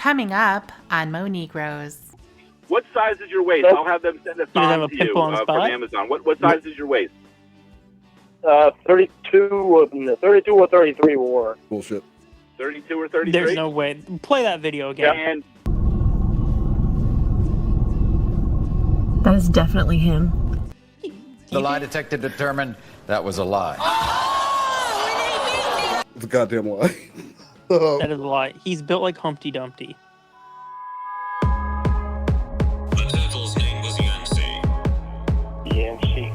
Coming up on JuNegroes. What size is your waist? I'll have them send a thong to you from Amazon. What size is your waist? 32 or 33 will work. Bullshit. 32 or 33? There's no way. Play that video again. Yeah, and that is definitely him. The lie detector determined that was a lie. It's a goddamn lie. That is a lie. He's built like Humpty Dumpty. The turtle's name was Yancey. Yancey.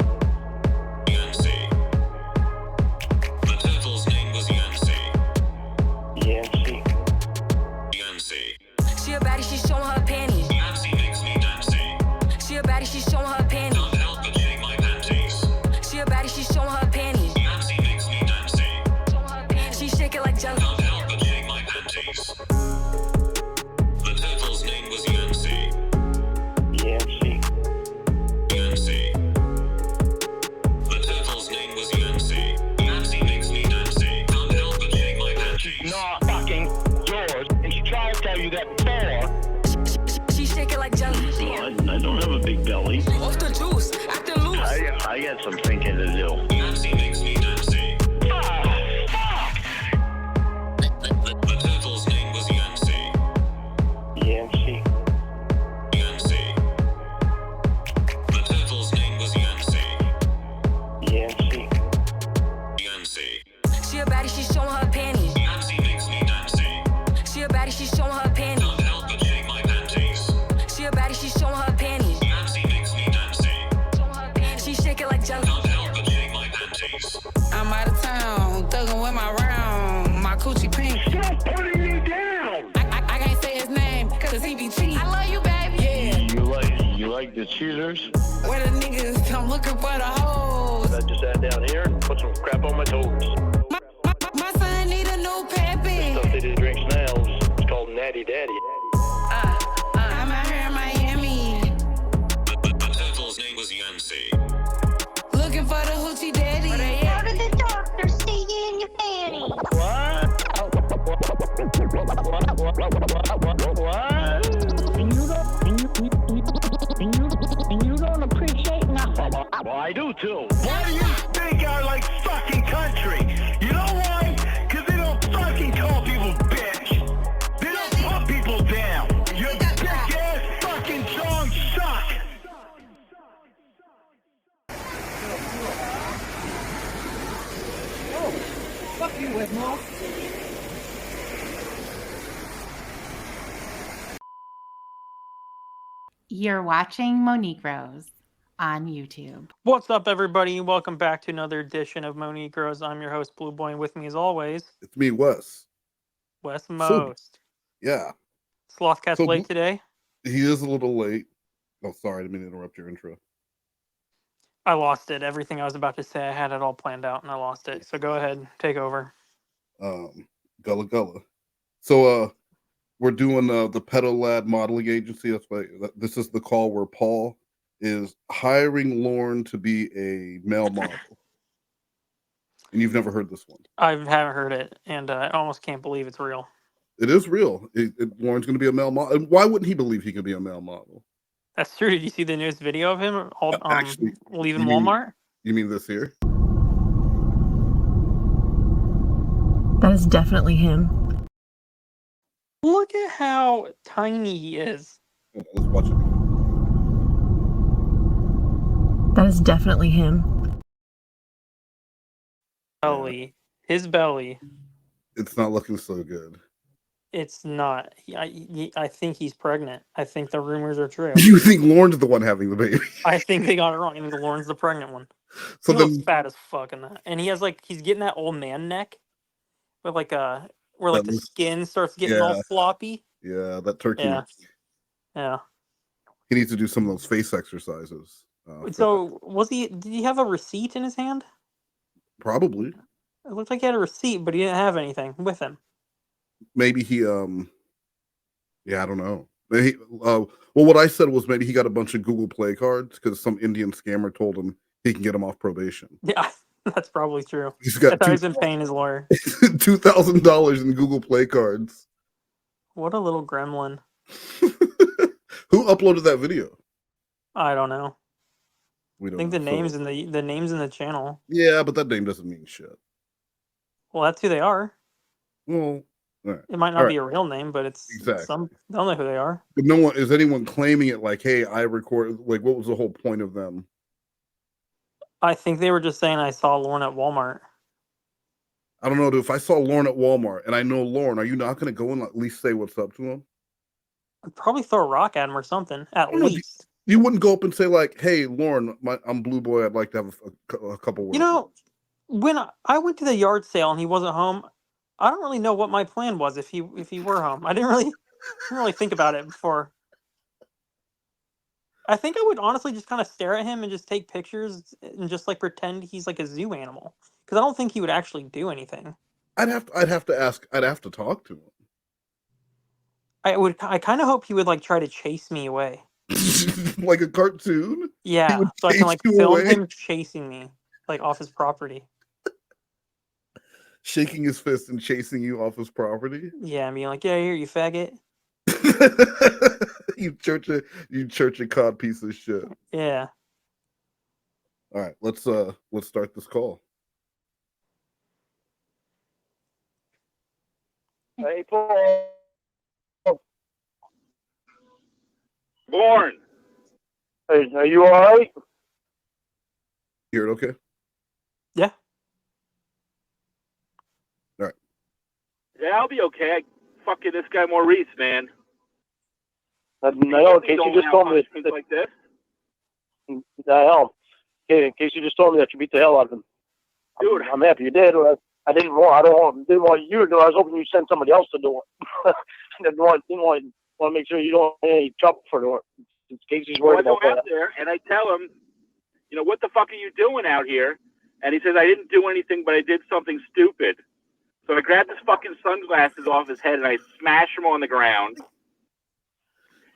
Yancey. The turtle's name was Yancey. Yancey. Yancey. She a baddie, she showing her panties. Yancey makes me dancing. She a baddie, she showing her panties. Can't help but shake my panties. She a baddie, she showing her panties. Yancey makes me dancing. She shake it like jelly. Can't help but shake my panties. The turtle's name was Yancey. Yancey. Yancey. The turtle's name was Yancey. Yancey makes me dancing. Can't help but shake my panties. Not fucking yours, and she tried to tell you that before. She shake it like jelly. I don't have a big belly. Off the juice, acting loose. I got some thinking to do. Yancey makes me dancing. The turtle's name was Yancey. Yancey. Yancey. The turtle's name was Yancey. Yancey. Yancey. She a baddie, she showing her panties. Yancey makes me dancing. She a baddie, she showing her panties. Can't help but shake my panties. She a baddie, she showing her panties. Yancey makes me dancing. She shake it like jelly. Can't help but shake my panties. I'm out of town, thugging with my round, my coochie pink. Stop putting me down! I can't say his name, cause he be cheating. I love you, baby. Yeah. You like the cheaters? Where the niggas, I'm looking for the hoes. I just sat down here and put some crap on my toes. My son need a new pappy. Stuff they just drink snails. It's called Natty Daddy. I'm out here in Miami, The turtle's name was Yancey. looking for the hoochie daddy. How did the doctor see you in your panties? What? You don't appreciate nothing. Well, I do too. Why do you think I like fucking country? You know why? Because they don't fucking call people bitch. They don't put people down. Your bitch ass fucking songs suck. Oh, fuck you, Whitmore. You're watching JuNegroes on YouTube. What's up, everybody? Welcome back to another edition of JuNegroes. I'm your host, BlueBoy, and with me, as always, It's me, Wes. Wes Most. Yeah. Slothcat's So late today. He is a little late. Oh, sorry. I didn't mean to interrupt your intro. I lost it. Everything I was about to say, I had it all planned out, and I lost it. So go ahead, take over. Gullah Gullah. So, we're doing the Pedo Lad Modeling Agency. That's why this is the call where Paul is hiring Lorne to be a male model. And you've never heard this one. I haven't heard it, and I almost can't believe it's real. It is real. Lorne's going to be a male model. And why wouldn't he believe he could be a male model? That's true. Did you see the newest video of him Actually, leaving you mean- Walmart? You mean this here? That is definitely him. Look at how tiny he is. Let's watch it. That is definitely him. Belly. His belly. It's not looking so good. It's not. I think he's pregnant. I think the rumors are true. You think Lorne's the one having the baby? I think they got it wrong. I think Lauren's the pregnant one. So He then, looks fat as fuck in that. And he has he's getting that old man neck with where the That skin starts getting all yeah. floppy. yeah, that turkey. Yeah. Yeah. He needs to do some of those face exercises. So did he have a receipt in his hand? Probably. It looked like he had a receipt, but he didn't have anything with him. Maybe he yeah, I don't know. Well, what I said was maybe he got a bunch of Google Play cards because some Indian scammer told him he can get him off probation. Yeah, that's probably true. He's got I thought he's been paying his lawyer. $2,000 in Google Play cards. What a little gremlin. Who uploaded that video? I don't know. We I don't think know. the name's in the channel. Yeah, but that name doesn't mean shit. Well, that's who they are. Well, all right. It might not be a real name, but it's exactly. They'll know who they are. But no one is anyone claiming it like, hey, I recorded. Like, what was the whole point of them? I think they were just saying I saw Lorne at Walmart. I don't know. If I saw Lorne at Walmart and I know Lorne, are you not going to go and at least say what's up to him? I'd probably throw a rock at him or something. At least. You wouldn't go up and say like, "Hey, Lorne, I'm Blue Boy. I'd like to have a couple words." You know, when I went to the yard sale and he wasn't home, I don't really know what my plan was if he were home. I didn't really think about it before. I think I would honestly just kind of stare at him and just take pictures and just like pretend he's like a zoo animal, because I don't think he would actually do anything. I'd have to ask. I'd have to talk to him. I kind of hope he would like try to chase me away. Like a cartoon? Yeah, so I can like film him chasing me like off his property. Shaking his fist and chasing you off his property? Yeah, and being like, "Yeah, here, you faggot." you church a cod piece of shit. Yeah. All right, let's start this call. Hey, Paul. Lorne. Hey, are you all right? Hear it okay? Yeah. All right. Yeah, I'll be okay. Fucking this guy Maurice, man. No, in case you just told me that, like this. The hell. In case you just told me that you beat the hell out of him. Dude, I'm happy you did. I didn't want you to do it. I was hoping you'd send somebody else to do it. I didn't want to make sure you don't have any trouble for it. In case he's worried about that. I go out there and I tell him, you know, what the fuck are you doing out here? And he says, I didn't do anything, but I did something stupid. So I grabbed his fucking sunglasses off his head and I smash him on the ground.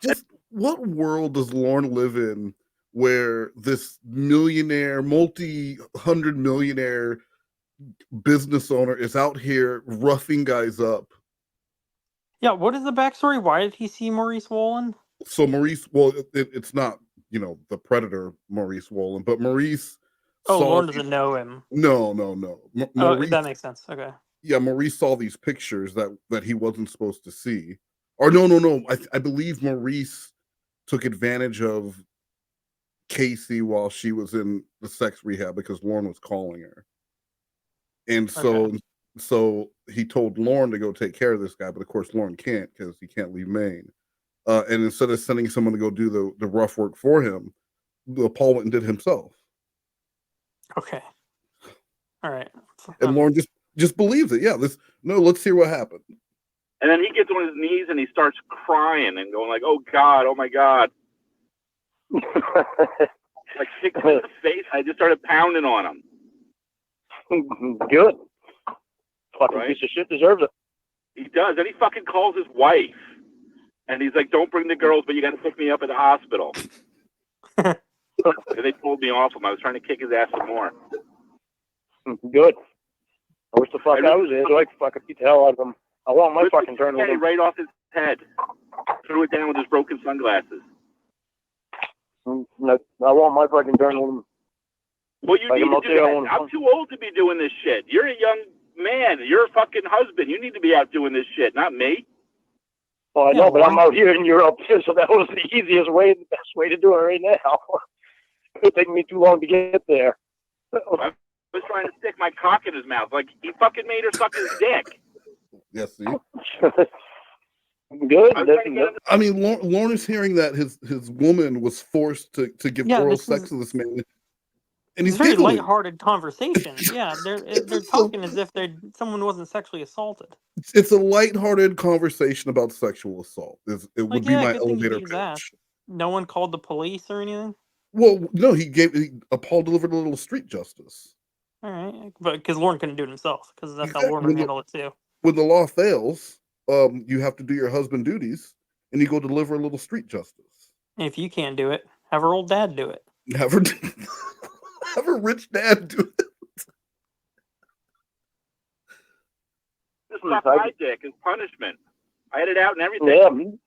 Just what world does Lorne live in where this millionaire, multi-hundred millionaire business owner is out here roughing guys up? Yeah, what is the backstory? Why did he see Maurice Wolin? So Maurice, well, it's not, you know, the predator Maurice Wolin, but Maurice. Lorne doesn't know him. No. Maurice, that makes sense. Okay. Yeah, Maurice saw these pictures that he wasn't supposed to see. Or no. I believe Maurice took advantage of Casey while she was in the sex rehab because Lorne was calling her. And so he told Lorne to go take care of this guy, but of course Lorne can't because he can't leave Maine. And instead of sending someone to go do the rough work for him, Paul went and did himself. Okay. All right. And Lorne just believes it. Yeah, let's hear what happened. And then he gets on his knees and he starts crying and going like, "Oh God, oh my God." Like kicking him in the face. I just started pounding on him. Good. Fucking piece of shit deserves it. He does. And he fucking calls his wife. And he's like, "Don't bring the girls, but you got to pick me up at the hospital." And they pulled me off him. I was trying to kick his ass some more. Good. I wish the fuck I was there so I could fucking beat the hell out of him. I want my fucking turn with him. Right off his head. Threw it down with his broken sunglasses. I want my fucking turn with him. Well, you need to do that. I'm too old to be doing this shit. You're a young man. You're a fucking husband. You need to be out doing this shit, not me. Well, I know, but I'm out here in Europe, so that was the easiest way, the best way to do it right now. It would take me too long to get there. I was trying to stick my cock in his mouth. Like, he fucking made her suck his dick. Yes, see? Good. I mean, Lorne is hearing that his woman was forced to give oral sex to this man. And he's very giggling. lighthearted conversation. Yeah, they're talking as if someone wasn't sexually assaulted. It's a lighthearted conversation about sexual assault. It would be my elevator pitch. No one called the police or anything? Well, no, Paul delivered a little street justice. All right, but because Lorne couldn't do it himself, because that's how Lorne would handle it too. When the law fails, you have to do your husband duties, and you go deliver a little street justice. And if you can't do it, have her old dad do it. Have a rich dad do it. Just suck my dick as punishment. I had it out and everything.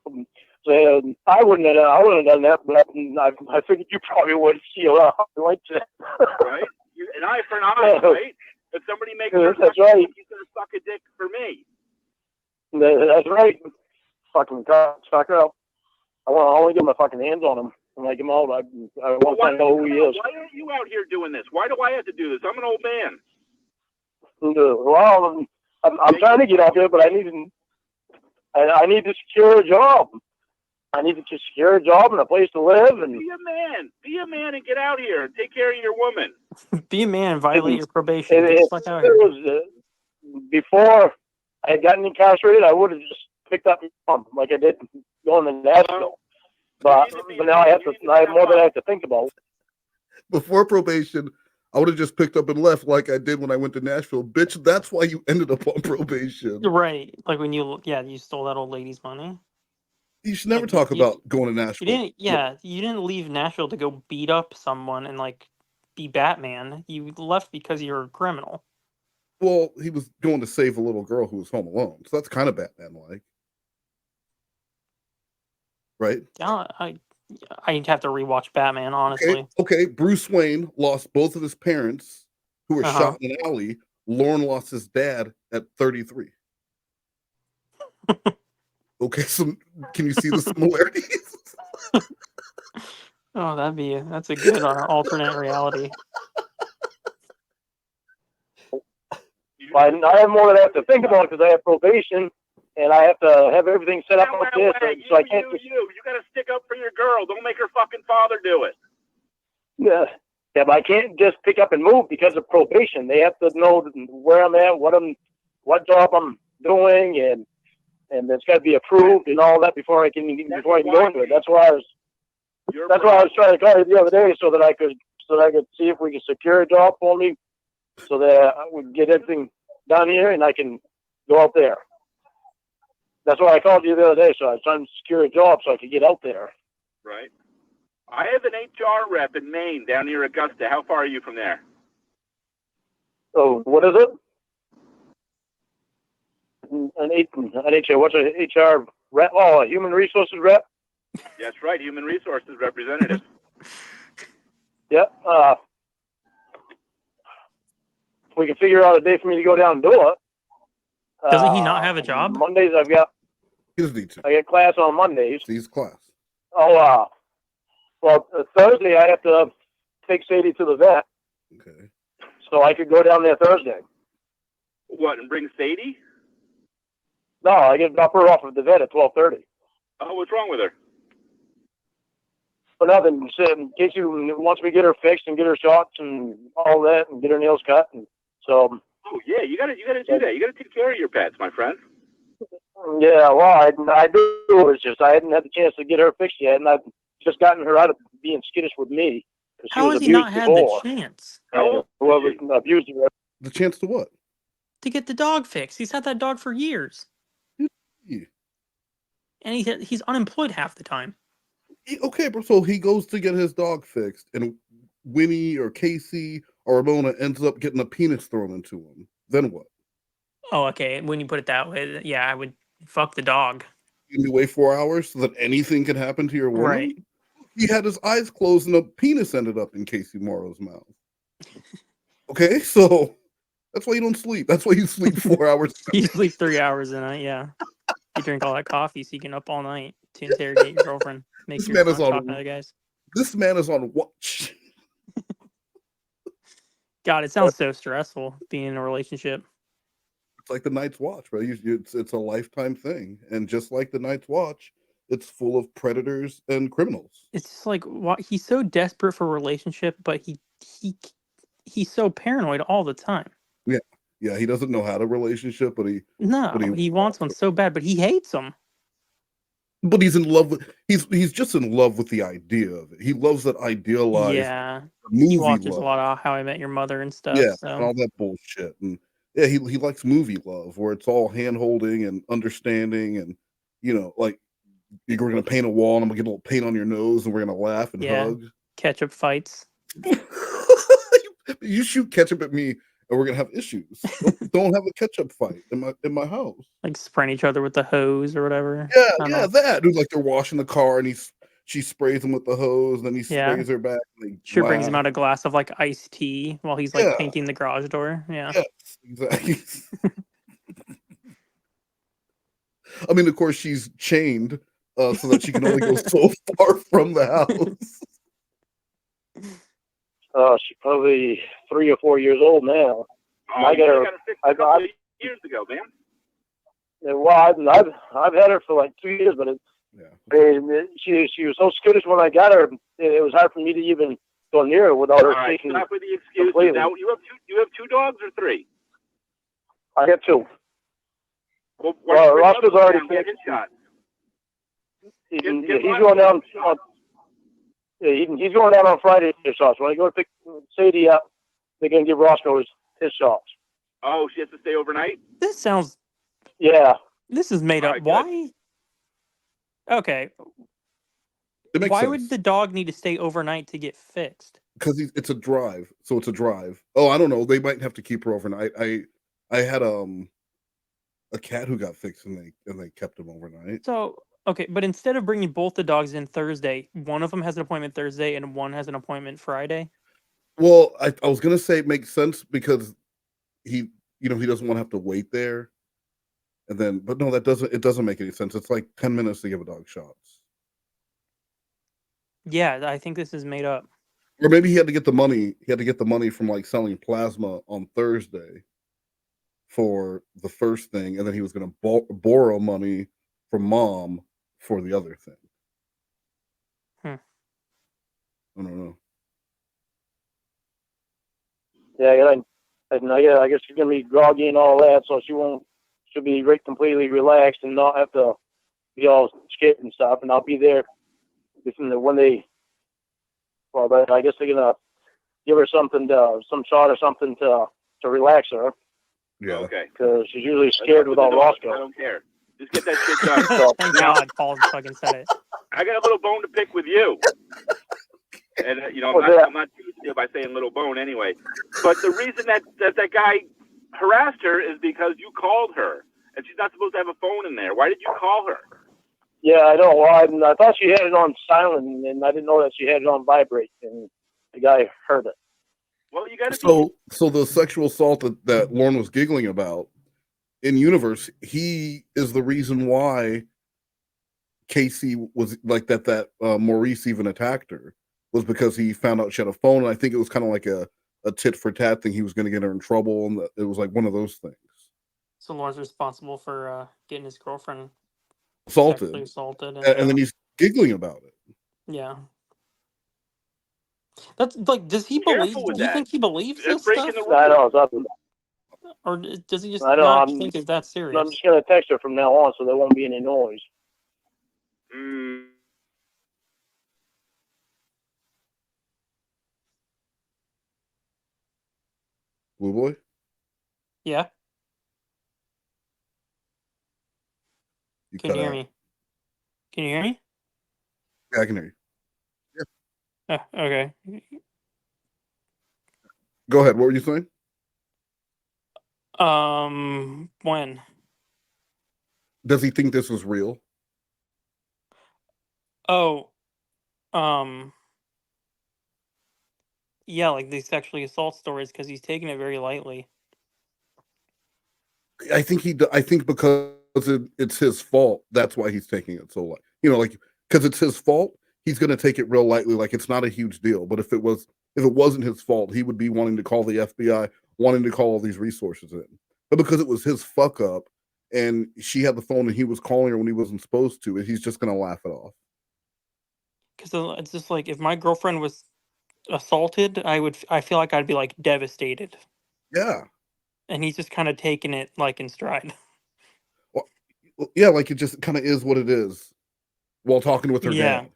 Yeah. So, I wouldn't have done that, but I figured you probably would seal out like that. Right? An eye for an eye, right? If somebody makes her that's right. He's gonna suck a dick for me. That's right. Fucking sucker. I only get my fucking hands on him and I get him out. I want to know who he is. Why aren't you out here doing this? Why do I have to do this? I'm an old man. Well, I'm trying to get out there, but I need to secure a job. I need to secure a job and a place to live. And be a man, and get out here and take care of your woman. Be a man, violate your probation. Get the fuck out here. Before I had gotten incarcerated, I would have just picked up like I did going to Nashville. But now I have more than I have to think about. Before probation, I would have just picked up and left like I did when I went to Nashville. Bitch, that's why you ended up on probation. Right. Like when you stole that old lady's money. You should never talk about going to Nashville. You didn't leave Nashville to go beat up someone and like be Batman. You left because you're a criminal. Well, he was going to save a little girl who was home alone. So that's kind of Batman-like. Right? Yeah, I'd have to rewatch Batman, honestly. Okay. Bruce Wayne lost both of his parents who were shot in an alley. Lorne lost his dad at 33. Okay, so can you see the similarities? Oh, that's a good alternate reality. I have more than I have to think about because I have probation and I have to have everything set up like this. So I can't. You got to stick up for your girl. Don't make her fucking father do it. Yeah, but I can't just pick up and move because of probation. They have to know where I'm at, what job I'm doing, and it's got to be approved and all that before I can go into it. That's why I was trying to call you the other day so that I could see if we could secure a job for me, so that I would get everything done here and I can go out there. That's why I called you the other day, so I was trying to secure a job so I could get out there. Right. I have an HR rep in Maine down near Augusta. How far are you from there? Oh, what is it? What's an HR rep? Oh, a human resources rep? That's right, human resources representative. Yep. We can figure out a day for me to go down and do it. Doesn't he not have a job? Mondays I've got. He doesn't need to. I get class on Mondays. He's class. Oh, well, Thursday I have to take Shady to the vet. Okay. So I could go down there Thursday. What, and bring Sadie? No, I get drop her off at the vet at 12:30. Oh, what's wrong with her? For nothing. In case once we get her fixed and get her shots and all that and get her nails cut, and so. Oh yeah, you gotta do that. You gotta take care of your pets, my friend. Yeah, well, I do. It's just I hadn't had the chance to get her fixed yet, and I've just gotten her out of being skittish with me. How has he not had the chance? Whoever abused her. The chance to what? To get the dog fixed. He's had that dog for years. Yeah. And he's unemployed half the time. Okay, bro. So he goes to get his dog fixed, and Winnie or Casey or Ramona ends up getting a penis thrown into him. Then what? Oh, okay. When you put it that way, yeah, I would fuck the dog. You wait 4 hours so that anything can happen to your woman? Right. He had his eyes closed and a penis ended up in Casey Morrow's mouth. Okay, so that's why you don't sleep. That's why you sleep 4 hours. You sleep 3 hours a night, yeah. You drink all that coffee so you can up all night to interrogate your girlfriend. Make This man is on other guys. This man is on watch. God, it sounds so stressful being in a relationship. It's like the Night's Watch, bro. It's a lifetime thing, and just like the Night's Watch, it's full of predators and criminals. It's just like he's so desperate for a relationship, but he's so paranoid all the time. Yeah, he doesn't know how to relationship, but he wants one so bad, but he hates them. But he's in love with he's just in love with the idea of it. He loves that idealized movie. He watches love. a lot of How I Met Your Mother and stuff. Yeah, so. and all that bullshit. And yeah, he likes movie love where it's all hand holding and understanding, and like you're going to paint a wall and I'm gonna get a little paint on your nose and we're gonna laugh and hug. Ketchup fights. You shoot ketchup at me and we're gonna have issues. Don't have a ketchup fight in my house. Like spraying each other with the hose or whatever. Yeah, I don't yeah, know. that. Dude, like they're washing the car and she sprays him with the hose, and then he Yeah. sprays her back. And they She brings him laugh. out a glass of like iced tea while he's like Yeah. painting the garage door. Yeah. Yes, exactly. I mean, of course, she's chained so that she can only go so far from the house. She's probably 3 or 4 years old now. Oh, I got her. got her fixed a couple of years ago, man. Well, I've had her for like 2 years, but she was so skittish when I got her. It was hard for me to even go near her without her All right, taking. stop with the excuses. Completely. Now you have two dogs or three? I have 2. Well, Roscoe's already get his shot. He's going down. He's going down on Friday for his shots. When I go to pick Sadie up, they're gonna give Roscoe his shots. Oh, she has to stay overnight? This sounds. Yeah. This is made up. Why? Okay. It makes Why sense. would the dog need to stay overnight to get fixed? Because it's a drive, so it's a drive. Oh, I don't know. They might have to keep her overnight. I had a cat who got fixed and they kept him overnight. So okay, but instead of bringing both the dogs in Thursday, one of them has an appointment Thursday and one has an appointment Friday. Well, I was gonna say it makes sense because he doesn't want to have to wait there, and then but no, it doesn't make any sense. It's like 10 minutes to give a dog shots. Yeah, I think this is made up. Or maybe he had to get the money. He had to get the money from like selling plasma on Thursday for the first thing, and then he was going to borrow money from mom for the other thing. I don't know. Yeah, I guess she's gonna be groggy and all that, so she'll be completely relaxed and not have to be all scared and stuff. And I'll be there when they. Well, but I guess they're gonna give her some shot or something to relax her. Yeah. Okay. Because she's usually scared without Roscoe. I don't care. Just get that shit done. Thank God Paul fucking said it. I got a little bone to pick with you. And I'm not teasing you by saying little bone anyway. But the reason that guy harassed her is because you called her, and she's not supposed to have a phone in there. Why did you call her? Yeah, I know. Well, I thought she had it on silent, and I didn't know that she had it on vibrate, and the guy heard it. Well, you got to. So the sexual assault that Lorne was giggling about in universe, he is the reason why Casey was like that. Maurice even attacked her was because he found out she had a phone, and I think it was kind of like a tit for tat thing. He was going to get her in trouble, and it was like one of those things. So Lorne's responsible for getting his girlfriend Assaulted, and then he's giggling about it. Yeah. That's like, does he believe? Do you think he believes this stuff? I know. Or does he just I know, not think it's that serious? I'm just gonna text her from now on, so there won't be any noise. Blue Boy? Yeah. Can you hear me? Can you hear me? Yeah, I can hear you. Yeah. Okay. Go ahead. What were you saying? When? Does he think this was real? Oh, yeah, like these sexually assault stories, because he's taking it very lightly. I think because it's his fault. That's why he's taking it so light. Because it's his fault. He's going to take it real lightly. Like it's not a huge deal. But if it wasn't his fault, he would be wanting to call the FBI, wanting to call all these resources in. But because it was his fuck up, and she had the phone and he was calling her when he wasn't supposed to, he's just going to laugh it off. Because it's just like, if my girlfriend was assaulted, I feel like I'd be like devastated. Yeah. And he's just kind of taking it like in stride. Well, yeah, like it just kind of is what it is. While talking with her dad.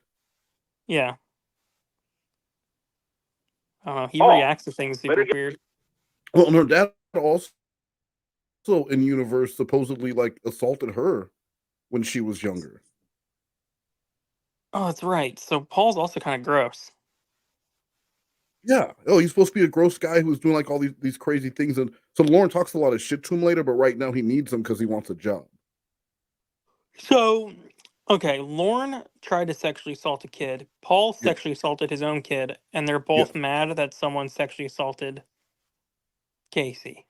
Yeah. He reacts to things super weird. Well, and her dad also in universe supposedly like assaulted her when she was younger. Oh, that's right. So Paul's also kind of gross. Yeah. Oh, he's supposed to be a gross guy who's doing like all these crazy things, and so Lorne talks a lot of shit to him later. But right now he needs him because he wants a job. So, okay, Lorne tried to sexually assault a kid. Paul Yeah. sexually assaulted his own kid, and they're both mad that someone sexually assaulted Casey.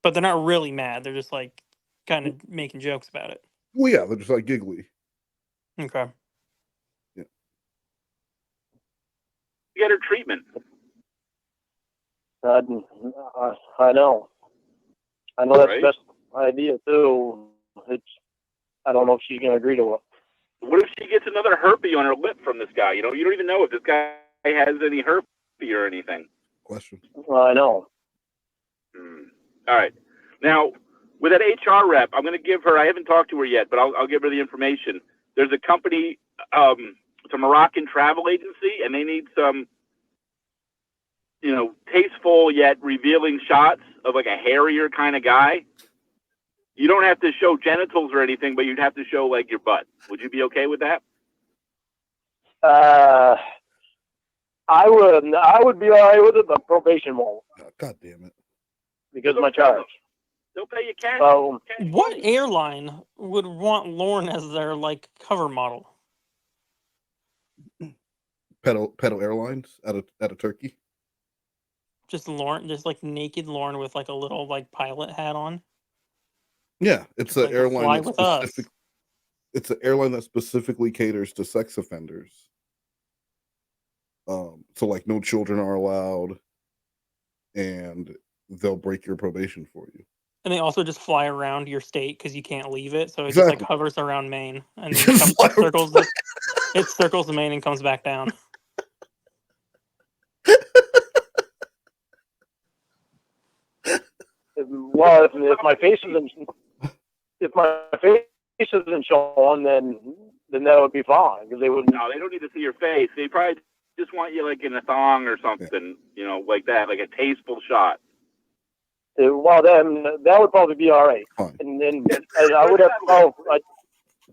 But they're not really mad. They're just like kind of making jokes about it. Well, yeah, they're just like giggly. Okay. Yeah. Get her treatment. I know. I know that's the best idea too. I don't know if she's gonna agree to it. What if she gets another herpy on her lip from this guy? You know, you don't even know if this guy has any herpy or anything. Question. Well, I know. All right. Now, with that HR rep, I'm going to give her, I haven't talked to her yet, but I'll give her the information. There's a company, it's a Moroccan travel agency, and they need some, you know, tasteful yet revealing shots of like a hairier kind of guy. You don't have to show genitals or anything, but you'd have to show like your butt. Would you be okay with that? I would be all right with it, but probation won't. God damn it. Because of my charge. They'll pay you cash. What airline would want Lorne as their like cover model? Pedal Airlines out of Turkey. Just Lorne, just like naked Lorne with like a little like pilot hat on. Yeah, it's an Like, airline fly that with us. It's an airline that specifically caters to sex offenders. So like no children are allowed, and they'll break your probation for you. And they also just fly around your state because you can't leave it, so it just Exactly. like hovers around Maine and then it circles the Maine and comes back down. Well, if my face isn't shown, then that would be fine because they wouldn't. No, they don't need to see your face. They probably just want you like in a thong or something, you know, like that, like a tasteful shot. Well, then that would probably be all right. And then I would have.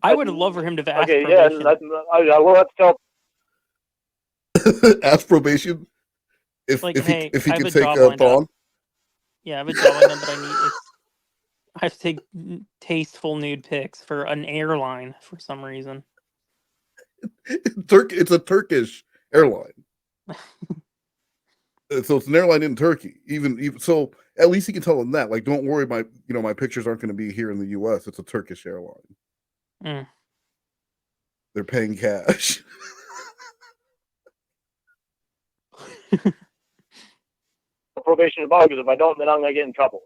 I would love for him to ask Okay, probation. yeah, I will have to tell. Ask probation if Like, if hey, he I have can a take job a lined up. thong. Yeah, I have a job lined up, but I have to take tasteful nude pics for an airline for some reason. It's a Turkish airline. So it's an airline in Turkey. Even so, at least you can tell them that. Like, don't worry, my pictures aren't going to be here in the U.S. It's a Turkish airline. Mm. They're paying cash. Probation about because if I don't, then I'm gonna get in trouble.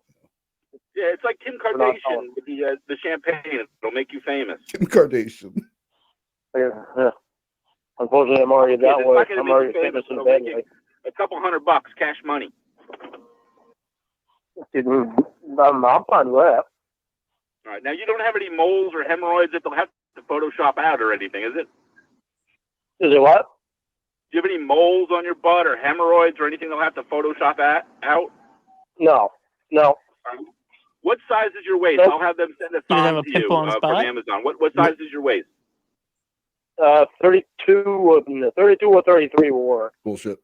Yeah, it's like Kim Kardashian with the champagne. It'll make you famous. Kim Kardashian. Yeah. Unfortunately, I'm already that way. I'm already famous in bed. A couple $100, cash money. I'm fine with that. All right. Now, you don't have any moles or hemorrhoids that they'll have to Photoshop out or anything, is it? Is it what? Do you have any moles on your butt or hemorrhoids or anything they'll have to Photoshop out? No. What size is your waist? Nope. I'll have them send a He doesn't have thong a to you pimple on his from butt? Amazon. What size is your waist? 32 or 33 will work. Bullshit.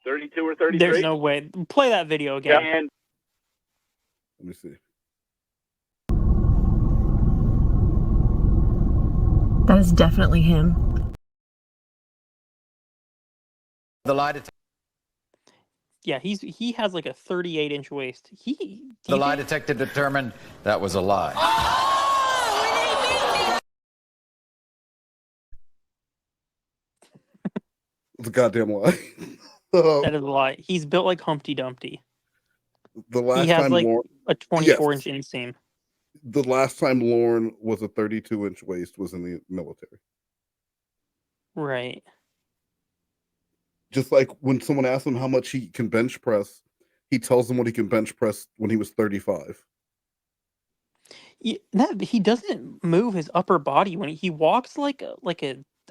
32 or 33? There's no way. Play that video again. And Let me see. That is definitely him. The lie detector. Yeah, he has like a 38-inch waist. The lie detector determined that was a lie. It's a goddamn lie. That is a lie. He's built like Humpty Dumpty. The last He has time like Lorne, a 24-inch inseam. the last time Lorne was a 32-inch waist was in the military. Right. Just like when someone asks him how much he can bench press, he tells them what he can bench press when he was 35. He doesn't move his upper body when he walks like a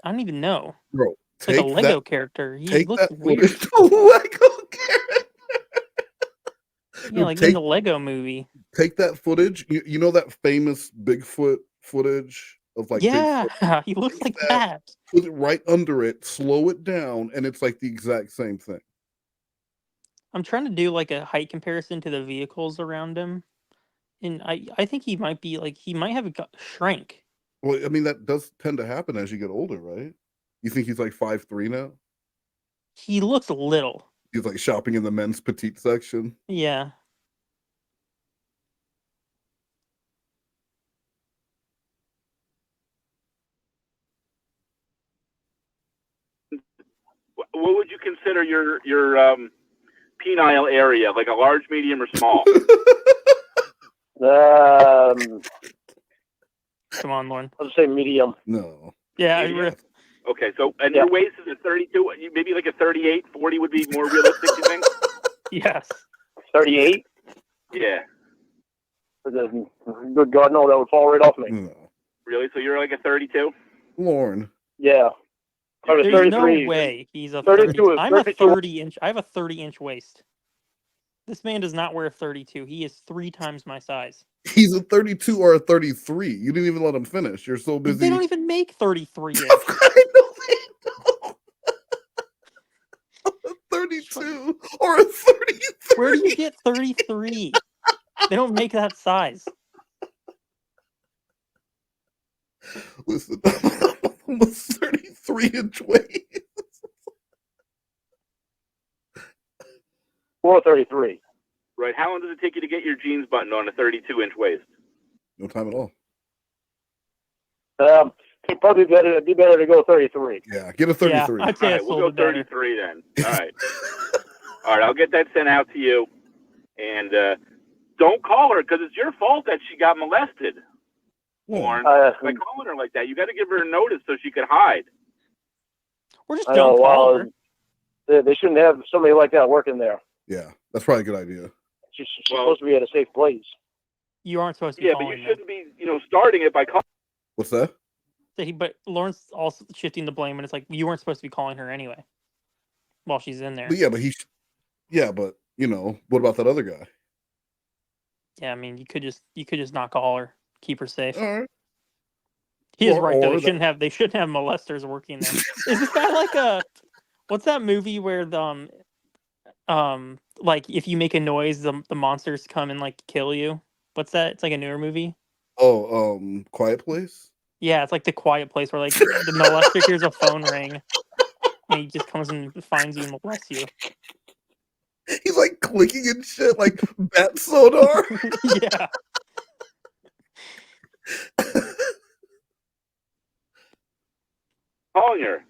I don't even know. Bro, Like a Lego character. He Take looks that weird. footage. Lego character. Yeah, like in the Lego movie. Take that footage. You know that famous Bigfoot footage of like Yeah, Bigfoot? he looks like that. Put it right under it, slow it down, and it's like the exact same thing. I'm trying to do like a height comparison to the vehicles around him, and I think he might be like he might have shrank. Well, I mean that does tend to happen as you get older, right? You think he's like 5'3" now? He looks little. He's like shopping in the men's petite section. Yeah. What would you consider your penile area? Like a large, medium, or small? Come on, Lorne. Let's say medium. No. Yeah. Medium? Okay, so and your waist is a 32. Maybe like a 38, 40 would be more realistic. You think? Yes. 38. Yeah. Good God, no, that would fall right off me. No. Really? So you're like a 32? Lorne. Yeah. I was There's 33. no way he's a 32. 30. I'm a 32. 30-inch. I have a 30-inch waist. This man does not wear a 32. He is 3 times my size. He's a 32 or a 33. You didn't even let him finish. You're so busy. They don't even make 33 inch. I know they don't. A 32 or a 33. Where do you get 33? They don't make that size. Listen, I'm a 33-inch waist. Or 33. Right. How long does it take you to get your jeans buttoned on a 32-inch waist? No time at all. It'd probably be better to go 33. Yeah, get a 33. Yeah, I'd say All right, it's a we'll little go bit better. 33 then. All right. All right, I'll get that sent out to you. And don't call her because it's your fault that she got molested. Warren, by calling her like that, you got to give her a notice so she could hide. Or just don't call her. They shouldn't have somebody like that working there. Yeah, that's probably a good idea. She's supposed to be at a safe place. You aren't supposed to be Yeah, calling but you them. shouldn't be, starting it by calling. What's that? But Lawrence also shifting the blame, and it's like you weren't supposed to be calling her anyway while she's in there. But but what about that other guy? Yeah, I mean, you could just not call her, keep her safe. All right. He is right though. They shouldn't have molesters working there. Is this guy like what's that movie where the like if you make a noise, the monsters come and like kill you? What's that? It's like a newer movie. Oh, Quiet Place? Yeah, it's like The Quiet Place where like the molester hears a phone ring and he just comes and finds you and molests you. He's like clicking and shit like bat sonar. Yeah. Calling her.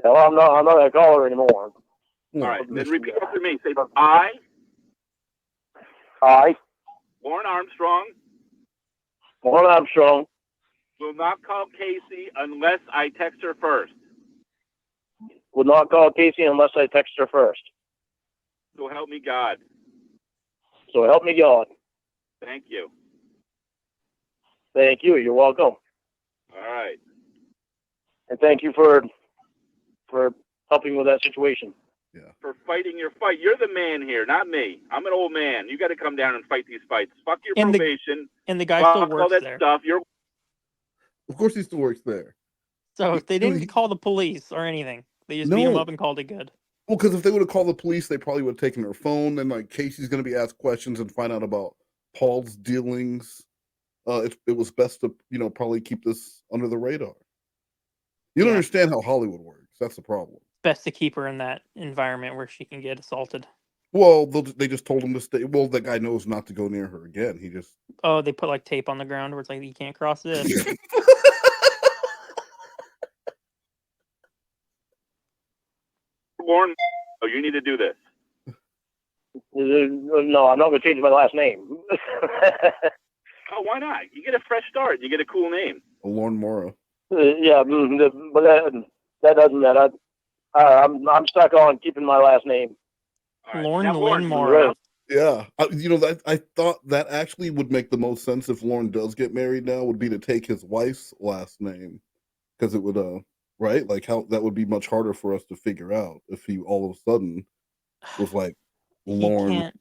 Hell, I'm not gonna call her anymore. All right, then repeat after me. Say, I, Lorne Armstrong, will not call Casey unless I text her first. Would not call Casey unless I text her first. So help me God. So help me God. Thank you. Thank you. You're welcome. All right. And thank you for helping with that situation. Yeah. For fighting your fight. You're the man here, not me. I'm an old man. You got to come down and fight these fights. Fuck your probation. And the guy still works all that there. Stuff. Of course he still works there. So if they didn't call the police or anything, they just beat him up and called it good. Well, because if they would have called the police, they probably would have taken her phone, and like Casey's going to be asked questions and find out about Paul's dealings. It was best to probably keep this under the radar. You don't understand how Hollywood works. That's the problem. Best to keep her in that environment where she can get assaulted. Well, they just told him to stay. Well, that guy knows not to go near her again. He just they put like tape on the ground where it's like you can't cross this. Lorne, you need to do this. No, I'm not going to change my last name. Oh, why not? You get a fresh start. You get a cool name. Lorne Morrow. Yeah, but that doesn't matter. I'm stuck on keeping my last name. Right. Lorne Lynn Morrow. Yeah, I thought that actually would make the most sense if Lorne does get married now, would be to take his wife's last name, because it would right, like how that would be much harder for us to figure out if he all of a sudden was like Lorne.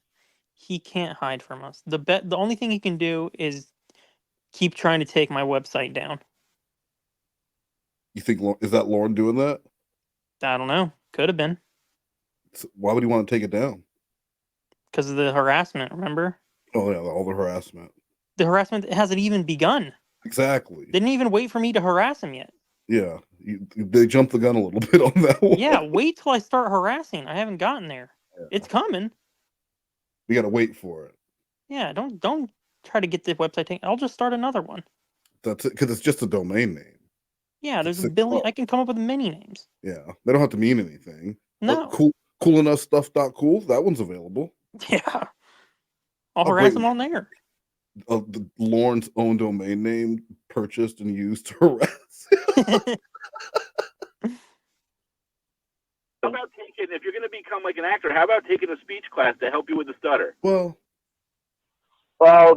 He can't hide from us. The only thing he can do is keep trying to take my website down. You think is that Lorne doing that? I don't know. Could have been. Why would he want to take it down? Because of the harassment, remember? Oh yeah, all the harassment. The harassment hasn't even begun. Exactly. They didn't even wait for me to harass him yet. Yeah, they jumped the gun a little bit on that one. Yeah, wait till I start harassing. I haven't gotten there. Yeah. It's coming. We got to wait for it. Yeah, don't try to get the website taken. I'll just start another one. That's it, because it's just a domain name. Yeah, there's a billion. $6. I can come up with many names. Yeah, they don't have to mean anything. No. Cool enough stuff.cool. That one's available. Yeah. I'll harass them on there. The Lorne's own domain name purchased and used to harass. How about taking, if you're going to become like an actor, how about taking a speech class to help you with the stutter? Well, I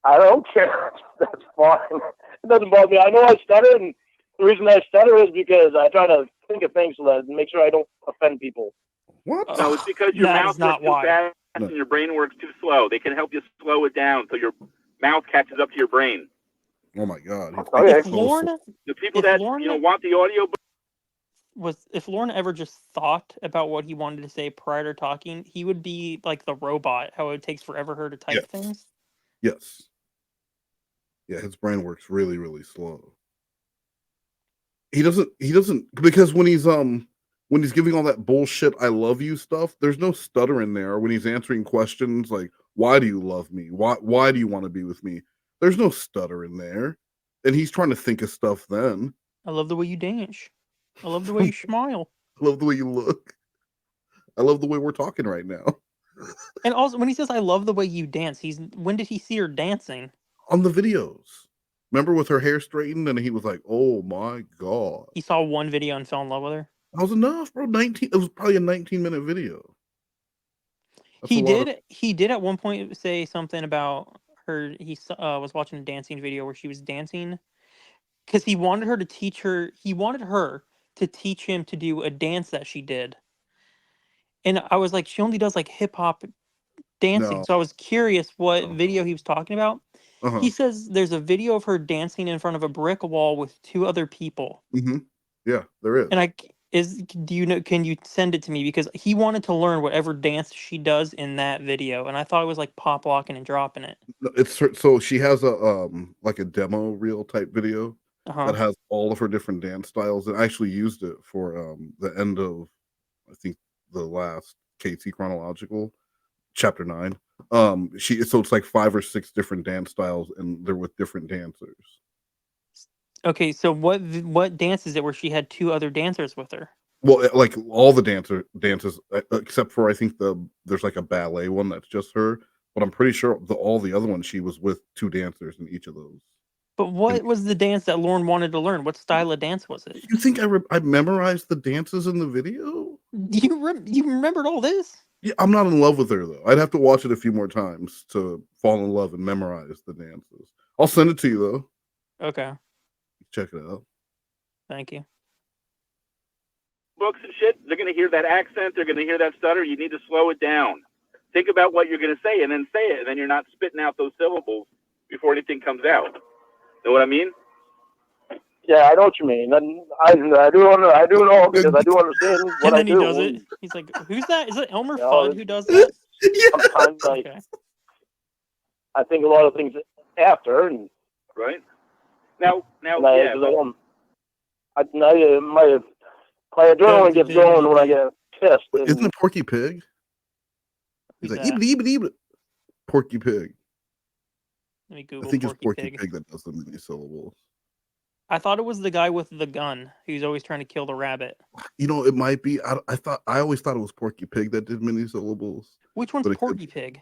don't care. That's fine. It doesn't bother me. I know I stutter, and the reason I stutter is because I try to think of things so that make sure I don't offend people. What? No, it's because your mouth works too fast and your brain works too slow. They can help you slow it down so your mouth catches up to your brain. Oh my God! Okay. If Lorne, the people that want the audio if Lorne ever just thought about what he wanted to say prior to talking, he would be like the robot. How it takes forever her to type things. Yes. Yeah, his brain works really, really slow. He doesn't because when he's giving all that bullshit I love you stuff, there's no stutter in there. When he's answering questions like, why do you love me? Why do you want to be with me? There's no stutter in there. And he's trying to think of stuff then. I love the way you dance. I love the way you smile. I love the way you look. I love the way we're talking right now. And also when he says I love the way you dance, when did he see her dancing? On the videos. Remember with her hair straightened and he was like, oh my God. He saw one video and fell in love with her. That was enough, bro. It was probably a 19-minute video. That's He did at one point say something about her. He was watching a dancing video where she was dancing because he wanted her to teach her. He wanted her to teach him to do a dance that she did. And I was like, she only does like hip hop dancing. No. So I was curious what video he was talking about. Uh-huh. He says there's a video of her dancing in front of a brick wall with two other people. Mm-hmm. Yeah, there is. And can you send it to me? Because he wanted to learn whatever dance she does in that video. And I thought it was like pop locking and dropping it. It's so she has a like a demo reel type video that has all of her different dance styles, and I actually used it for the end of I think the last KT chronological chapter 9. So it's like 5 or 6 different dance styles, and they're with different dancers. Okay, so what dance is it where she had 2 other dancers with her? Well, like all the dances except for I think there's like a ballet one that's just her, but I'm pretty sure all the other ones she was with 2 dancers in each of those. But what was the dance that Lorne wanted to learn? What style of dance was it? You think I memorized the dances in the video? You remembered all this? Yeah, I'm not in love with her though. I'd have to watch it a few more times to fall in love and memorize the dances. I'll send it to you though. Okay. Check it out. Thank you. books and shit, they're going to hear that accent, they're going to hear that stutter. You need to slow it down. Think about what you're going to say and then say it, and then you're not spitting out those syllables before anything comes out. Know what I mean? Yeah, I know what you mean. And I do know because I do understand what and then I do. he does it. He's like, "Who's that? Is it Elmer Fudd who does that?" Sometimes I think a lot of things after, and right now, my adrenaline gets going when I get pissed. Isn't it Porky Pig? He's like, "Eebit. Porky Pig." Let me Google. I think Porky it's Porky Pig. Pig that does the many syllables. I thought it was the guy with the gun who's always trying to kill the rabbit. You know, it might be. I always thought it was Porky Pig that did many syllables. Which one's Porky Pig?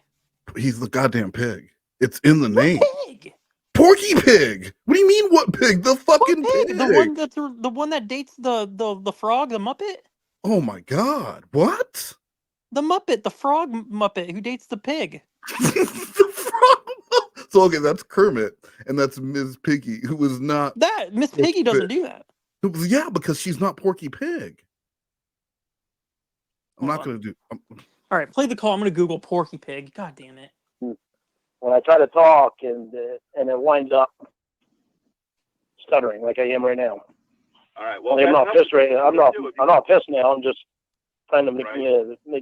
He's the goddamn pig. It's in the name. Pig? Porky Pig. What do you mean? What pig? The fucking pig. The one that dates the frog, the Muppet. Oh my God! What? The Muppet, the frog Muppet who dates the pig. So okay, that's Kermit, and that's Ms. Piggy, who was not. That Miss Piggy doesn't do that. Yeah, because she's not Porky Pig. I'm not gonna do. All right, play the call. I'm gonna Google Porky Pig. God damn it! When I try to talk and it winds up stuttering like I am right now. All right. Well, I'm not pissed right now. I'm not pissed now. I'm just kind of make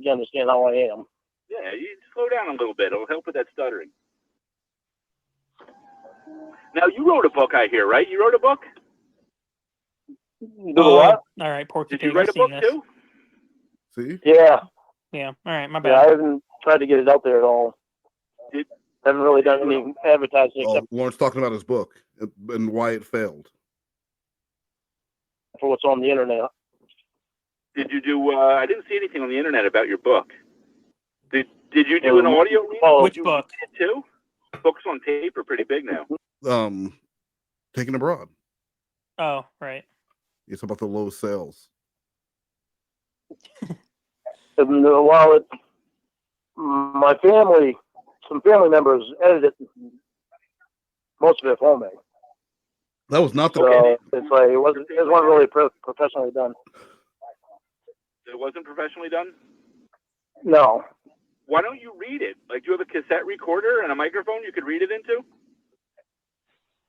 you understand how I am. Yeah, you slow down a little bit. It'll help with that stuttering. Now, you wrote a book, I hear, right? You wrote a book? Do what? All right, Porky Did Pig. you write I've a book seen this. too? See? Yeah. Yeah. All right, my Yeah, I bad. haven't tried to get it out there at all. Haven't really done any advertising Oh, except Lawrence talking about his book and why it failed. for what's on the internet. Did you do? I didn't see anything on the internet about your book. Did you do an audio reading? Which Did you book? read it too? Books on tape are pretty big now. Taken Abroad. Oh, right. It's about the low sales. And, while my family, some family members edited most of it for me. That was not the So it's like it wasn't really professionally done. It wasn't professionally done? No. Why don't you read it? Like, do you have a cassette recorder and a microphone you could read it into?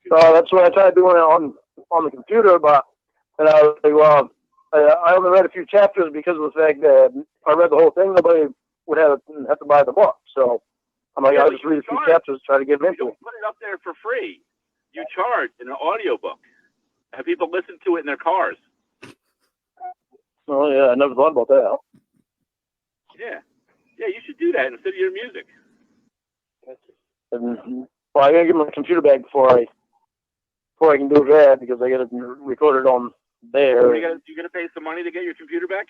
That's what I tried doing on the computer, but and I was like, well, I only read a few chapters because of the fact that if I read the whole thing, nobody would have to buy the book. So I'm like, I'll just read a few chapters, try to get them into it. Put it up there for free. You charge in an audiobook. Have people listen to it in their cars. Oh yeah, I never thought about that. Yeah. Yeah, you should do that instead of your music. And, well, I gotta get my computer back before I can do that because I gotta record it on there. You gotta pay some money to get your computer back?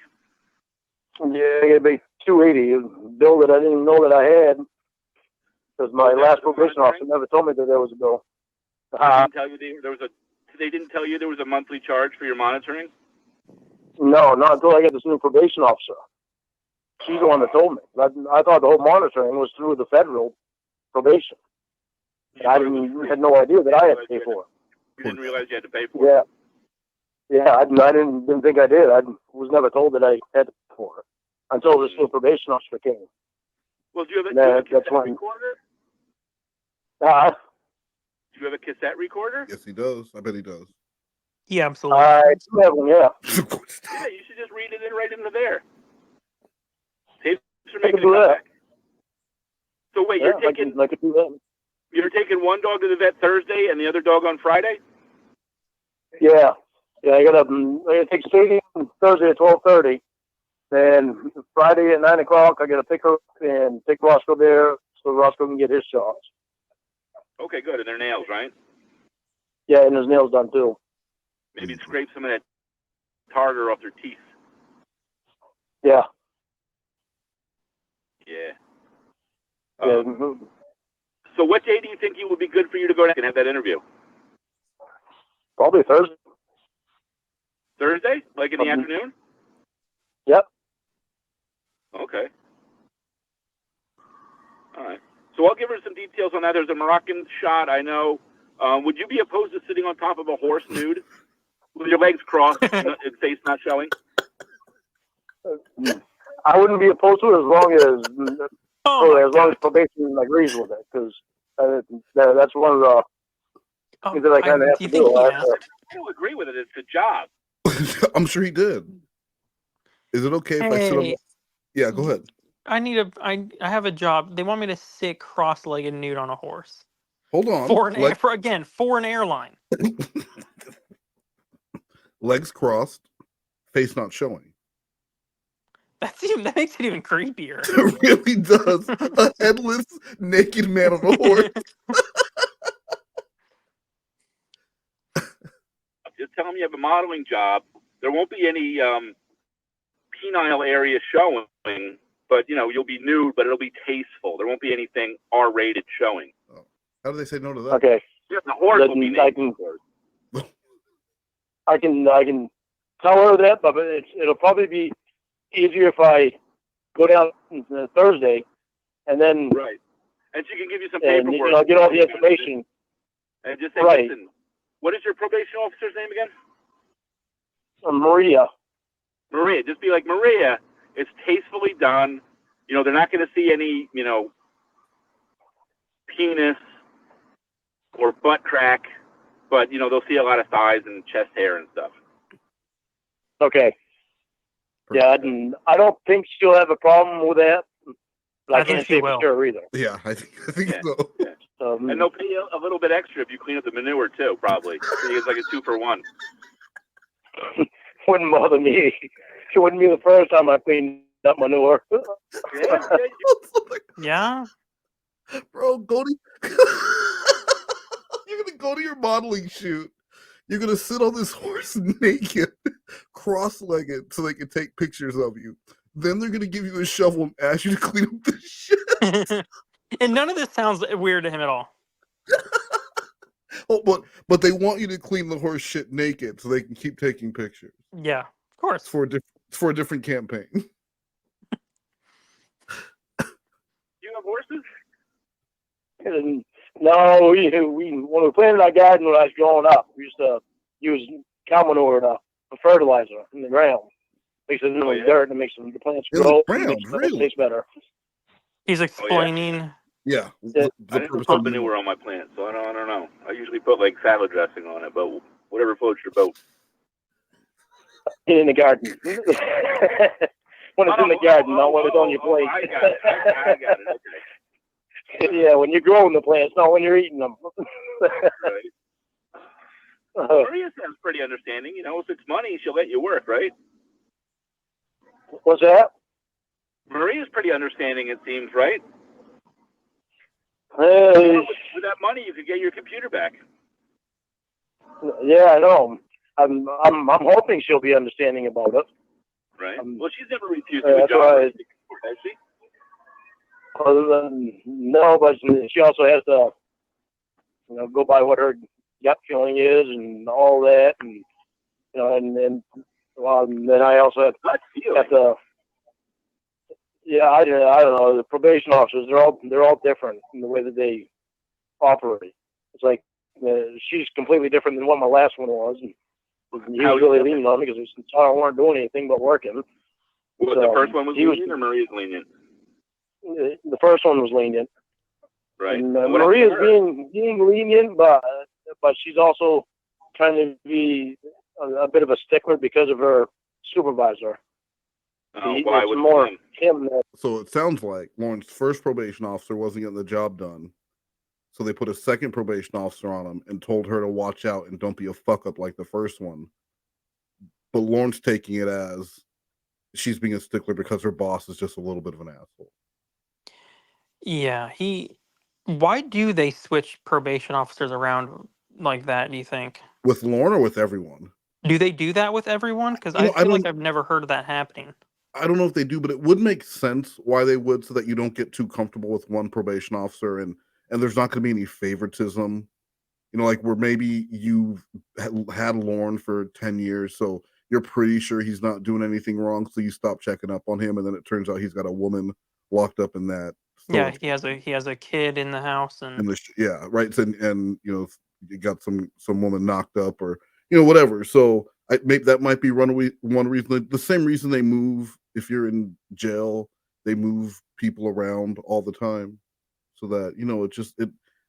Yeah, I gotta pay $280, a bill that I didn't even know that I had because my last probation officer never told me that there was a bill. They didn't tell you there was a monthly charge for your monitoring? No, not until I got this new probation officer. She's the one that told me. I thought the whole monitoring was through the federal probation. I had no idea that I had to pay for it. You didn't realize you had to pay for it? Yeah, I didn't think I did. I was never told that I had to pay for it until this new probation officer came. Well, do you have a cassette recorder? Do you have a cassette recorder? Yes, he does. I bet he does. Yeah, absolutely. I have one, yeah. Yeah, you should just read it in right into there. Tapes are I making can do a that. comeback. So wait, Yeah, I could do that. You're taking one dog to the vet Thursday and the other dog on Friday? Yeah. I gotta take Shady Thursday at 12:30. Then Friday at 9 o'clock, I gotta pick her up and take Roscoe there so Roscoe can get his shots. Okay, good. And their nails, right? Yeah, and his nails done too. Maybe scrape some of that tartar off their teeth. Yeah. Yeah. So what day do you think it would be good for you to go down and have that interview? Probably Thursday. Thursday? Like in the afternoon? Yep. Okay. All right. So I'll give her some details on that. There's a Moroccan shot, I know. Would you be opposed to sitting on top of a horse nude? With your legs crossed and face not showing? I wouldn't be opposed to it as long as probation agrees with it, because that's one of the things that I kind of have to do. I don't agree with it. It's a job. I'm sure he did. Is it okay if I sit on? Yeah, go ahead. I have a job. They want me to sit cross-legged nude on a horse. Hold on. For an airline. Legs crossed, face not showing. That makes it even creepier. It really does. A headless, naked man on a horse. Just tell them you have a modeling job. There won't be any penile area showing, but you'll be nude, but it'll be tasteful. There won't be anything R-rated showing. Oh. How do they say no to that? Okay. Yeah, the horse will be naked. I can tell her that, but it'll probably be easier if I go down Thursday and then right, and she can give you some paperwork. And get all the information. And just say, listen, what is your probation officer's name again? Maria. Maria. Just be like, Maria, it's tastefully done. They're not going to see any, penis or butt crack, but, they'll see a lot of thighs and chest hair and stuff. Okay. Yeah, and I don't think she'll have a problem with that. But I can't say for sure either. Yeah, I think so. Yeah. And they'll pay you a little bit extra if you clean up the manure too, probably. So it's like a 2-for-1. Wouldn't bother me. It wouldn't be the first time I cleaned up manure. Yeah. Bro, go to you're gonna go to your modeling shoot. You're gonna sit on this horse naked, cross-legged, so they can take pictures of you. Then they're gonna give you a shovel and ask you to clean up the shit. And none of this sounds weird to him at all. Oh, but they want you to clean the horse shit naked so they can keep taking pictures. Yeah, of course. It's for a different campaign. You have horses? And no, we when we planted our garden when I was growing up, we used to use cow manure to fertilizer in the ground. Makes it in the dirt and it makes the plants grow. It tastes better. He's explaining. Yeah. I didn't put manure on my plants, so I don't know. I usually put like salad dressing on it, but whatever floats your boat. In the garden. When it's in the garden, not when it's on your plate. I got it. Okay. Yeah, when you're growing the plants, not when you're eating them. Maria sounds pretty understanding. You know, if it's money, she'll let you work, right? What's that? Maria's pretty understanding, it seems, right? With that money, you could get your computer back. Yeah, I know. I'm hoping she'll be understanding about it. Right. Well, she's never refused a job, has she? No, but she also has to, go by what her gut feeling is and all that, and then I also have to. Yeah, I don't know. The probation officers, they're all different in the way that they operate. It's like she's completely different than what my last one was. And he was really leaning on me because I weren't doing anything but working. Well, the first one was lenient or Maria's lenient? The first one was lenient. Right. And Maria's being lenient, but she's also trying to be a bit of a stickler because of her supervisor. Why would more him? So it sounds like Lorne's first probation officer wasn't getting the job done. So they put a second probation officer on him and told her to watch out and don't be a fuck up like the first one. But Lorne's taking it as she's being a stickler because her boss is just a little bit of an asshole. Yeah, why do they switch probation officers around like that, do you think? With Lorne or with everyone? Do they do that with everyone? Because I feel like I've never heard of that happening. I don't know if they do, but it would make sense why they would, so that you don't get too comfortable with one probation officer and there's not going to be any favoritism. Like where maybe you've had Lorne for 10 years, so you're pretty sure he's not doing anything wrong, so you stop checking up on him, and then it turns out he's got a woman locked up in that. Yeah, he has a kid in the house, and yeah, right. And you got some woman knocked up, or whatever. So that might be one reason. The same reason they move, if you're in jail, they move people around all the time, so that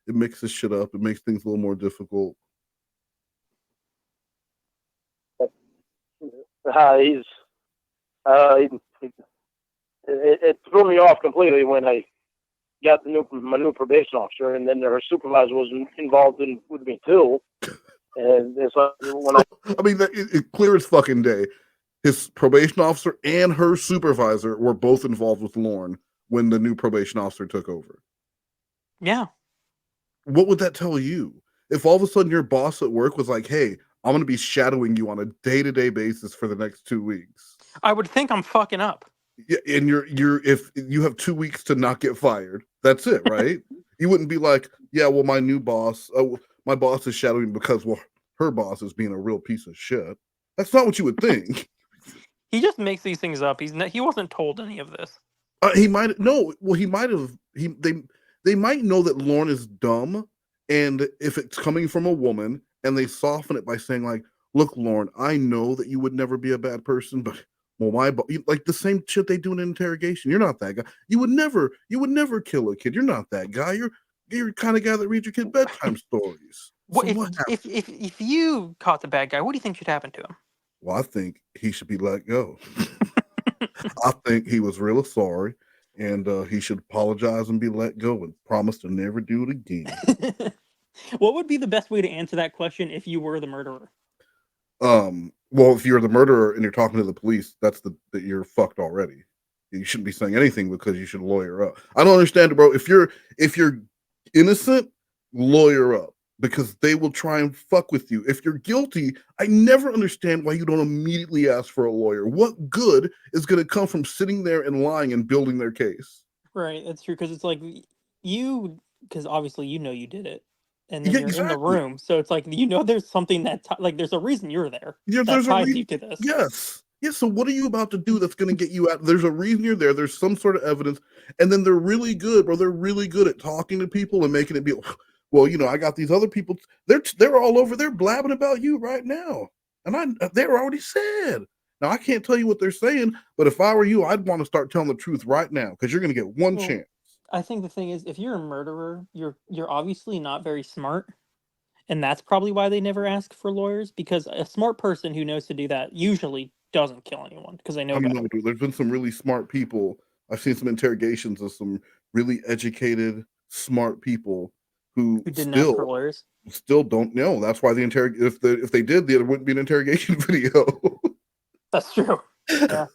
it mixes shit up. It makes things a little more difficult. It threw me off completely when I got my new probation officer, and then her supervisor was involved with me too. And it's like when I mean, it clear as fucking day. His probation officer and her supervisor were both involved with Lorne when the new probation officer took over. Yeah. What would that tell you? If all of a sudden your boss at work was like, "Hey, I'm going to be shadowing you on a day-to-day basis for the next 2 weeks," I would think I'm fucking up. Yeah, and if you have 2 weeks to not get fired, that's it, right? You wouldn't be like, "Yeah, well, my boss is shadowing because her boss is being a real piece of shit." That's not what you would think. He just makes these things up. He wasn't told any of this. He might no. Well, he might have. They might know that Lorne is dumb, and if it's coming from a woman, and they soften it by saying like, "Look, Lorne, I know that you would never be a bad person, but like the same shit they do in Interrogation. You're not that guy. You would never kill a kid. You're not that guy. You're the kind of guy that reads your kid bedtime stories." If you caught the bad guy, what do you think should happen to him? Well, I think he should be let go. I think he was really sorry, and he should apologize and be let go and promise to never do it again. What would be the best way to answer that question if you were the murderer? Well, if you're the murderer and you're talking to the police, that you're fucked already. You shouldn't be saying anything because you should lawyer up. I don't understand it, bro. If you're innocent, lawyer up because they will try and fuck with you. If you're guilty, I never understand why you don't immediately ask for a lawyer. What good is going to come from sitting there and lying and building their case? Right, that's true because it's like because obviously you know you did it, and then Yeah, you're in the exactly. room, so it's like there's something that like there's a reason you're there Yeah, that there's a ties reason. you to this. Yes. Yeah, so what are you about to do that's going to get you out? There's a reason you're there. There's some sort of evidence. And then they're really good, bro. They're really good at talking to people and making it be, well, I got these other people. They're all over there blabbing about you right now. And they're already said. Now, I can't tell you what they're saying, but if I were you, I'd want to start telling the truth right now because you're going to get one Well, chance. I think the thing is, if you're a murderer, you're obviously not very smart, and that's probably why they never ask for lawyers. Because a smart person who knows to do that usually doesn't kill anyone because they know I mean, better. no, dude, there's been some really smart people. I've seen some interrogations of some really educated, smart people who Who didn't ask for still lawyers. don't know. That's why if they did, there wouldn't be an interrogation video. That's true. Yeah.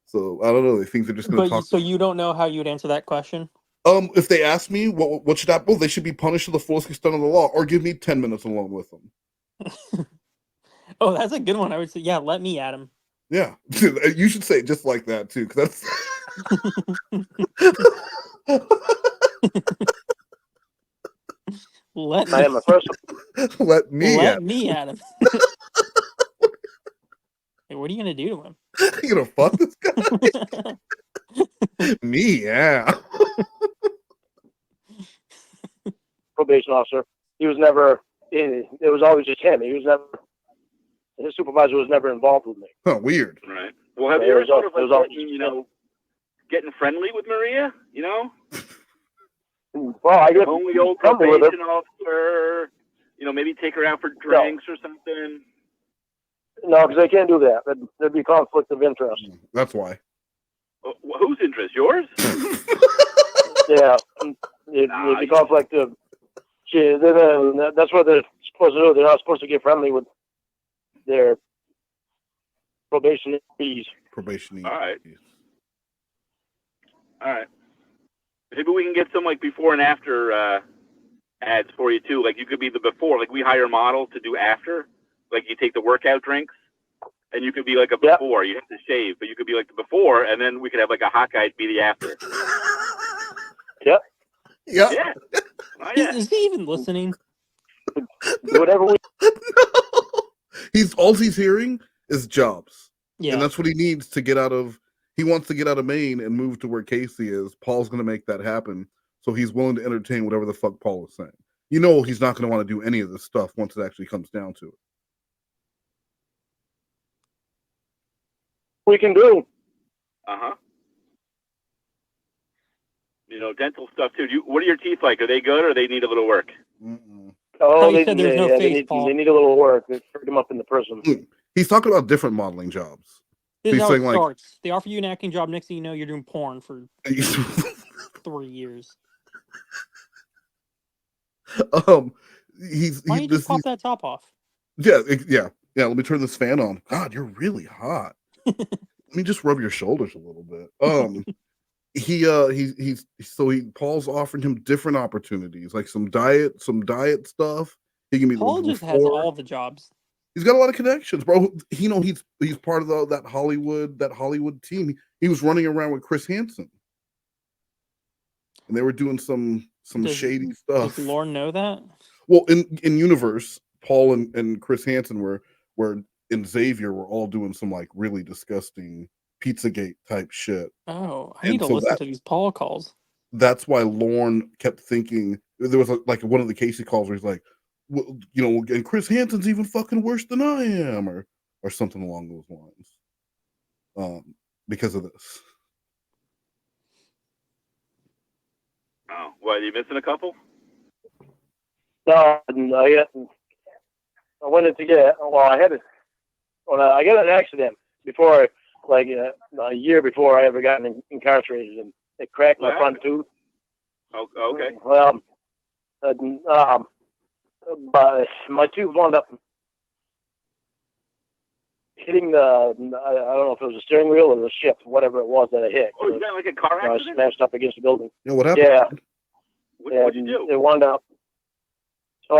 So I don't know. They think they're just going to talk. So you don't know how you'd answer that question? If they ask me what should happen, well, they should be punished to the fullest extent of the law, or give me 10 minutes alone with them. Oh, that's a good one. I would say, yeah, let me at him. Yeah, you should say it just like that too, because that's. Let I am a first. Let me at him. Hey, what are you gonna do to him? You gonna fuck this guy? Me, yeah. Probation officer. He was never. It was always just him. He was never. His supervisor was never involved with me. Oh, weird. Right. Well, have you ever thought of getting friendly with Maria? Well, I get only old probation officer. Maybe take her out for drinks or something. No, because they can't do that. There'd be conflict of interest. That's why. Whose interest? Yours? Yeah, it'd be conflict of. That's what they're supposed to do. They're not supposed to get friendly with their probationees. Probationees. All right. Maybe we can get some before and after ads for you too. Like you could be the before. Like we hire models to do after. Like you take the workout drinks, and you could be like a before. You have to shave, but you could be like the before, and then we could have like a hot guy be the after. Yep. Yeah. Yeah. Oh, yeah. Is he even listening? Whatever we. No. All he's hearing is jobs. Yeah. And that's what he needs to get out of. He wants to get out of Maine and move to where Casey is. Paul's going to make that happen. So he's willing to entertain whatever the fuck Paul is saying. He's not going to want to do any of this stuff once it actually comes down to it. We can do. Dental stuff too. What are your teeth like? Are they good or they need a little work? Oh, they said there's no face, Paul. They need a little work. They freed them up in the prison. He's talking about different modeling jobs. This is how it starts. They offer you an acting job. Next thing you know, you're doing porn for 3 years. Why don't you just pop that top off? Yeah. Let me turn this fan on. God, you're really hot. Let me just rub your shoulders a little bit. Paul's offering him different opportunities, like some diet stuff. He can be. Paul just has all the jobs. He's got a lot of connections, bro. He's part of that Hollywood team. He was running around with Chris Hansen, and they were doing some shady stuff. Does Lorne know that? Well, in universe, Paul and Chris Hansen were in Xavier were all doing some really disgusting Pizzagate type shit. Oh, I need to listen to these Paul calls. That's why Lorne kept thinking there was one of the Casey calls where he's like, well, and Chris Hansen's even fucking worse than I am, or something along those lines. Because of this. Oh, what? Are you missing a couple? No, I went in to get. Well, I got an accident before like a year before I ever got incarcerated, and it cracked my front tooth. Oh, okay. Well, but my tooth wound up hitting I don't know if it was the steering wheel or the ship, whatever it was that I hit. Oh, you got like a car accident? I smashed up against the building. Yeah, what happened? Yeah. What'd you do? It wound up. So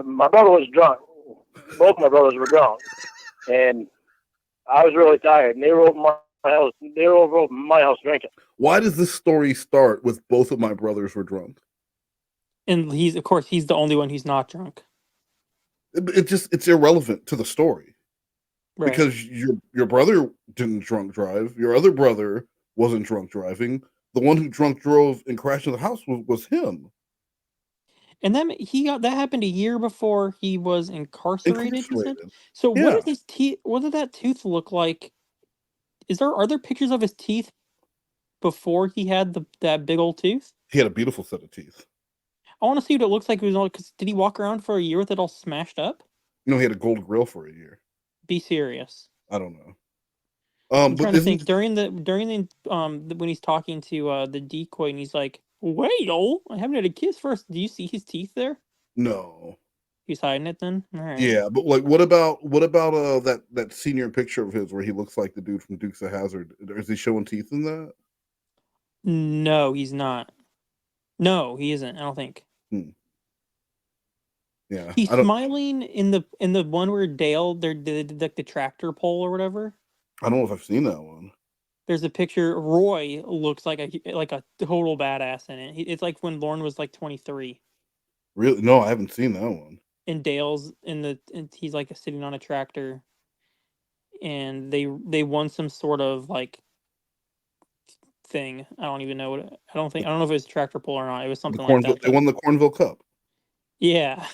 my brother was drunk. Both my brothers were drunk, and I was really tired. And they were over my house. They were over my house drinking. Why does this story start with both of my brothers were drunk? And he's the only one who's not drunk. It's irrelevant to the story. Right. Because your brother didn't drunk drive. Your other brother wasn't drunk driving. The one who drunk drove and crashed into the house was him. And then that happened a year before he was incarcerated. He said. So Yeah. what did his teeth? What did that tooth look like? Are there pictures of his teeth before he had that big old tooth? He had a beautiful set of teeth. I want to see what it looks like. Because did he walk around for a year with it all smashed up? No, he had a gold grill for a year. Be serious. I don't know. I'm trying to think during the when he's talking to the decoy and he's like, "Whale, I haven't had a kiss first." Do you see his teeth there? No. He's hiding it then. All right. Yeah, but like, what about that senior picture of his where he looks like the dude from Dukes of Hazzard? Is he showing teeth in that? No, he's not. No, he isn't. I don't think. Yeah, he's smiling in the one where Dale did like the tractor pull or whatever. I don't know if I've seen that one. There's a picture. Roy looks like a total badass in it. It's like when Lorne was like 23. Really? No, I haven't seen that one. And Dale's and he's like sitting on a tractor, and they won some sort of like thing. I don't even know what. I don't know if it was a tractor pull or not. It was something like that. They won the Cornville Cup. Yeah.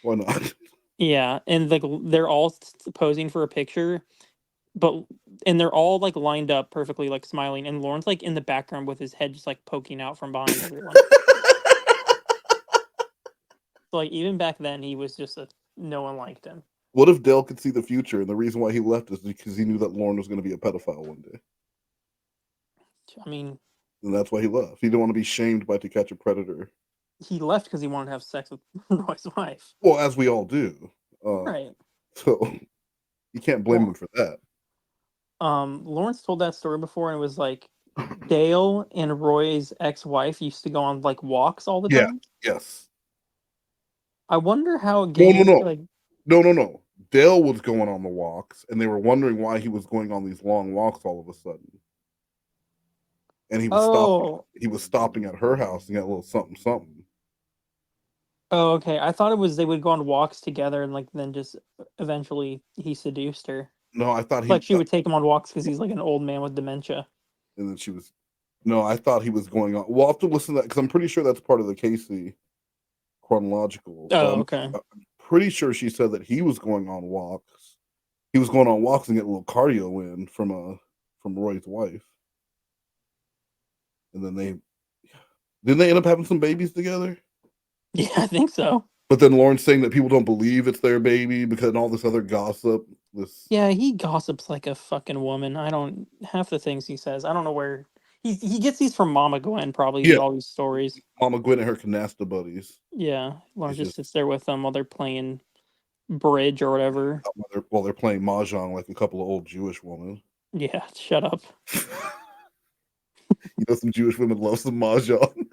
Why not? Yeah, and like they're all posing for a picture, and they're all like lined up perfectly, like smiling, and Lorne's like in the background with his head just like poking out from behind everyone. So like even back then, he was just no one liked him. What if Dale could see the future, and the reason why he left is because he knew that Lorne was going to be a pedophile one day? I mean, and that's why he left. He didn't want to be shamed by To Catch a Predator. He left because he wanted to have sex with Roy's wife. Well, as we all do. Right. So you can't blame him for that. Lawrence told that story before, and it was like Dale and Roy's ex-wife used to go on like walks all the time. Yes. I wonder how it No. Dale was going on the walks, and they were wondering why he was going on these long walks all of a sudden. And he was stopping at her house and got a little something. Oh, okay. I thought it was they would go on walks together and like then just eventually he seduced her. No, I thought she would take him on walks because he's like an old man with dementia. And then she was. No, I thought he was going on. We'll have to listen to that because I'm pretty sure that's part of the Casey chronological. Oh, okay. I'm pretty sure she said that he was going on walks. He was going on walks and get a little cardio in from Roy's wife. And then didn't they end up having some babies together? Yeah, I think so. But then Lorne's saying that people don't believe it's their baby because of all this other gossip. Yeah, he gossips like a fucking woman. Half the things he says, I don't know where he gets these from Mama Gwen probably. Yeah. All these stories. Mama Gwen and her canasta buddies. Yeah, Lorne just sits there with them while they're playing bridge or whatever. While they're playing mahjong like a couple of old Jewish women. Yeah, shut up. You know, some Jewish women love some mahjong.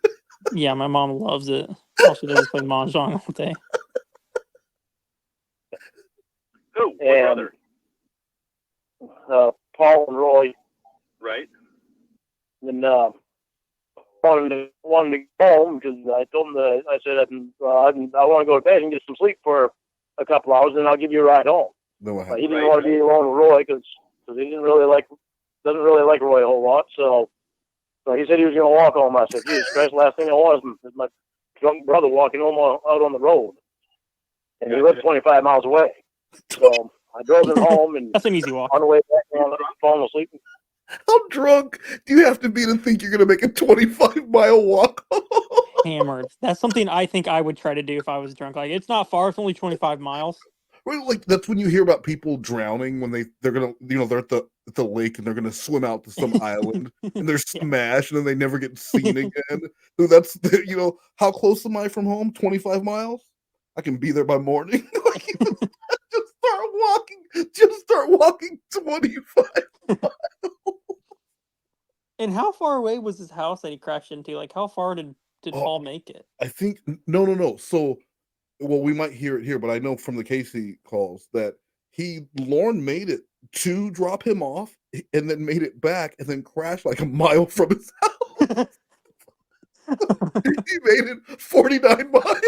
Yeah, my mom loves it. All she does is play mahjong all day. Who? What brother? Paul and Roy. Right. And wanted to go home because I told him that I said I want to go to bed and get some sleep for a couple hours, and I'll give you a ride home. No, he didn't want to be alone with Roy because he doesn't really like Roy a whole lot. So he said he was going to walk home. I said, Jesus Christ, last thing I want is my drunk brother walking home out on the road. And he lived 25 miles away. So I drove him home, and that's an easy walk. On the way back, falling asleep. How drunk do you have to be to think you're going to make a 25-mile walk? Hammered. That's something I think I would try to do if I was drunk. Like, it's not far. It's only 25 miles. Right, like that's when you hear about people drowning when they're gonna they're at the lake and they're gonna swim out to some island and they're smashed and then they never get seen again. So that's how close am I from home? 25 miles. I can be there by morning. Just start walking 25 miles. And how far away was his house that he crashed into? Like, how far did Paul make it? I think no. So, well, we might hear it here, but I know from the Casey calls that Lorne made it to drop him off and then made it back and then crashed like a mile from his house. He made it 49 miles.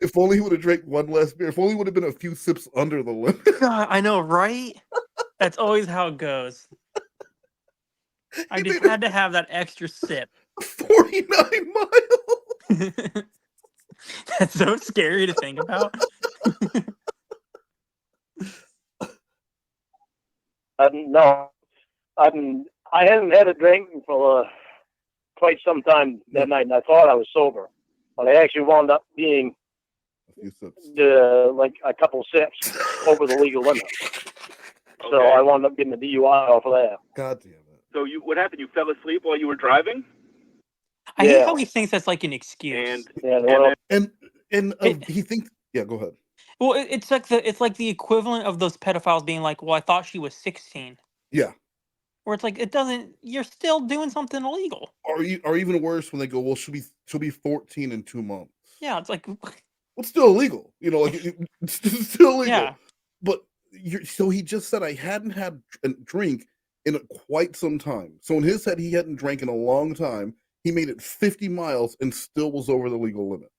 If only he would have drank one less beer. If only would have been a few sips under the limit. God, I know, right? That's always how it goes. I just had to have that extra sip. 49 miles. That's so scary to think about. No, I hadn't had a drink for quite some time that night, and I thought I was sober, but I actually wound up being like a couple sips over the legal limit. Okay. So I wound up getting a DUI off of that. God damn it! So what happened? You fell asleep while you were driving? I hate how he thinks that's like an excuse. And he thinks. Yeah, go ahead. Well, it's like the equivalent of those pedophiles being like, "Well, I thought she was 16." Yeah. Where it's like you're still doing something illegal. Or even worse when they go, well, she'll be 14 in 2 months. Yeah, it's like it's still illegal. It's still illegal. Yeah. But so he just said I hadn't had a drink in quite some time. So in his head, he hadn't drank in a long time. He made it 50 miles and still was over the legal limit.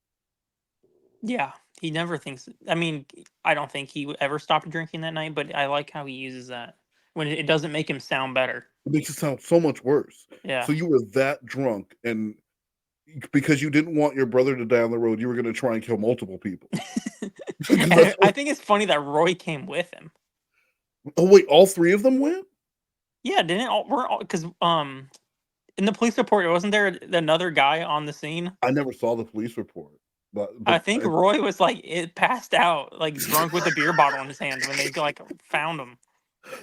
Yeah, he never thinks. I mean, I don't think he ever stopped drinking that night, but I like how he uses that when it doesn't make him sound better. It makes it sound so much worse. Yeah. So you were that drunk, and because you didn't want your brother to die on the road, you were going to try and kill multiple people. I think it's funny that Roy came with him. Oh wait, all three of them went? Yeah, didn't all because in the police report, wasn't there another guy on the scene? I never saw the police report. But I think Roy was it passed out, like drunk with a beer bottle in his hand when they found him.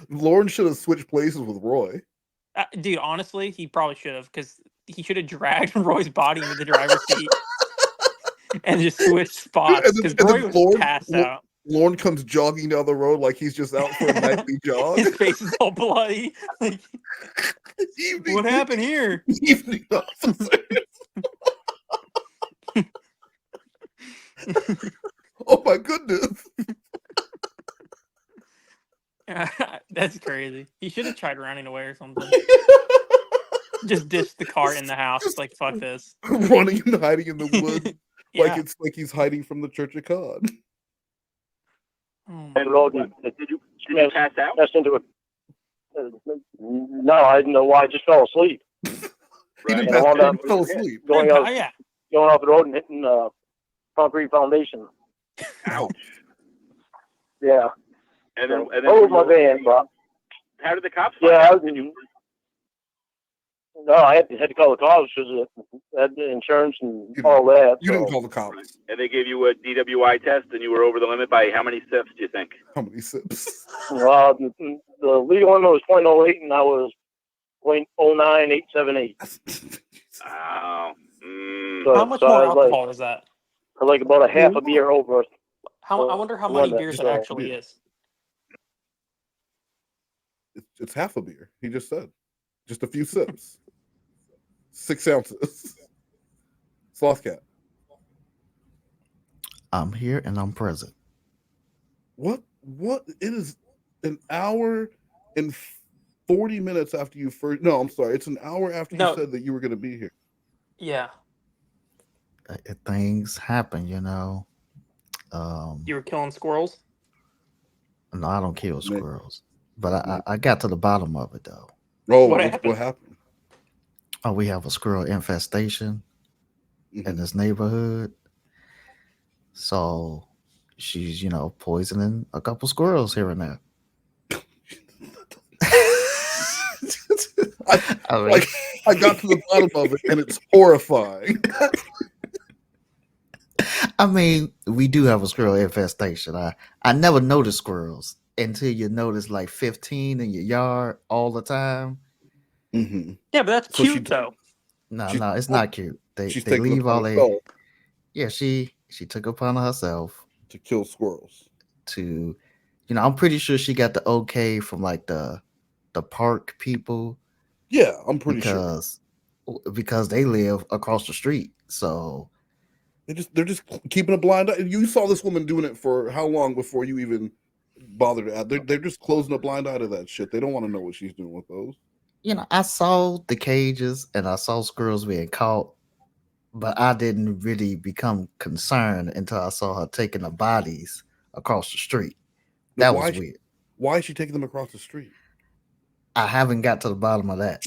Lorne should have switched places with Roy. Dude, honestly, he probably should have, because he should have dragged Roy's body into the driver's seat and just switched spots, because Roy was passed out. Lorne comes jogging down the road like he's just out for a nightly jog. His face is all bloody. What happened here? Evening officer. Oh my goodness. That's crazy. He should have tried running away or something. Just ditched the car in the house. It's like, fuck this. Running and hiding in the woods. Yeah. It's like he's hiding from the Church of God. Did you pass out? Into it. No, I didn't know why. I just fell asleep. Right. He fell asleep. Going off the road and hitting concrete foundation. Ouch. Yeah. And then my van, but how did the cops find out? No, I had to call the cops because I had the insurance and all that. You didn't call the cops. And they gave you a DWI test, and you were over the limit by how many sips, do you think? How many sips? Well, the legal limit was 0.08, and I was 0.09878. Oh. How much more alcohol is that? Like about a half a beer over. I wonder how many beers it actually is. It's half a beer. He just said. Just a few sips. 6 ounces. Sloth cat. I'm here and I'm present. What? It is an hour and 40 minutes after you first. No, I'm sorry. It's an hour after you said that you were going to be here. Yeah. Things happen, You were killing squirrels? No, I don't kill squirrels. But I got to the bottom of it, though. Oh, what happened? Oh, we have a squirrel infestation in this neighborhood. So she's, poisoning a couple squirrels here and there. I got to the bottom of it, and it's horrifying. I mean, we do have a squirrel infestation. I never noticed squirrels until you notice like 15 in your yard all the time. Mm-hmm. Yeah, but that's So cute though. No, she's- it's not cute. They She's they taking leave upon all they. herself Yeah, she took upon herself to kill squirrels. to, I'm pretty sure she got the okay from like the park people. Yeah, I'm pretty sure because they live across the street. So they're just keeping a blind eye. You saw this woman doing it for how long before you even bothered to add? They're just closing a blind eye to that shit. They don't want to know what she's doing with those. I saw the cages and I saw squirrels being caught, but I didn't really become concerned until I saw her taking the bodies across the street. That was weird. Why is she taking them across the street? I haven't got to the bottom of that.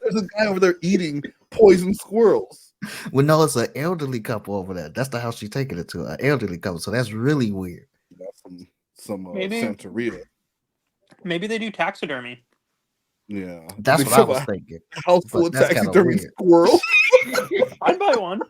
There's a guy over there eating poison squirrels. Well, no, it's an elderly couple over there. That's the house she's taking it to, an elderly couple. So that's really weird. That's some Maybe. Santeria. Maybe they do taxidermy. Yeah, that's what I was thinking. House full of taxidermy squirrels. I'd buy one.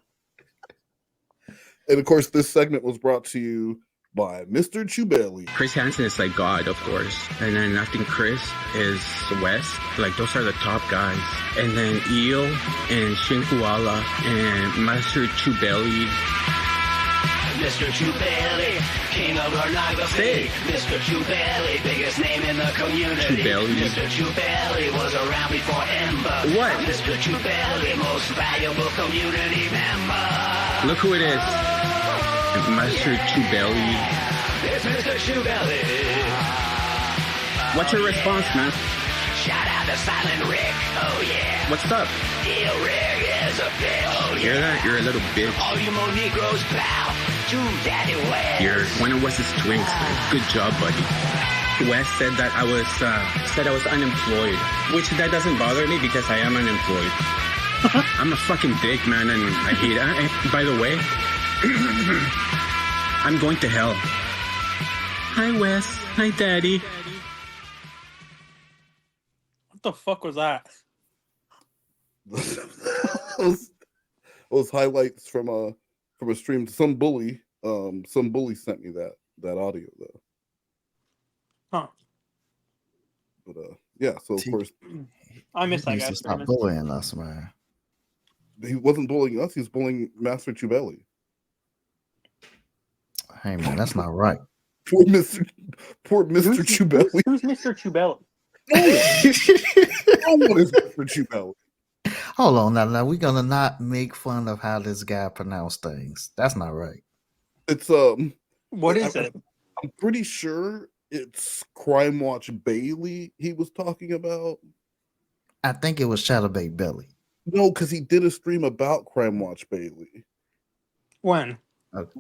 And of course, this segment was brought to you by Mr. Chubelli. Chris Hansen is like God, of course. And then I think Chris is West. Like, those are the top guys. And then Eel and Shinkuala and Master Chubelli. Mr. Chubelli, king of pornography. Mr. Chubelli, biggest name in the community. Chubelli. Mr. Chubelli was around before Ember. What? Mr. Chubelli, most valuable community member. Look who it is. Master Chubelli. It's Mr. Chubelli. What's your response, man? Shout out to Silent Rick. Oh, yeah. What's up? Eel Rick is a bitch. Oh, Hear that? You're a little bitch. All you Negroes plow to Daddy West. You're one of Wes's twins. Good job, buddy. Wes said that I was unemployed, which that doesn't bother me because I am unemployed. I'm a fucking dick, man, and I hate it. And by the way, I'm going to hell. Hi, Wes. Hi, Daddy. What the fuck was that? those highlights from a stream. Some bully sent me that audio though. Huh. But yeah. So of course, I miss that He guy. needs to stop bullying us, man. He wasn't bullying us. He was bullying Master Chubelli. Hey man, that's not right. Poor Mr. Chubelli. Who's Mr. Chubelli? No one is Mr. Chubelli. Hold on now. We're gonna not make fun of how this guy pronounced things. That's not right. It's what is it? I'm pretty sure it's Crime Watch Bailey he was talking about. I think it was Chatterbait Belly. No, because he did a stream about Crime Watch Bailey. When?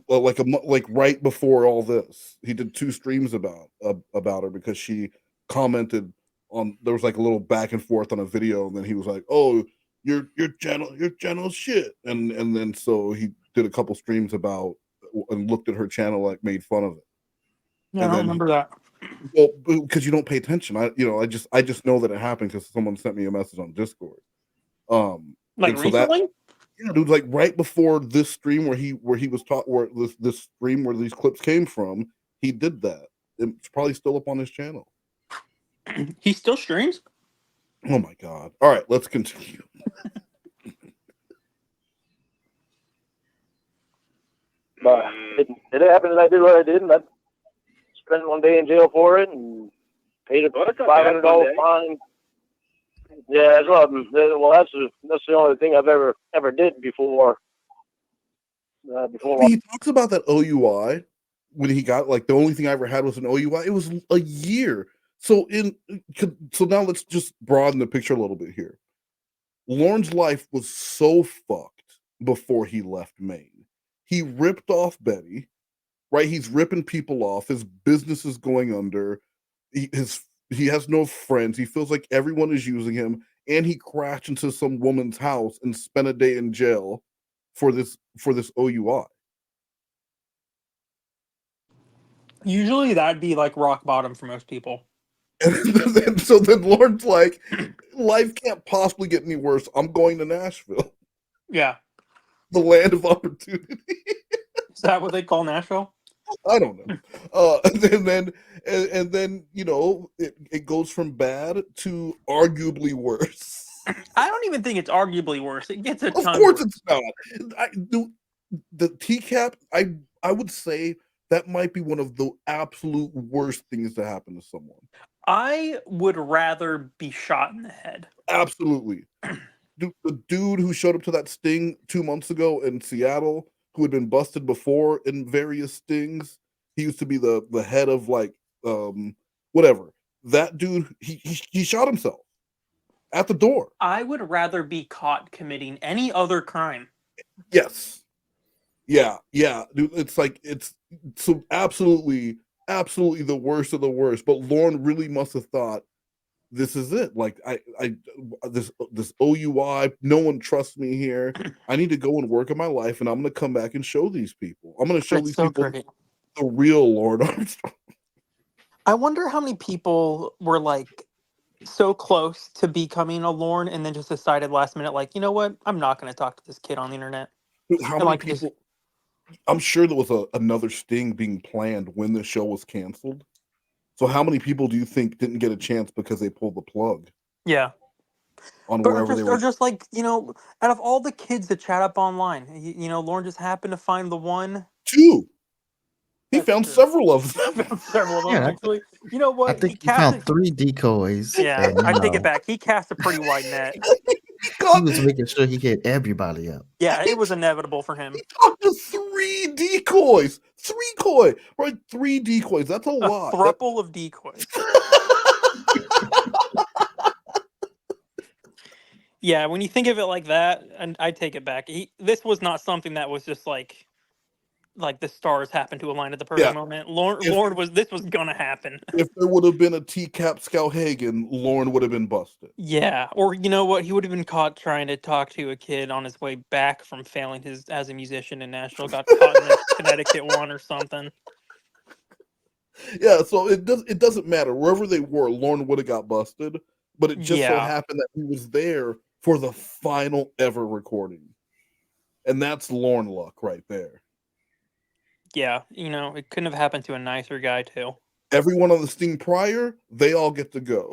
Well, like right before all this, he did 2 streams about her because she commented on. There was like a little back and forth on a video, and then he was like, "Oh, your channel's shit," and then so he did a couple streams about and looked at her channel, like made fun of it. Yeah, I don't remember that. Well, because you don't pay attention. I just know that it happened because someone sent me a message on Discord. Like recently? Yeah, dude, like right before this stream where he was taught where this stream where these clips came from, he did that. It's probably still up on his channel. He still streams? Oh my god. All right, let's continue. But it happened, and I did what I did, and I spent one day in jail for it, and paid a $500 fine. Yeah, that's that's the only thing I've ever did before. He talks about that OUI when he got like the only thing I ever had was an OUI. It was a year. So now let's just broaden the picture a little bit here. Lorne's life was so fucked before he left Maine. He ripped off Betty, right? He's ripping people off. His business is going under. He has no friends. He feels like everyone is using him, and he crashed into some woman's house and spent a day in jail for this OUI. Usually that'd be like rock bottom for most people. And so then Lorne's like, life can't possibly get any worse. I'm going to Nashville. Yeah. the land of opportunity. Is that what they call Nashville? I don't know. And then it goes from bad to arguably worse. I don't even think it's arguably worse. It gets a Of ton course, worse. it's not. The Tcap. I would say that might be one of the absolute worst things to happen to someone. I would rather be shot in the head. Absolutely. The dude who showed up to that sting 2 months ago in Seattle, who had been busted before in various stings, he used to be the head of whatever. That dude, he shot himself at the door. I would rather be caught committing any other crime. Yes. Yeah, dude. It's so absolutely the worst of the worst. But Lorne really must have thought, this is it. Like this OUI, no one trusts me here. I need to go and work on my life, and I'm going to come back and show these people. I'm going to show That's these so people great. the real Lord Armstrong. I wonder how many people were like so close to becoming a Lorne and then just decided last minute, like, you know what? I'm not going to talk to this kid on the internet. How And many like people? I'm sure there was another sting being planned when the show was canceled. So how many people do you think didn't get a chance because they pulled the plug? Yeah. On But wherever they were. or just like, out of all the kids that chat up online, Lorne just happened to find the one. Two. He That's found true. several of them. He found several of them, Yeah, actually. You know I what? think he found 3 decoys. Yeah, and, I take it back. He cast a pretty wide net. He was making sure he hit everybody up. Yeah, it was inevitable for him. He talked to 3 decoys. 3 decoys. That's a lot. Thruple of decoys. Yeah, when you think of it like that, and I take it back. This was not something that was just like the stars happened to align at the perfect moment. Lorne this was gonna happen. If there would have been a Tcap Skowhagen, Lorne would have been busted. Yeah, or you know what? He would have been caught trying to talk to a kid on his way back from failing as a musician in Nashville. Got caught in the Connecticut one or something. Yeah, so it doesn't matter. Wherever they were, Lorne would have got busted. But it just so happened that he was there for the final ever recording. And that's Lorne luck right there. Yeah, it couldn't have happened to a nicer guy too. Everyone on the sting prior, they all get to go.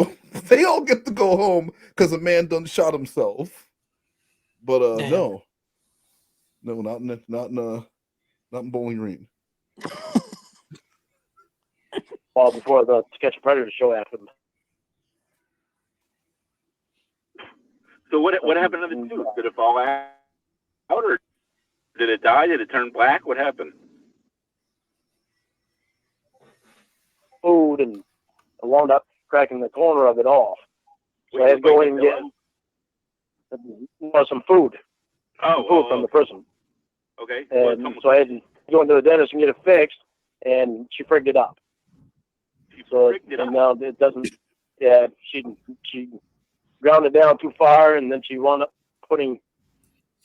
They all get to go home because a man done shot himself. But no, not in Bowling Green. Well, before the To Catch a Predator show happened. So what happened to the tooth? Did it fall out, or did it die? Did it turn black? What happened? Food, and I wound up cracking the corner of it off. So I had to go in and get some food. From the prison. Okay. And so I had to go into the dentist and get it fixed, and she frigged it up. Now it doesn't. Yeah, she ground it down too far, and then she wound up putting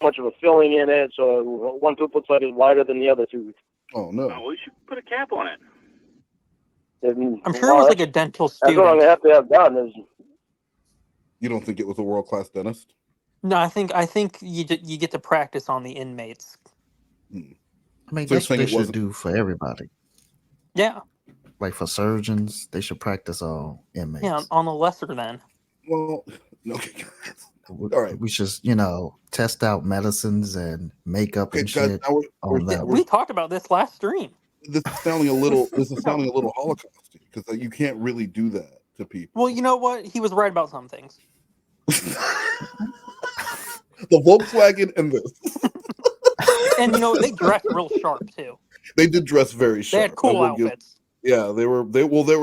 much of a filling in it, so one tooth looks like it's wider than the other tooth. Oh no! Oh, well, you should put a cap on it. And, I'm sure it was like a dental student. That's what I'm gonna have to have done. You don't think it was a world-class dentist? No, I think you get to practice on the inmates. I mean, that's what they should do for everybody. Yeah. Like for surgeons, they should practice on inmates. Yeah, on the lesser then. Well, no. All right. We should, test out medicines and makeup and shit. We talked about this last stream. This is sounding a little Holocausty because you can't really do that to people. Well, you know what? He was right about some things. The Volkswagen and this. And they dressed real sharp too. They did dress very sharp. They had cool outfits. Yeah, they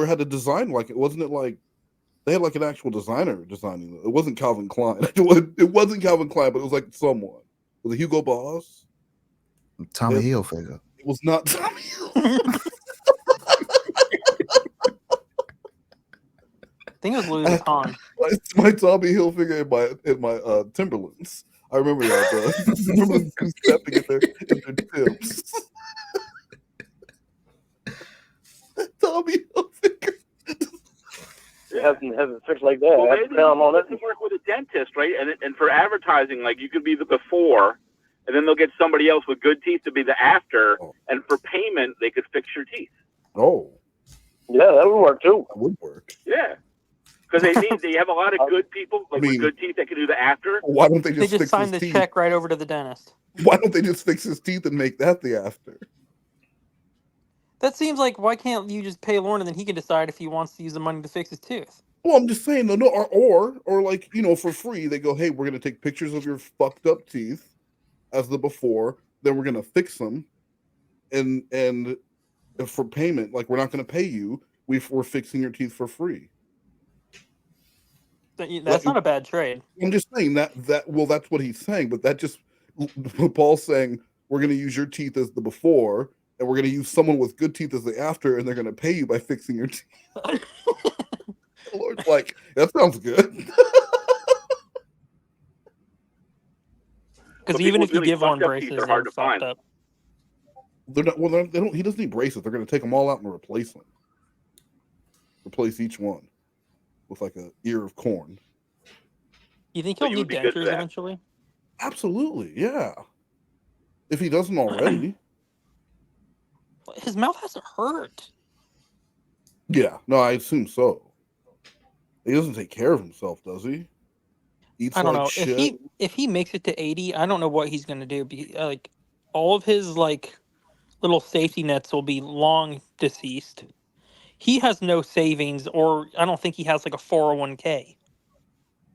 had a design like it. Wasn't it like they had like an actual designer designing it? It wasn't Calvin Klein. It wasn't Calvin Klein, but it was like someone. Was it Hugo Boss? Tommy Hilfiger. It was not Tommy Hilfiger. I think it was Louis Vuitton. My Tommy Hilfiger and my Timberlands. I remember that. I remember them stepping in their tips. Tommy Hilfiger. Have it fixed like that. Well, I have to on it. Work with a dentist, right? And for advertising, like you could be the before, and then they'll get somebody else with good teeth to be the after, and for payment they could fix your teeth. Oh, yeah, that would work too. That would work. Yeah, because they have a lot of good people with good teeth that can do the after. Why don't they just fix sign his the teeth? check right over to the dentist. Why don't they just fix his teeth and make that the after? That seems like, why can't you just pay Lorne and then he can decide if he wants to use the money to fix his tooth? Well, I'm just saying, no, or like, for free, they go, hey, we're gonna take pictures of your fucked up teeth as the before, then we're gonna fix them, and for payment, like, we're not gonna pay you, we're fixing your teeth for free. That's not a bad trade. I'm just saying that that's what he's saying, but that just Paul's saying we're going to use your teeth as the before, and we're going to use someone with good teeth as the after, and they're going to pay you by fixing your teeth. Lord's like, that sounds good. Because even if you give Lorne braces, they're hard to find. Up. They're not. Well, they don't. He doesn't need braces. They're going to take them all out and replace them. Replace each one with like a ear of corn. You think he'll need dentures eventually? Absolutely, yeah. If he doesn't already. His mouth hasn't hurt. Yeah, no, I assume so. He doesn't take care of himself, does he? Eats I don't like know. shit. If he makes it to 80, I don't know what he's gonna do. Like, all of his like little safety nets will be long deceased. He has no savings, or I don't think he has like a 401k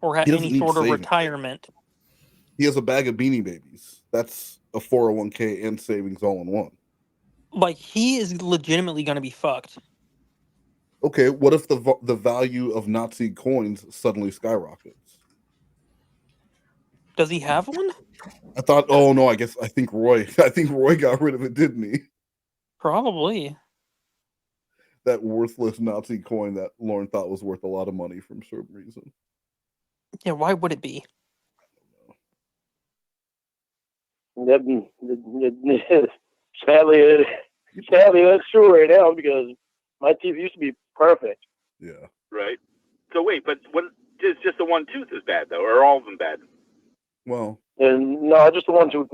or any sort of retirement. He has a bag of Beanie Babies. That's a 401k and savings all in one. Like, he is legitimately going to be fucked. Okay, what if the value of Nazi coins suddenly skyrockets? Does he have one? I thought. Oh no, I think Roy got rid of it, didn't he? Probably. That worthless Nazi coin that Lorne thought was worth a lot of money for some reason. Yeah, why would it be? Sadly, that's true right now because my teeth used to be perfect. Yeah. Right. So wait, but just the one tooth is bad though, or are all of them bad? Well. And no, just the one tooth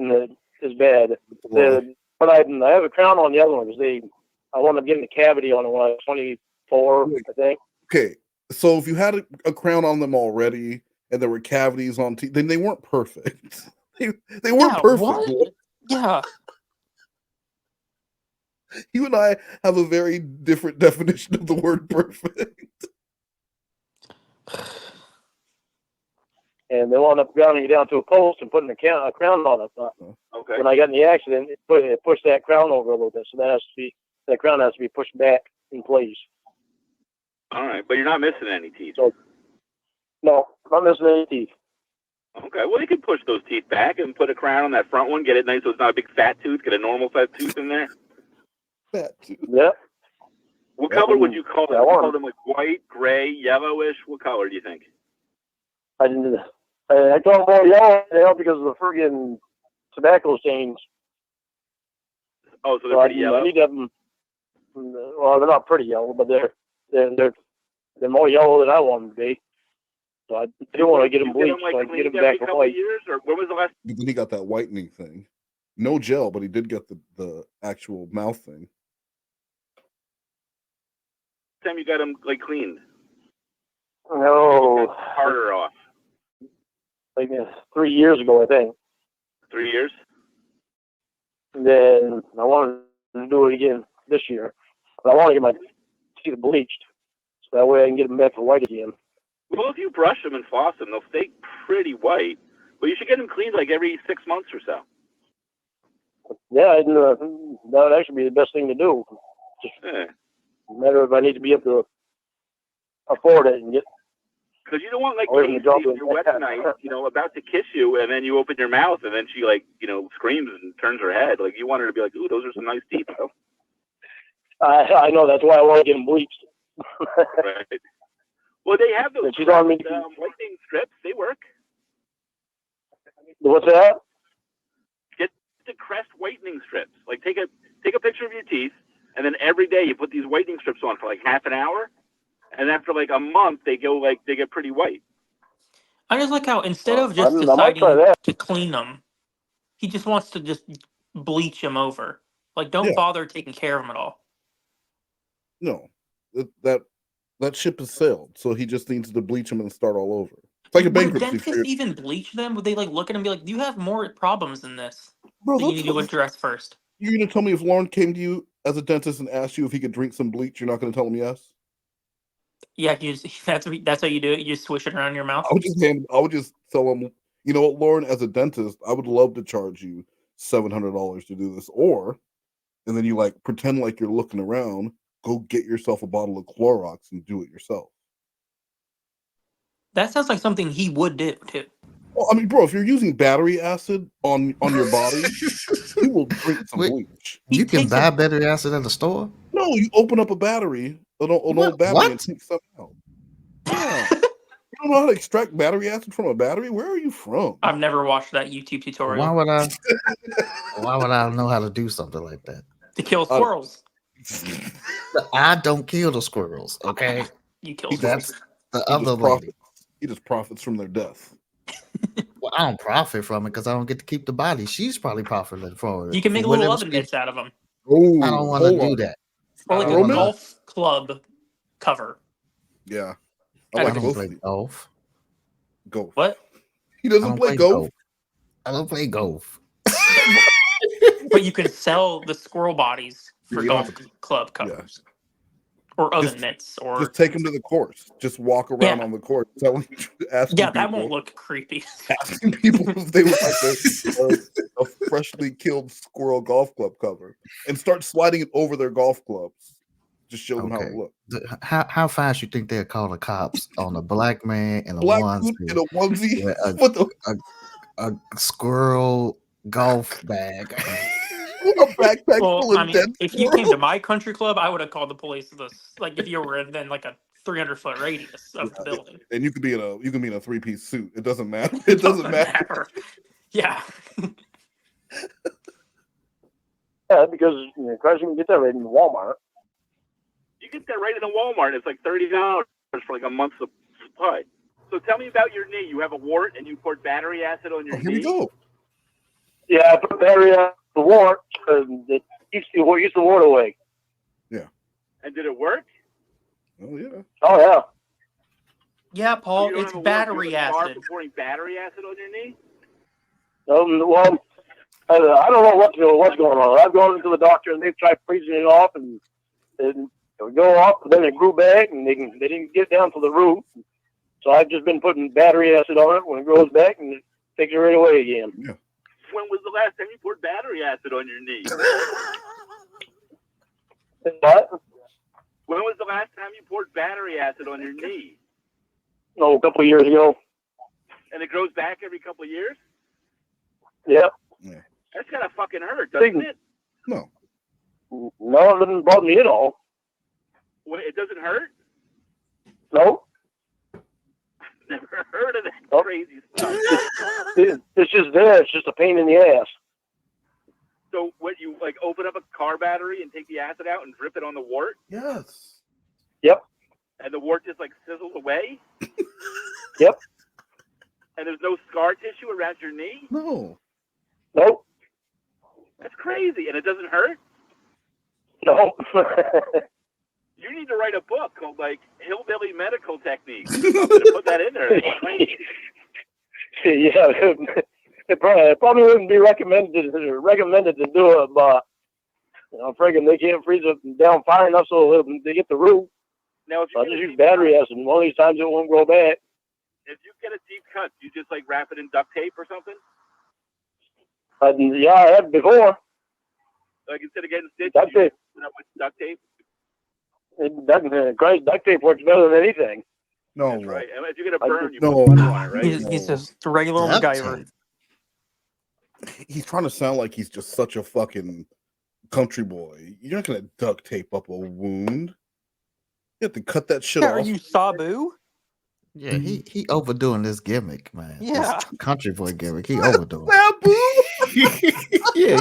is bad. But I have a crown on the other one because I wound up getting a cavity on it when I was 24, I think. Okay, so if you had a crown on them already and there were cavities on teeth, then they weren't perfect. they weren't perfect. What? Yeah. You and I have a very different definition of the word perfect. And they wound up grounding it down to a post and putting a crown on it. Okay. When I got in the accident, it pushed that crown over a little bit, so that crown has to be pushed back in place. All right, but you're not missing any teeth. So, no, not missing any teeth. Okay, well, you can push those teeth back and put a crown on that front one, get it nice so it's not a big fat tooth, get a normal fat tooth in there. Fat tooth. Yeah. What color would you call them? Would you call them like white, gray, yellowish? What color do you think? I call them more yellow because of the friggin' tobacco stains. Oh, so they're pretty yellow? I need to have them. Well, they're not pretty yellow, but they're more yellow than I want them to be. So I do want to get them bleached, so I can get them back to white. Years, or when was the last? Then he got that whitening thing. No gel, but he did get the actual mouth thing. Time you got them like cleaned? No. Harder off. Like 3 years ago, I think. 3 years? And then I wanted to do it again this year. But I want to get my teeth bleached, so that way I can get them back to white again. Well, if you brush them and floss them, they'll stay pretty white. But you should get them cleaned like every 6 months or so. Yeah, that would actually be the best thing to do. Just no matter if I need to be able to afford it and get. Because you don't want like Casey, your wet night, about to kiss you, and then you open your mouth, and then she screams and turns her head. Like you want her to be like, "Ooh, those are some nice teeth." Though. I know, that's why I want to get them bleached. Right. Well, they have those whitening strips. They work. What's that? Get the Crest whitening strips. Like take a picture of your teeth, and then every day you put these whitening strips on for like half an hour, and after like a month they get pretty white. I just like how instead of just deciding to clean them, He just wants to just bleach him over. Like, don't bother taking care of him at all. No, that ship has sailed, so he just needs to bleach him and start all over. It's like a bankruptcy. Would dentists even bleach them? Would they like look at him and be like, "You have more problems than this Bro, that you need to address first"? You're gonna tell me if Lorne came to you as a dentist and asked you if he could drink some bleach, you're not gonna tell him yes? Yeah, that's how you do it. You just swish it around in your mouth. I would just tell him, you know what, Lorne, as a dentist, I would love to charge you $700 to do this, and then you like pretend like you're looking around, go get yourself a bottle of Clorox and do it yourself. That sounds like something he would do too. Well, I mean, bro, if you're using battery acid on your body, you will drink some bleach. You can buy battery acid at the store? No, you open up a battery, an old battery, and take something out. Yeah. You don't know how to extract battery acid from a battery? Where are you from? I've never watched that YouTube tutorial. Why would I know how to do something like that? To kill squirrels. I don't kill the squirrels, okay? You kill That's squirrels. the other lady. He just profits from their death. Well, I don't profit from it because I don't get to keep the body. She's probably profiting from it. You can make little oven mitts out of them. Oh, I don't want to do that. Or like a golf club cover. Yeah. I don't play golf. Golf. What? He doesn't play golf? I don't play golf. But you can sell the squirrel bodies for golf club covers. Yeah. Or oven mitts. Or just take them to the course. Just walk around on the course. Asking that won't look creepy. Asking people if they would like a freshly killed squirrel golf club cover. And start sliding it over their golf clubs. Just show them how it looks. How fast you think they'll call the cops on a black man in a onesie? A squirrel golf bag. A backpack full of dead if you came to my country club, I would have called the police. Like if you were in like a 300-foot radius of the building. And you could be in a 3-piece suit. It doesn't matter. It doesn't matter. Yeah. Yeah, because you can get that right in Walmart. You get that right in the Walmart. It's like $30 for like a month's supply. So tell me about your knee. You have a wart and you poured battery acid on your knee. Here we go. Yeah, I put battery acid on the wart and it keeps the wart away. Yeah. And did it work? Oh yeah. Oh yeah. Yeah, Paul. So it's battery acid. Pouring battery acid on your knee? Well, I don't know what's going on. I've gone into the doctor and they've tried freezing it off and it would go off, but then it grew back and they didn't get down to the root. So I've just been putting battery acid on it when it grows back and it takes it right away again. Yeah. When was the last time you poured battery acid on your knee? What? When was the last time you poured battery acid on your knee? Oh, a couple of years ago. And it grows back every couple of years? Yeah. That's gotta fucking hurt, doesn't it? No. No, it doesn't bother me at all. Wait, it doesn't hurt? No. Never heard of that crazy stuff. It's just there. It's just a pain in the ass. So what, you like open up a car battery and take the acid out and drip it on the wart? Yes. Yep. And the wart just like sizzles away? Yep. And there's no scar tissue around your knee? No. Nope. That's crazy. And it doesn't hurt? No. You need to write a book called like Hillbilly Medical Techniques. Put that in there. Yeah, it probably wouldn't be recommended to do it, but friggin' they can't freeze it down far enough so they get the root. Now, if I just use battery acid, and one of these times it won't grow back. If you get a deep cut, you just like wrap it in duct tape or something? Yeah, I have before. Like instead of getting stitched, duct tape. With duct tape? Duct tape works better than anything. No. That's right. If you're gonna burn, you no. put butter on it, right? He's just a regular MacGyver. He's trying to sound like he's just such a fucking country boy. You're not gonna duct tape up a wound. You have to cut that shit off. Are you Sabu? Yeah, he overdoing this gimmick, man. Yeah. This country boy gimmick. He overdoing. Sabu. Yeah,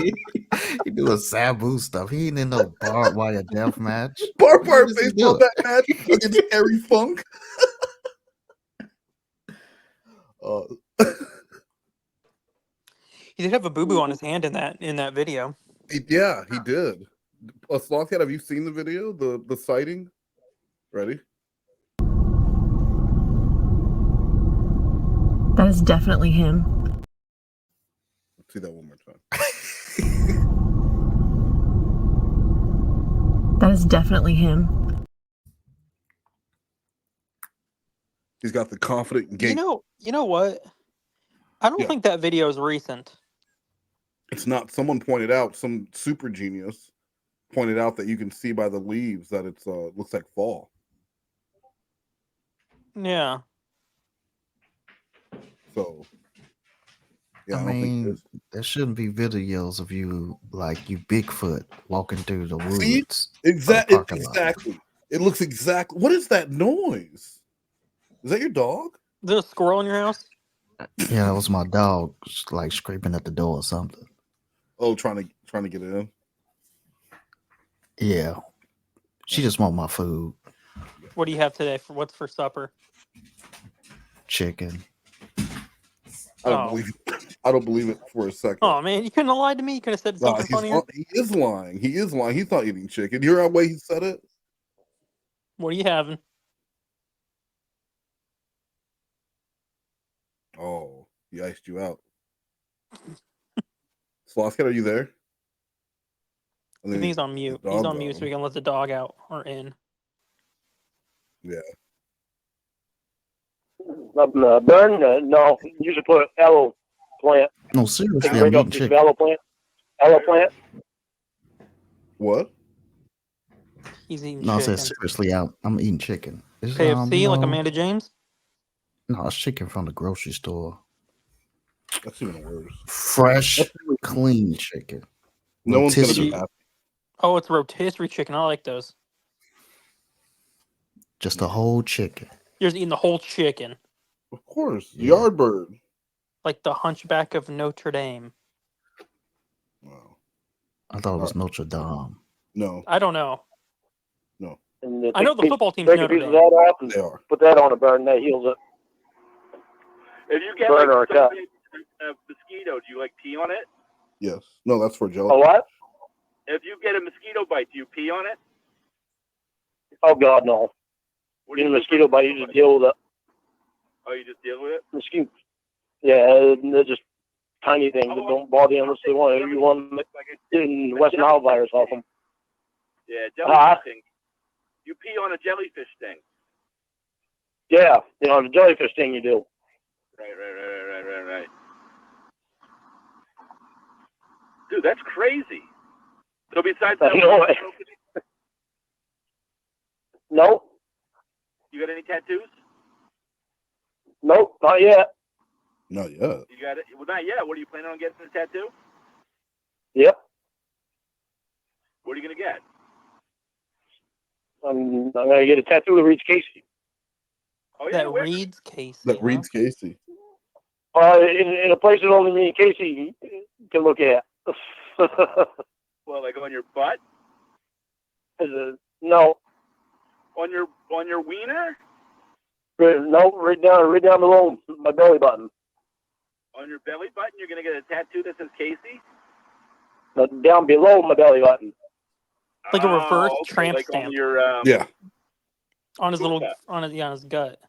he doing Sabu stuff. He ain't in no barbed wire death match. Barbed wire baseball match against Harry Funk. He did have a boo-boo on his hand in that video. Yeah, he did. Slothcat, have you seen the video? The sighting? Ready? That is definitely him. Let's see that one more time. That is definitely him. He's got the confident gait. You know what? I don't think that video is recent. It's not. Someone pointed out, some super genius pointed out that you can see by the leaves that it's looks like fall. Yeah. So yeah, I mean, there shouldn't be videos of you like you Bigfoot walking through the woods. See? Exactly. It looks exactly. What is that noise? Is that your dog? Is there a squirrel in your house? Yeah, that was my dog, like scraping at the door or something. Oh, trying to get it in. Yeah, she just want my food. What do you have today? What's for supper? Chicken. I don't believe it. I don't believe it for a second. Oh man, you couldn't have lied to me. You could have said something funnier. He is lying. He is lying. He's not eating chicken. You hear the way he said it? What are you having? Oh, he iced you out. Slothcat, are you there? I think he's on mute. He's on mute, so we can let the dog out or in. Yeah. Burn? No. You should put aloe plant. No, seriously, I'm Break up eating this chicken. aloe plant. Aloe plant. What? He's eating No, I chicken. said seriously, I'm eating chicken. It's, KFC, like Amanda James? No, it's chicken from the grocery store. That's even worse. Fresh, clean chicken. No one's gonna be Rotisserie. happy. Oh, it's rotisserie chicken. I like those. Just a whole chicken. You're just eating the whole chicken. Of course. Yardbird. Like the Hunchback of Notre Dame. Wow. I thought it was Notre Dame. No. I don't know. No. And I know the football team's break a Notre piece of Dame. that off and They are. put that on a burn. That heals it. If you get Burn like or a cut. a mosquito, do you like pee on it? Yes. No, that's for jelly. A what? If you get a mosquito bite, do you pee on it? Oh God, no. What You do get a you mosquito bite, you just deal with it. Oh, you just deal with it? Mosquito. Yeah, they're just tiny things that don't bother you unless they want. You want in West Nile virus off them. Yeah, jellyfish thing. You pee on a jellyfish thing. Yeah, the jellyfish thing you do. Right. Dude, that's crazy. So besides that, I know it. No, you got any tattoos? nope, not yet. Not yet. You got it? Well, not yet. What are you planning on getting a tattoo? Yep. What are you gonna get? I'm gonna get a tattoo that reads Casey. Oh yeah, That reads Casey. That reads Casey. In a place that only me and Casey can look at. Well, like on your butt? No. On your wiener? No, right down below my belly button. On your belly button, you're gonna get a tattoo that says Casey? Down below my belly button. Like a reverse tramp like stamp. On your Yeah. On his little on his gut.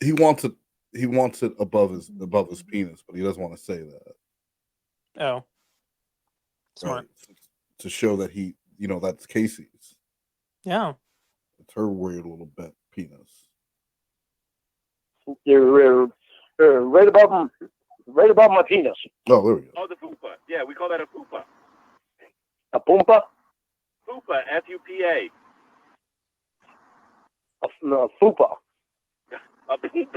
He wants it above his penis, but he doesn't want to say that. Oh. Smart. Right. To show that that's Casey's. Yeah. It's her weird little bent penis. You're right above my penis. Oh, there we go. Oh, the fupa. Yeah, we call that a fupa. A pumpa? Fupa, F-U-P-A. A fupa. A poompa?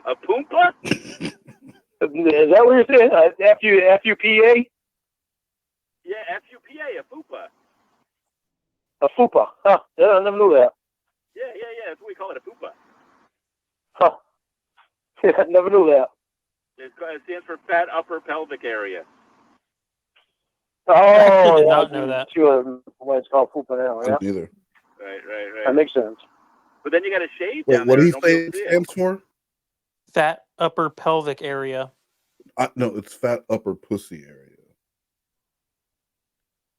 A poompa? Is that what you're saying? F-U-P-A? Yeah, F-U-P-A, a fupa. A fupa. Huh. Yeah, I never knew that. Yeah, that's what we call it, a fupa. Huh. Yeah, I never knew that. It stands for fat upper pelvic area. Oh, I did not know that. Sure, why it's called fupa now, yeah? Neither. Right. That makes sense. But then you got to shave Wait, down what there. do you Nobody say will it see stands for? Fat upper pelvic area. No, it's fat upper pussy area.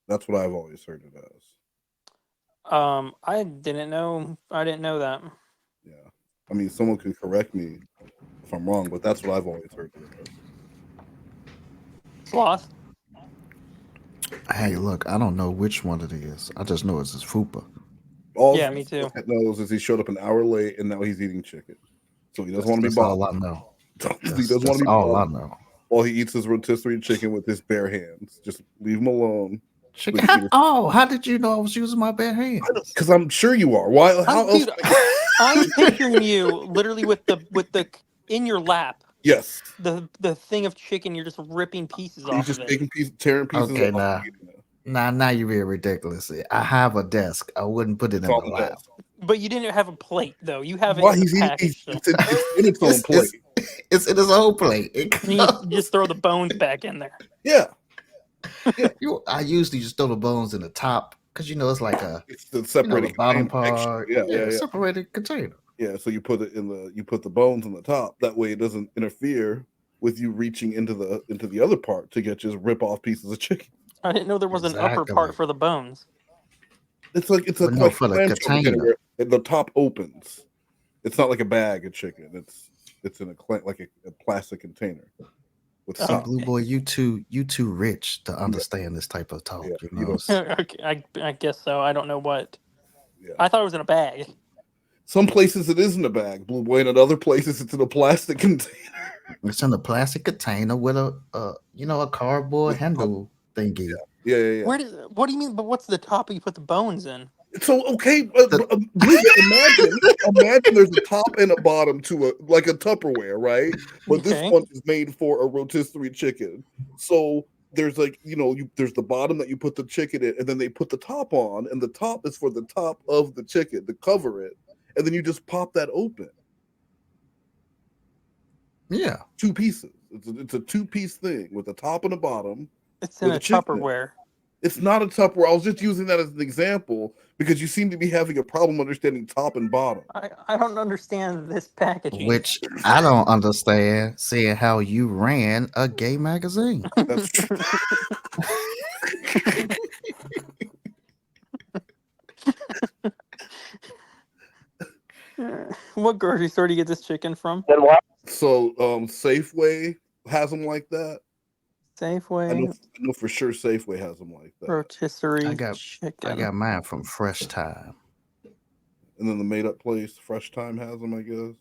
That's what I've always heard it as. I didn't know that. Yeah. I mean, someone can correct me if I'm wrong, but that's what I've always heard it as. Sloth. Hey, look, I don't know which one it is. I just know it's his fupa. Yeah, me too. He knows is he showed up an hour late and now he's eating chicken. So he doesn't want to be That's all bothered. I know. He doesn't want That's to be all I bothered know. while he eats his rotisserie chicken with his bare hands. Just leave him alone. How did you know I was using my bare hands? Because I'm sure you are. Why? How else? Dude, I'm picturing you literally with the in your lap. Yes. The thing of chicken, you're just ripping pieces He's off just of it. taking pieces, tearing pieces Okay, off. now you're being ridiculous. I have a desk. I wouldn't put it in the lap. But you didn't have a plate though. You have it Why in the he's eating? package. It's in its own plate. It's in his own plate. You just throw the bones back in there. Yeah. I usually just throw the bones in the top because it's like it's the separated bottom container part. section. Yeah. Separated container. Yeah, so you put the bones in the top. That way it doesn't interfere with you reaching into the other part to get just rip off pieces of chicken. I didn't know there was an upper part for the bones. It's for the container where the top opens. It's not like a bag of chicken. It's in a plastic container with top. Blue Boy, you too rich to understand this type of talk. Okay, I guess so. I don't know what. Yeah. I thought it was in a bag. Some places it is in a bag, Blue Boy, and at other places it's in a plastic container. It's in a plastic container with a cardboard handle thingy. Yeah. What do you mean? But what's the top you put the bones in? So okay, imagine there's a top and a bottom to a Tupperware, right? But this one is made for a rotisserie chicken. So there's there's the bottom that you put the chicken in, and then they put the top on, and the top is for the top of the chicken to cover it, and then you just pop that open. Yeah, 2 pieces. It's a 2-piece thing with the top and the bottom. It's in a Tupperware. It's not a Tupperware. I was just using that as an example because you seem to be having a problem understanding top and bottom. I don't understand this packaging. Which I don't understand, seeing how you ran a gay magazine. That's true. What grocery store do you get this chicken from? Then what? So Safeway has them like that. Safeway. I know for sure Safeway has them like that. Rotisserie chicken. I got mine from Fresh Time. And then the made up place, Fresh Time, has them, I guess.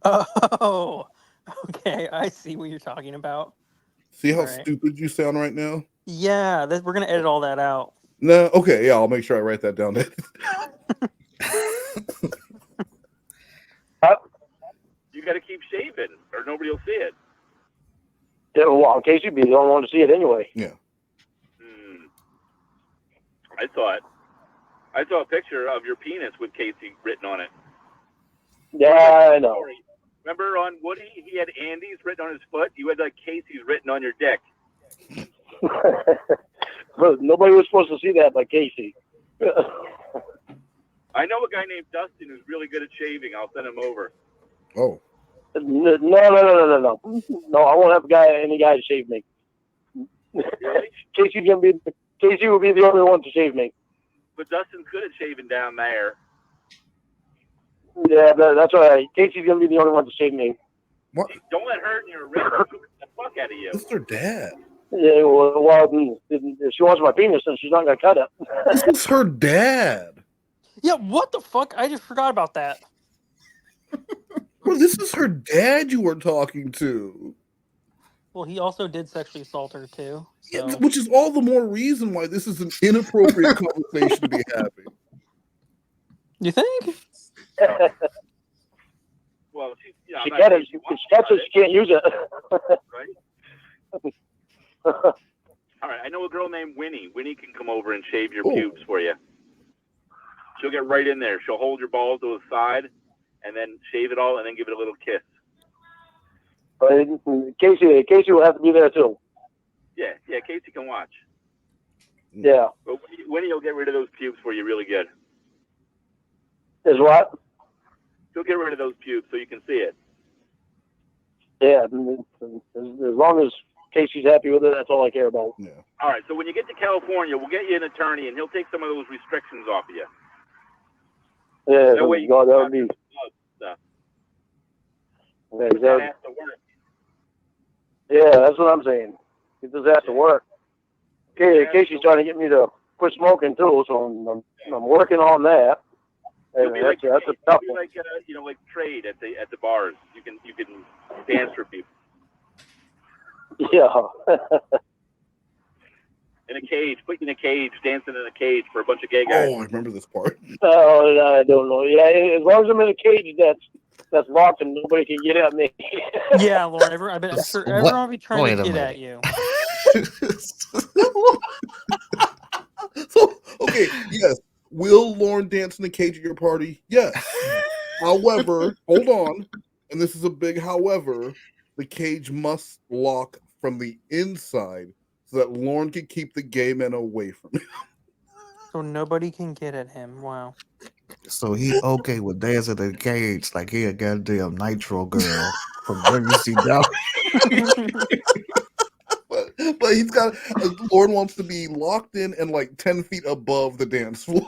Oh, okay. I see what you're talking about. See how stupid you sound right now? Yeah, we're going to edit all that out. No, okay. Yeah, I'll make sure I write that down. You got to keep shaving or nobody will see it. Yeah, well, in case you'd be the only one to see it anyway. Yeah. I saw a picture of your penis with Casey written on it. Yeah, I know. Remember on Woody, he had Andy's written on his foot? You had Casey's written on your dick. Nobody was supposed to see that but Casey. I know a guy named Dustin who's really good at shaving. I'll send him over. Oh. No. No, I won't have any guy to shave me. Really? Casey will be the only one to shave me. But Dustin's good at shaving down there. Yeah, that's right. Casey's gonna be the only one to shave me. What? Don't let her in your wrist cook the fuck out of you. This is her dad. Yeah, well, if she wants my penis, then she's not gonna cut it. This is her dad. Yeah, what the fuck? I just forgot about that. Well, this is her dad you were talking to. Well, he also did sexually assault her too. So. Yeah, which is all the more reason why this is an inappropriate conversation to be having. You think? Well, she can it. She catches it. She can't use it. Right. All right. I know a girl named Winnie. Winnie can come over and shave your pubes for you. She'll get right in there. She'll hold your balls to the side, and then shave it all, and then give it a little kiss. Casey will have to be there too. Yeah. Casey can watch. Yeah. But Winnie will get rid of those pubes for you really good. Is what? She'll get rid of those pubes so you can see it. Yeah, as long as Casey's happy with it, that's all I care about. Yeah. All right. So when you get to California, we'll get you an attorney, and he'll take some of those restrictions off of you. Yeah, That way you God, can that would be. stuff. Yeah, That has to work. yeah, that's what I'm saying. It does have to work. Okay, Casey's trying to get me to quit smoking too, so I'm working on that. You'll be That's a tough one. like like trade at the bars. You can dance for people Yeah. in a cage. Put you in a cage, dancing in a cage for a bunch of gay guys. Oh, I remember this part. Oh, I don't know. Yeah, as long as I'm in a cage that's locked and nobody can get at me. Yeah, Lorne. I'm sure everyone will be trying to get at you. So, okay, yes. Will Lorne dance in the cage at your party? Yes. However, hold on. And this is a big however. The cage must lock from the inside so that Lorne can keep the gay men away from him. So nobody can get at him. Wow. So he okay with dancing in the cage like he a goddamn Nitro girl from WCW. But he's got Lorne wants to be locked in and like 10 feet above the dance floor.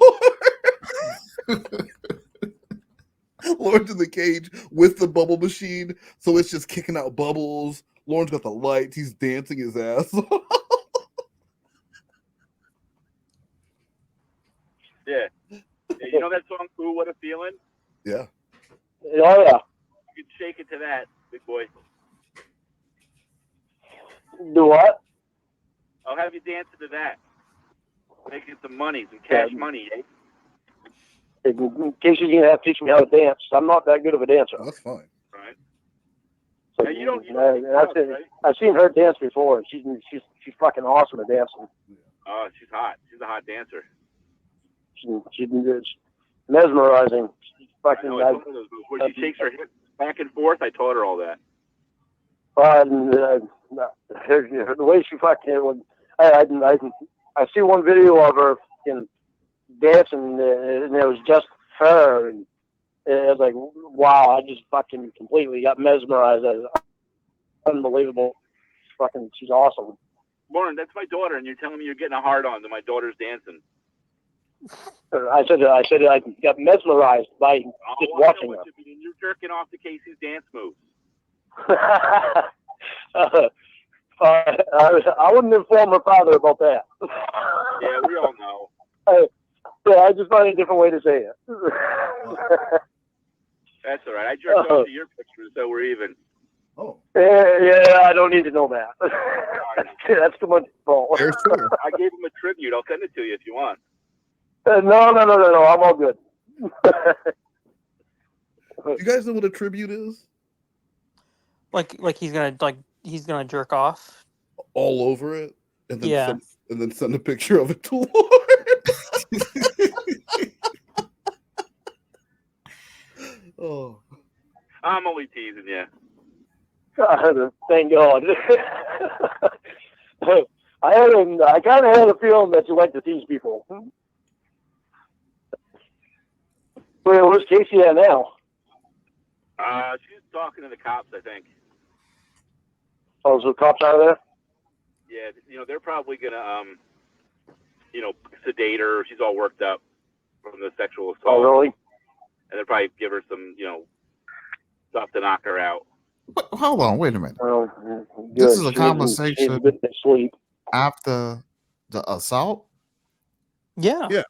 Lorne's in the cage with the bubble machine, so it's just kicking out bubbles. Lorne's got the lights, he's dancing his ass off. Yeah. You know that song, Ooh, What a Feeling? Yeah. Oh, yeah. You can shake it to that, big boy. Do what? I'll have you dancing to that. Making some money, some cash money, eh? Casey's going to have to teach me how to dance. I'm not that good of a dancer. That's fine. Right. So, Now, you don't right? I've seen her dance before, and she's fucking awesome at dancing. Oh, she's hot. She's a hot dancer. She's mesmerizing. She's fucking. I told her those moves. Where she shakes her hips back and forth. I taught her all that. The way she fucking. I see one video of her in dancing, and it was just her, and it was like, wow! I just fucking completely got mesmerized. Unbelievable. She's awesome. Lauren, that's my daughter, and you're telling me you're getting a hard on to my daughter's dancing. I said I got mesmerized by just watching her. You're jerking off to Casey's dance moves. I wouldn't inform her father about that. Yeah, we all know. I just find a different way to say it. That's all right. I jerked off to your pictures, so we're even. Oh. Yeah, I don't need to know that. That's too much fault. I gave him a tribute. I'll send it to you if you want. No. I'm all good. You guys know what a tribute is? Like he's gonna jerk off all over it, and then send a picture of it to Lorne. Oh, I'm only teasing you. Thank God. I kind of had a feeling that you like to tease people. Where's Casey at now? She's talking to the cops, I think. Oh, so the cops out of there? Yeah, they're probably gonna, sedate her. She's all worked up from the sexual assault. Oh, really? And they'll probably give her some, stuff to knock her out. But hold on, wait a minute. Oh, this is a conversation after the assault? Yeah. Yeah.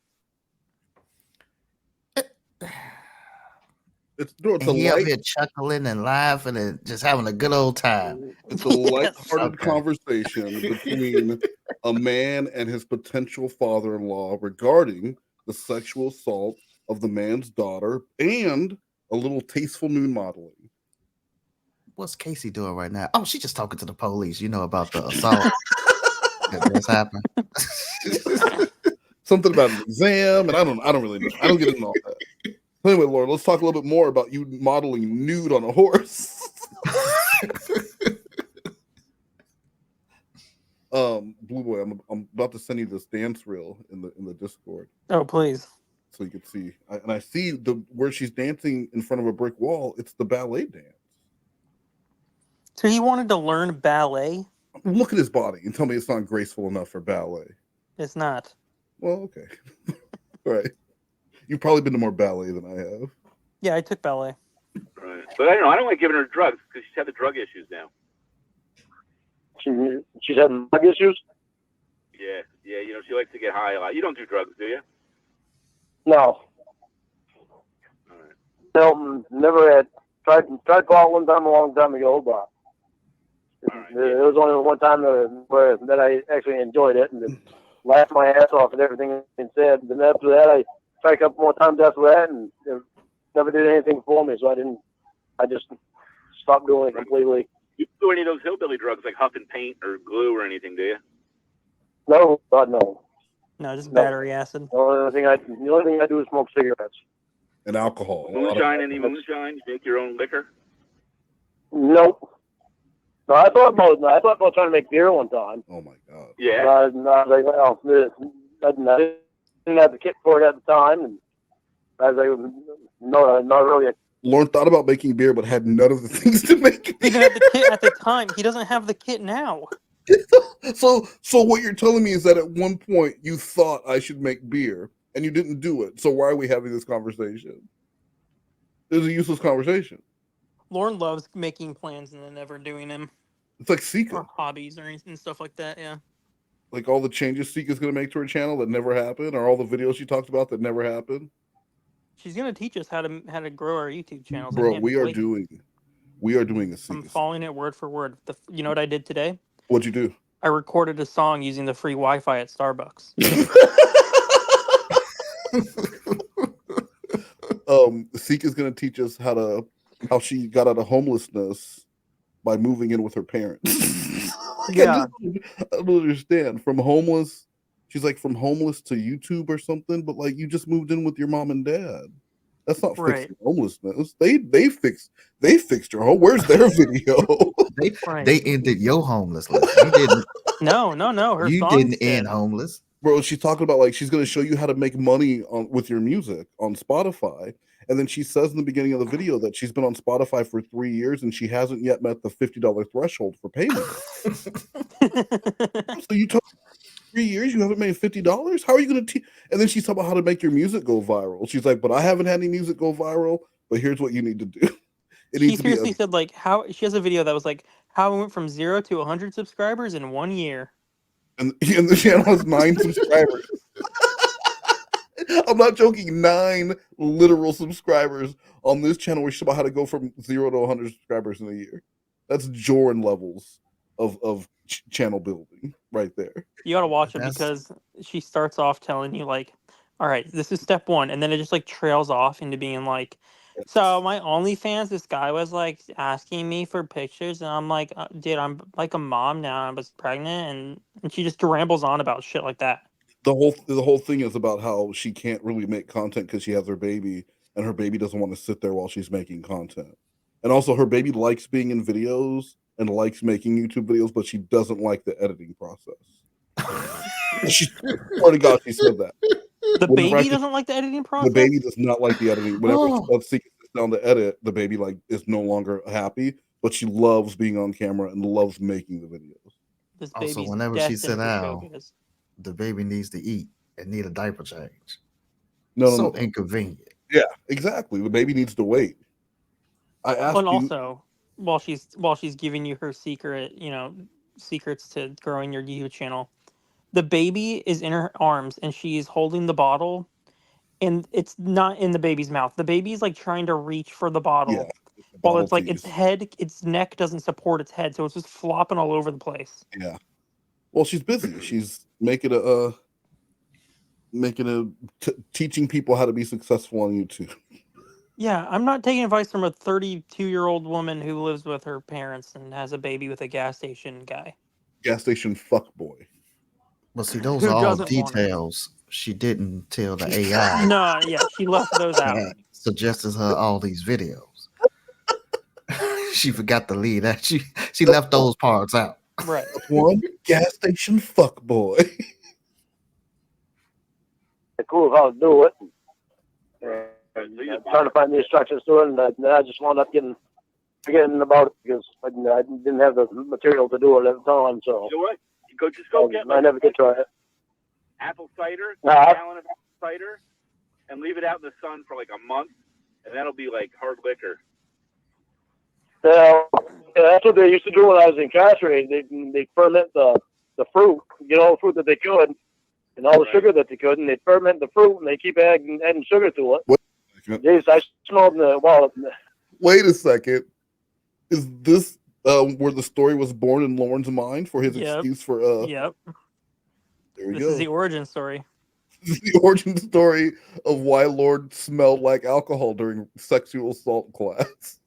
It's a he up here chuckling and laughing and just having a good old time. It's a lighthearted conversation between a man and his potential father-in-law regarding the sexual assault of the man's daughter and a little tasteful nude modeling. What's Casey doing right now? Oh, she's just talking to the police, about the assault that just happened. Something about an exam, and I don't really know. I don't get into all that. Anyway, Lorne, let's talk a little bit more about you modeling nude on a horse. Blue Boy, I'm about to send you this dance reel in the Discord. Oh, please. So you can see. I see where she's dancing in front of a brick wall. It's the ballet dance. So he wanted to learn ballet? Look at his body and tell me it's not graceful enough for ballet. It's not. Well, okay. Right. You've probably been to more ballet than I have. Yeah, I took ballet. Right. But I don't know. I don't like giving her drugs because she's had the drug issues now. She's having drug issues? Yeah. You know, she likes to get high a lot. You don't do drugs, do you? No. No, never had. Tried pot one time a long time ago, but it was only one time that I actually enjoyed it and laughed my ass off at everything and said. Then after that, I tried a couple more times after that, and it never did anything for me. So I just stopped doing it completely. You don't do any of those hillbilly drugs like huff and paint or glue or anything, do you? No, God no. No, just battery acid. The only thing I do is smoke cigarettes. And alcohol. Moonshine, any moonshine? You make your own liquor? Nope. No, I thought about trying to make beer one time. Oh my God. Yeah. I was like, well, I didn't have the kit for it at the time, and I was like, no, not really. Lorne thought about making beer, but had none of the things to make beer. He didn't have the kit at the time. He doesn't have the kit now. So what you're telling me is that at one point you thought I should make beer, and you didn't do it. So why are we having this conversation? It's a useless conversation. Lorne loves making plans and then never doing them. It's like Sika. Or hobbies or anything, stuff like that, yeah. Like all the changes Sika's going to make to her channel that never happened, or all the videos she talked about that never happened. She's going to teach us how to grow our YouTube channels. Bro, we are doing a Sika. I'm following it word for word. You know what I did today? What'd you do? I recorded a song using the free Wi-Fi at Starbucks. Sika's going to teach us how she got out of homelessness by moving in with her parents. Yeah. I don't understand. From homeless to YouTube or something, but like you just moved in with your mom and dad. That's not fixing homelessness. They fixed your home. Where's their video? They ended your homelessness. You didn't. No. You didn't end homeless. Bro, she's talking about like she's going to show you how to make money with your music on Spotify. And then she says in the beginning of the video that she's been on Spotify for 3 years and she hasn't yet met the $50 threshold for payment. So you told 3 years you haven't made $50? How are you going to And then she's talking about how to make your music go viral. She's like, but I haven't had any music go viral, but here's what you need to do. She seriously said like how she has a video that was like how I went from 0 to 100 subscribers in 1 year. And the channel has 9 subscribers. I'm not joking. 9 literal subscribers on this channel. We should about how to go from 0 to 100 subscribers in a year. That's Jordan levels of channel building right there. You got to watch it because she starts off telling you like, all right, this is step 1. And then it just like trails off into being like, so my OnlyFans, this guy was like asking me for pictures. And I'm like, dude, I'm like a mom now. I was pregnant. And she just rambles on about shit like that. The whole thing is about how she can't really make content because she has her baby, and her baby doesn't want to sit there while she's making content. And also, her baby likes being in videos and likes making YouTube videos, but she doesn't like the editing process. She swear to God, she said that. The baby doesn't like the editing process. The baby does not like the editing. Whenever she sits down to edit, the baby like is no longer happy, but she loves being on camera and loves making the videos. Also, whenever she sit down, the baby needs to eat and need a diaper change. So inconvenient. Yeah, exactly. The baby needs to wait. I asked and also, while she's giving you her secrets to growing your YouTube channel, the baby is in her arms and she's holding the bottle, and it's not in the baby's mouth. The baby's like trying to reach for the bottle, while it's like its neck doesn't support its head, so it's just flopping all over the place. Yeah. Well, she's busy. She's teaching people how to be successful on YouTube. Yeah, I'm not taking advice from a 32-year-old woman who lives with her parents and has a baby with a gas station guy. Gas station fuckboy. Well, see, those are all details she didn't tell the AI. No, yeah, she left those out. Suggested her all these videos. She forgot to leave that. She left those parts out. Right. One gas station fuckboy. Cool how to do it. And trying to find the instructions to it, and then I just wound up getting forgetting about it because I didn't have the material to do it at the time. So you know what? Just go get. I never did try it. Apple cider, Nah. a gallon of apple cider, and leave it out in the sun for like a month, and that'll be like hard liquor. Yeah, that's what they used to do when I was incarcerated. They ferment the fruit, get all the fruit that they could, and all the sugar that they could, and they ferment the fruit, and they keep adding sugar to it. Jeez, I smelled Wait a second. Is this where the story was born in Lorne's mind for his excuse for Yep. There we This go. is the origin story. This is the origin story of why Lord smelled like alcohol during sexual assault class.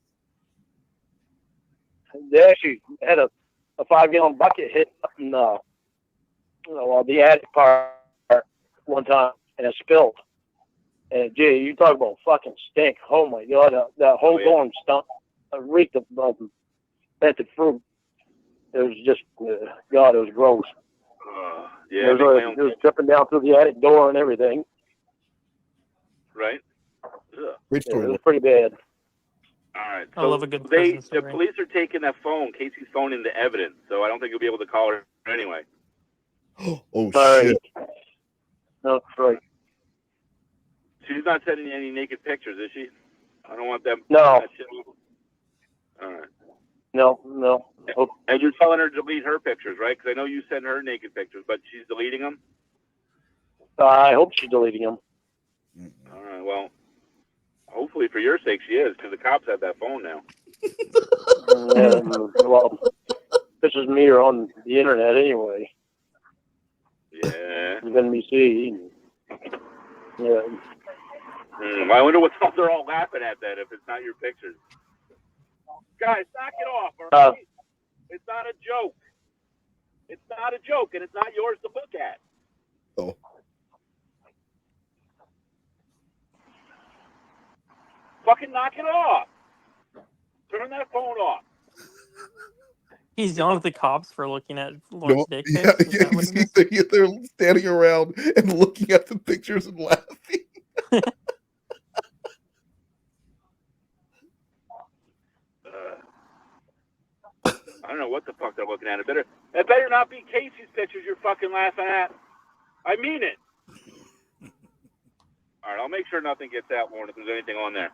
They actually had a 5-gallon bucket hit up in the attic part one time, and it spilled. And gee, you talk about fucking stink! Oh my god, that whole dorm stunk, reeked of fermented fruit. It was just, God, it was gross. Yeah, it was dripping down through the attic door and everything. Right. Ugh. Great story. It was pretty bad. All right. I love a good the prison story. police are taking that phone, Casey's phone, into evidence, so I don't think you'll be able to call her anyway. Oh Sorry. shit! No, right. She's not sending any naked pictures, is she? I don't want them. No. That shit. All right. No. And you're telling her to delete her pictures, right? Because I know you send her naked pictures, but she's deleting them. I hope she's deleting them. All right. Well, hopefully for your sake she is, because the cops have that phone now. Well, pictures of me are on the internet anyway. Yeah. You're gonna be seen. Yeah. I wonder what they're all laughing at then if it's not your pictures. Guys, knock it off, all right? It's not a joke. It's not a joke, and it's not yours to look at. Oh. Fucking knock it off. Turn that phone off. He's yelling at the cops for looking at Lorne's dick pics. Yeah, Is that what it is? they're standing around and looking at the pictures and laughing. I don't know what the fuck they're looking at. It better not be Casey's pictures you're fucking laughing at. I mean it. All right, I'll make sure nothing gets out, Lorne, if there's anything on there.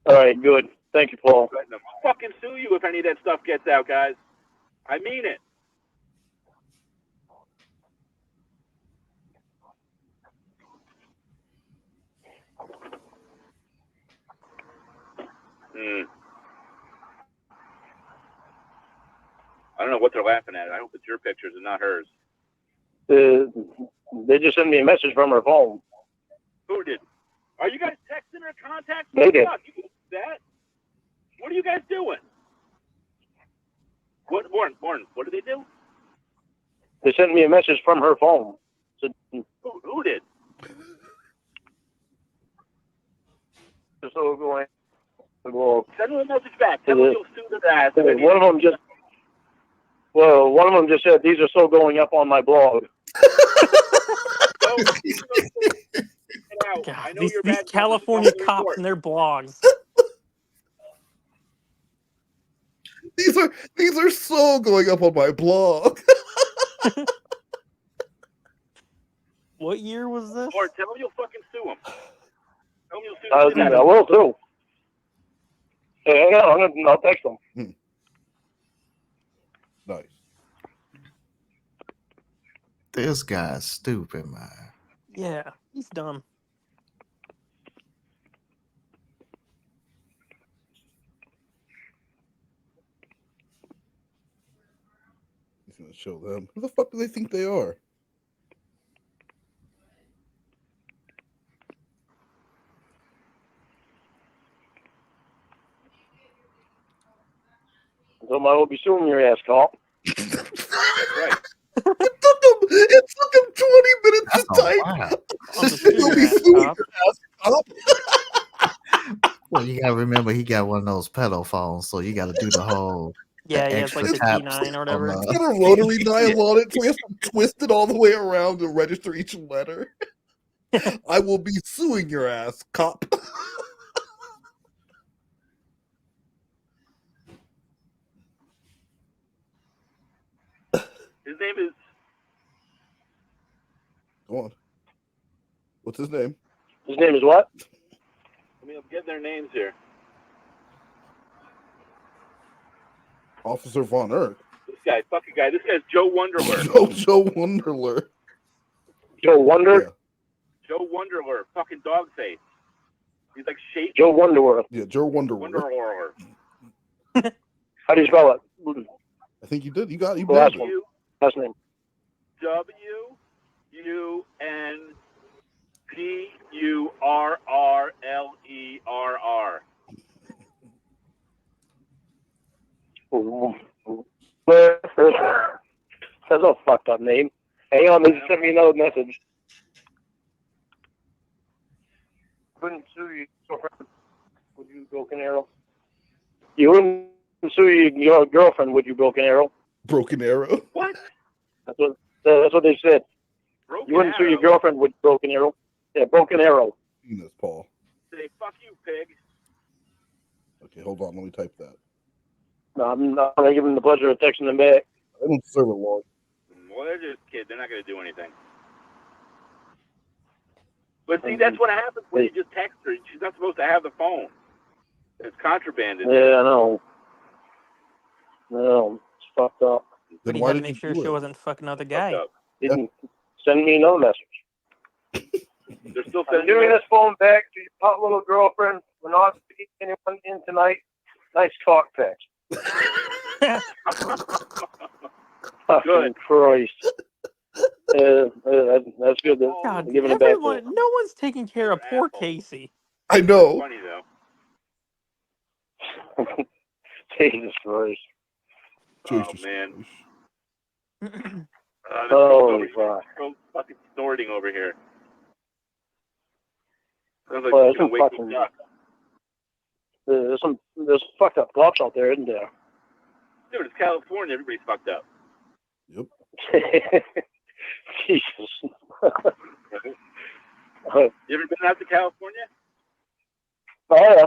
All right, good. Thank you, Paul. I'll fucking sue you if any of that stuff gets out, guys. I mean it. I don't know what they're laughing at. I hope it's your pictures and not hers. They just sent me a message from her phone. Who did? Are you guys texting or contacting? They did. You can do that. What are you guys doing? What, Warren, what did they do? They sent me a message from her phone. Who did? So going. Well, send them a message back. Tell them you'll sue their ass. One of them just said, "These are still going up on my blog." God, these California cops and their blogs. These are so going up on my blog. What year was this? Or tell them you'll fucking sue them. Tell them you'll sue them. I will too. Hey, hang on, I'll text them. Nice. This guy's stupid, man. Yeah, he's dumb. He's gonna show them. Who the fuck do they think they are? So I will be suing your ass, Carl. That's right. It took him 20 minutes to type. You'll be suing your ass, Cop. Well, you gotta remember he got one of those pedal phones, so you gotta do the whole yeah, he has like the T9 or whatever. It's got a rotary dial on it, so he has to twist it all the way around to register each letter. I will be suing your ass, Cop. His name is. Go on. What's his name? His name is what? I mean, I'm getting their names here. Officer Von Erck. This guy, fucking guy. This guy's Joe Wonderler. Joe Wonderler. Joe Wonder? Yeah. Joe Wonderler. Fucking dog face. He's like Shady. Joe Wonderworld. Yeah, Joe Wonderler. Wonderler. How do you spell it? I think you did. You got it. You Last nailed one. it. Last name. WUNGURRLERR. That's a fucked up name. Hang on, they just sent me another message. Couldn't sue you, girlfriend. Would you, Broken Arrow? You wouldn't sue your girlfriend, would you, Broken Arrow? Broken Arrow? What? That's what they said. Broken You wouldn't sue your Arrow? girlfriend with Broken Arrow? Yeah, Broken Arrow. Penis, Paul. Say, fuck you, pig. Okay, hold on. Let me type that. No, I'm not going to give him the pleasure of texting them back. I don't serve it long. Well, they're just kids. They're not going to do anything. But see, that's what happens when you just text her. She's not supposed to have the phone. It's contrabanded. Yeah, I know. No, it's fucked up. But he had to make sure she wasn't fucking another guy. Didn't send me no message. They're still I'm giving this phone back to your hot little girlfriend. We're not speaking anyone in tonight. Nice talk, text. Fucking Christ. That's good. God, Giving it back to everyone, no one's taking care of poor Casey. I know. Funny though. Jesus Christ. Oh man. Holy fuck. So fucking snorting over here. Sounds like Well, you're some waking fucking- up. There's fucked up cops out there, isn't there? Dude, it's California. Everybody's fucked up. Yep. Jesus. You ever been out to California? Oh yeah.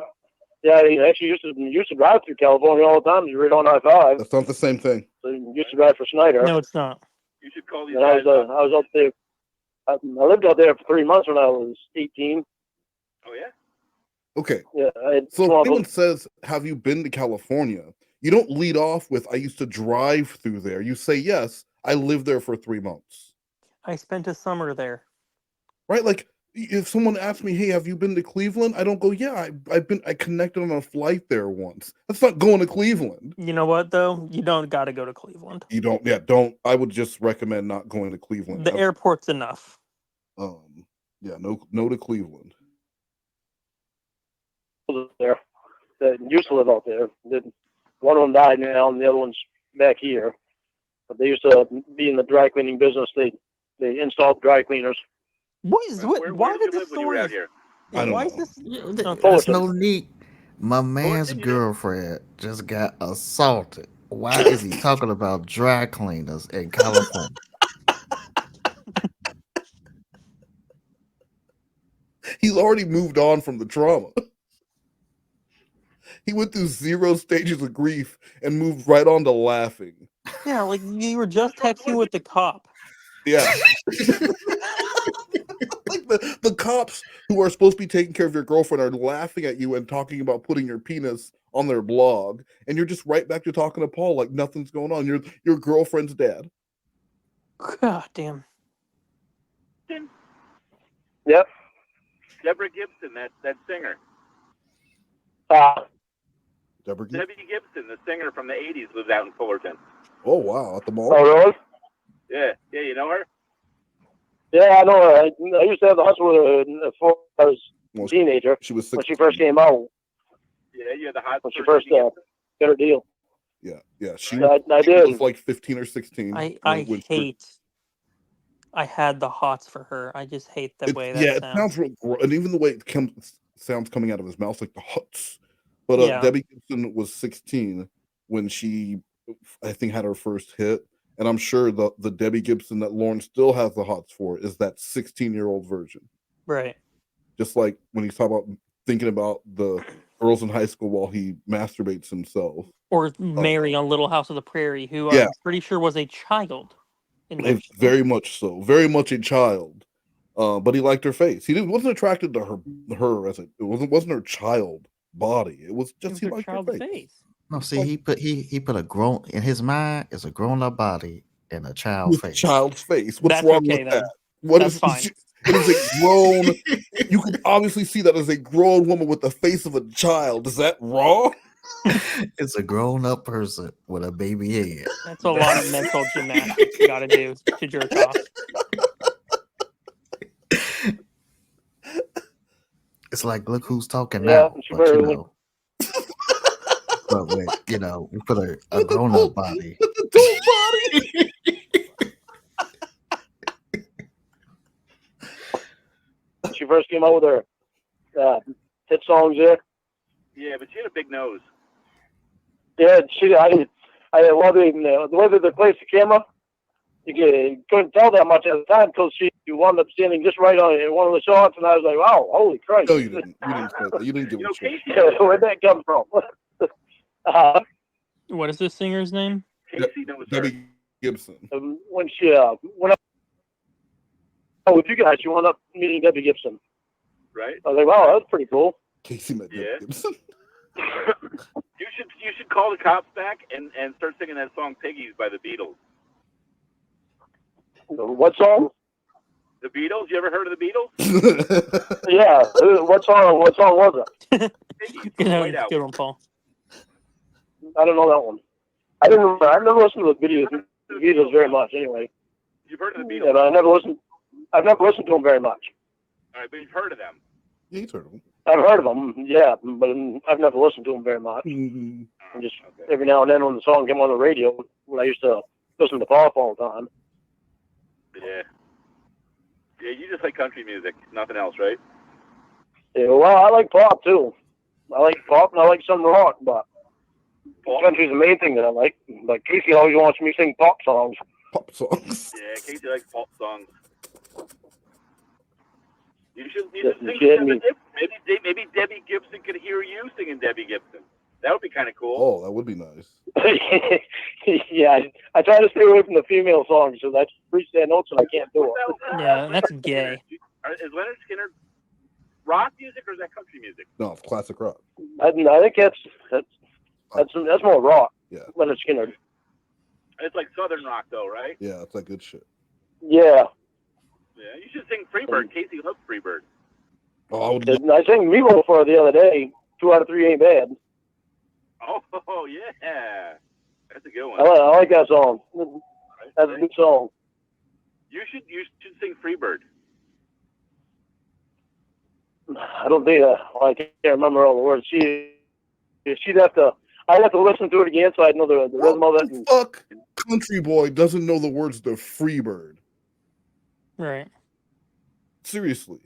Yeah, he actually used to drive through California all the time. He's right on I-5. That's not the same thing. So he used to drive for Snyder. No, it's not. You should call these And I guys was up. I was out there. I lived out there for 3 months when I was 18. Oh yeah. Okay. Yeah, I had So if small anyone boat- says, have you been to California? You don't lead off with, I used to drive through there. You say, yes, I lived there for 3 months. I spent a summer there. Right? Like, if someone asks me, hey, have you been to Cleveland? I don't go, yeah, I connected on a flight there once. That's not going to Cleveland. You know what, though? You don't got to go to Cleveland. You don't, I would just recommend not going to Cleveland. The airport's enough. Yeah, no to Cleveland. there that used to live out there. One of them died now, and the other one's back here. But they used to be in the dry cleaning business. They installed dry cleaners. Why did this story? out here? I don't Why is know. this? There's no need. My man's girlfriend just got assaulted. Why is he talking about dry cleaners in California? He's already moved on from the trauma. He went through 0 stages of grief and moved right on to laughing. Yeah, like you were just texting with the cop. Yeah. Like the cops who are supposed to be taking care of your girlfriend are laughing at you and talking about putting your penis on their blog, and you're just right back to talking to Paul like nothing's going on. You're your girlfriend's dad. God damn. Yep. Deborah Gibson, that singer. Deborah Gibson? Debbie Gibson, the singer from the 80s, lives out in Fullerton. Oh, wow. At the mall? Oh, really? Yeah, you know her? Yeah, I know her. I used to have the hustle with her before I was a teenager. She was when 16. she first came out. Yeah, you had the hot When she first got her deal. Yeah. She I she did. was like 15 or 16. I had the hots for her. I just hate the way that it sounds. sounds real gross. And even the way it sounds coming out of his mouth, like the huts. But Yeah. Debbie Gibson was 16 when she, I think, had her first hit. And I'm sure the Debbie Gibson that Lorne still has the hots for is that 16-year-old version. Right. Just like when he's talking about thinking about the girls in high school while he masturbates himself. Or Mary on Little House of the Prairie, who Yeah. I'm pretty sure was a child. Very much so. Very much a child. But he liked her face. Wasn't attracted to her as it wasn't her child body. It was just he liked her face. No, see, he put a grown in his mind is a grown up body and a child With face. Child's face. What's That's wrong okay, with then. that? What That's is fine. It is a grown. You can obviously see that as a grown woman with the face of a child. Is that wrong? It's a grown up person with a baby head. That's a lot of mental gymnastics you got to do to jerk off. It's like, look who's talking Yeah, now. she But better but with, we put a grown up body. Adult body. She first came out with her hit songs there. Yeah, but she had a big nose. Yeah, I love it. The way that they placed the camera, you couldn't tell that much at the time until she wound up standing just right on one of the shots, and I was like, wow, holy Christ. No, you didn't. You didn't say that. You didn't give a shit. Where'd that come from? What is this singer's name? Casey knows her. Debbie Gibson. When she went up with you guys, she wound up meeting Debbie Gibson. Right? I was like, wow, that's pretty cool. Casey met Debbie Gibson. You should call the cops back and start singing that song "Piggies" by the Beatles. What song? The Beatles. You ever heard of the Beatles? Yeah. What song was it? White Album. Good one, Paul. I don't know that one. I've never listened to the Beatles very much. Anyway. You've heard of the Beatles? Yeah, but I've never listened to them very much. All right, but you've heard of them. Yeah, you've heard of them. I've heard of them, yeah, but I've never listened to them very much. Mm-hmm. And just every now and then when the song came on the radio, when I used to listen to pop all the time. Yeah. Yeah, you just like country music, nothing else, right? Yeah, well, I like pop too. I like pop and I like some rock, but country's the main thing that I like. But Casey always wants me to sing pop songs. Pop songs. Yeah, Casey likes pop songs. You should sing maybe Debbie Gibson could hear you singing Debbie Gibson. That would be kind of cool. Oh, that would be nice. Yeah, I try to stay away from the female songs because I reach that notes and I can't do it. Yeah, that's gay. Is Leonard Skinner rock music or is that country music? No, it's classic rock. I think that's more rock. Yeah. Leonard Skinner. It's like southern rock though, right? Yeah, it's like good shit. Yeah. Yeah, you should sing Freebird. Casey loves Freebird. Oh, I sang Meatloaf for her the other day. 2 out of 3 ain't bad. Oh yeah, that's a good one. I like that song. That's a good song. You should sing Freebird. I don't think I can't remember all the words. I'd have to listen to it again so I'd know the rhythm of it. Fuck, country boy doesn't know the words to Freebird. Right. Seriously.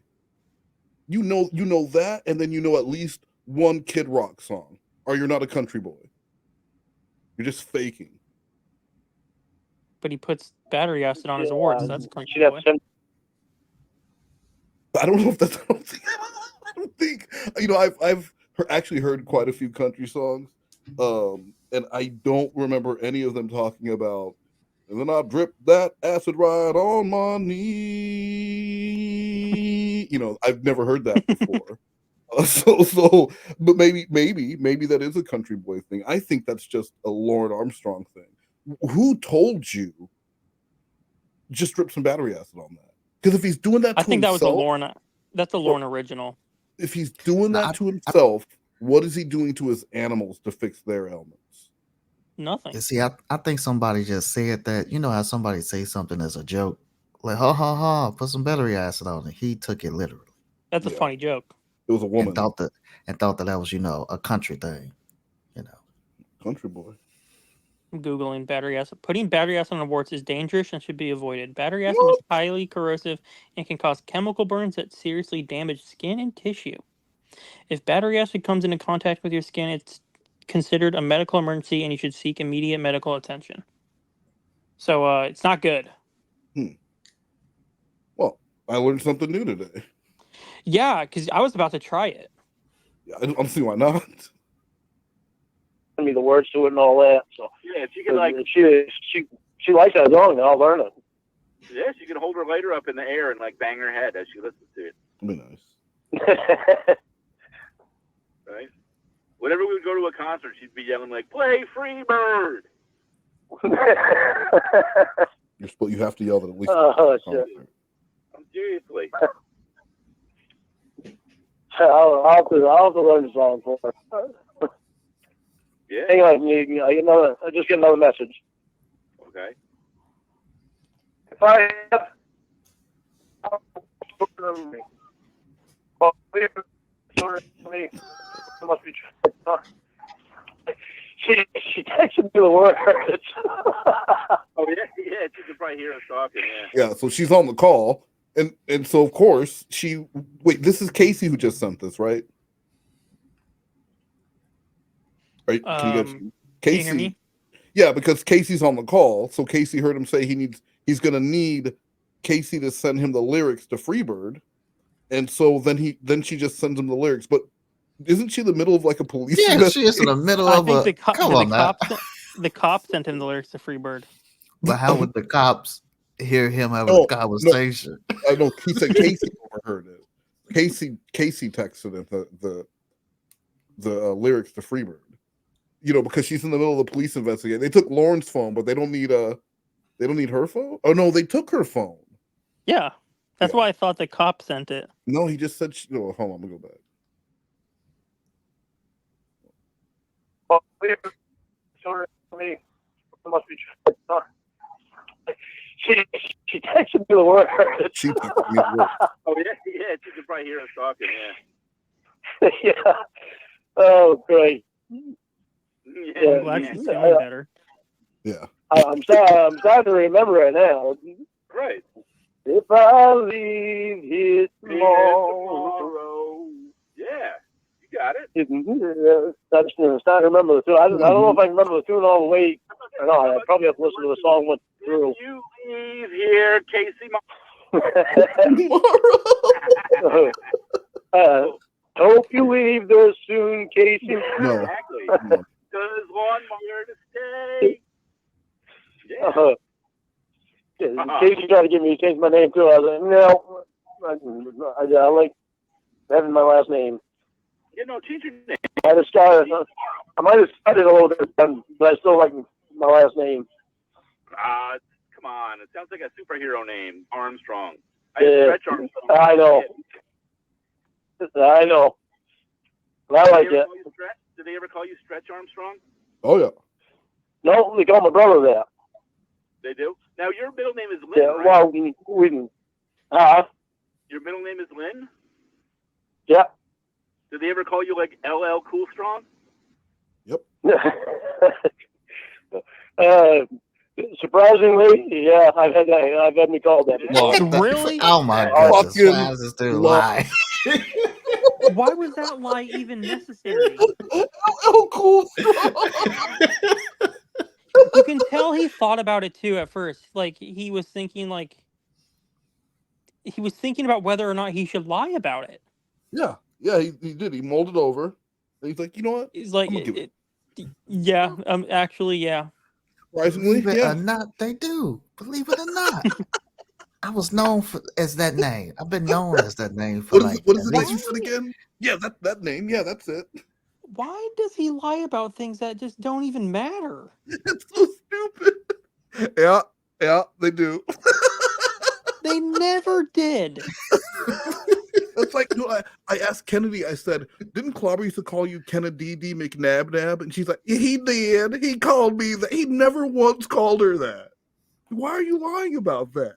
You know that, and then you know at least one Kid Rock song, or you're not a country boy. You're just faking. But he puts battery acid on his awards. That's a country boy. I don't know if that's. I don't think. I've actually heard quite a few country songs, and I don't remember any of them talking about. And then I dripped that acid right on my knee. I've never heard that before. But maybe that is a country boy thing. I think that's just a Lorne Armstrong thing. Who told you? Just drip some battery acid on that. Because if he's doing that, to I think himself, that was a Lorne. That's a Lorne original. If he's doing that to himself, what is he doing to his animals to fix their ailments? Nothing. You see, I think somebody just said that. You know how somebody say something as a joke, like ha ha ha, put some battery acid on it. He took it literally. That's a funny joke. It was a woman. And thought that was a country thing. Country boy. I'm Googling battery acid. Putting battery acid on awards is dangerous and should be avoided. Battery acid is highly corrosive and can cause chemical burns that seriously damage skin and tissue. If battery acid comes into contact with your skin, it's considered a medical emergency and you should seek immediate medical attention. So it's not good. Well, I learned something new today. Yeah, because I was about to try it. Yeah, I don't see why not. Me the words to it and all that. So yeah, if you can she likes that song, then I'll learn it. Yes, you can hold her lighter up in the air and like bang her head as she listens to it. That'd be nice. Right? Whenever we would go to a concert, she'd be yelling like, "Play Freebird!" You have to yell that at least. Oh, shit. Seriously. I'll have to learn the song for her. Yeah. Hang on, I just get another message. Okay. If I have must be she texted me the words. Oh yeah, she can probably hear us talking. Yeah. Yeah, so she's on the call, and so of course this is Casey who just sent this, right? Right? Can you guys, Casey? Can you hear me? Yeah, because Casey's on the call, so Casey heard him say he's gonna need Casey to send him the lyrics to Freebird, and so then she just sends him the lyrics. But isn't she in the middle of like a police? Yeah, she is in the middle of a. Come on now. The cop sent him the lyrics to Freebird. But how would the cops hear him having a conversation? No, he said Casey overheard it. Casey texted him the lyrics to Freebird. You know, because she's in the middle of the police investigation. They took Lorne's phone, but they don't need her phone. Oh no, they took her phone. Yeah, that's why I thought the cop sent it. No, he just said. No, hold on, let me go back. Must be. She texted me the words. She texted me the words. Oh yeah, she can probably hear us talking. Yeah. Yeah. Oh, great. Yeah, I'm glad she's feeling better. Yeah. I'm starting to remember it now. Right. If I leave here tomorrow. Yeah, you got it. I'm starting to remember the tune. I don't know if I can remember the tune all the way or not. I probably have to listen to the song went through. If you leave here, Casey. Hope you leave there soon, Casey. No. Exactly. Does Lorne want her to stay? Yeah. Casey tried to get me to change my name too. I was like, no. I like having my last name. You know, change your name. I might have started a little bit, but I still like my last name. Come on. It sounds like a superhero name, Armstrong. Stretch Armstrong. I know. I know. I like it. Did they ever call you Stretch Armstrong? Oh yeah. No, they call my brother that. They do? Now your middle name is Lynn, Yeah, right? well, we Your middle name is Lynn? Yeah. Did they ever call you like LL Cool Strong? Yep. Surprisingly, yeah, I've had me called that. Really? Oh my goodness! Why is this dude lie? Why was that lie even necessary? Oh, cool. You can tell he thought about it too at first. Like he was thinking about whether or not he should lie about it. Yeah, he did. He mulled it over. And he's like, you know what? He's like, yeah, actually, yeah. Surprisingly, Believe it or not, they do. Believe it or not. I was known as that name. I've been known as that name for what is it that you said again? Yeah, that name. Yeah, that's it. Why does he lie about things that just don't even matter? It's so stupid. Yeah, they do. They never did. It's like, I asked Kennedy, I said, didn't Clobber used to call you Kennedy McNabnab? And she's like, he did. He called me that. He never once called her that. Why are you lying about that?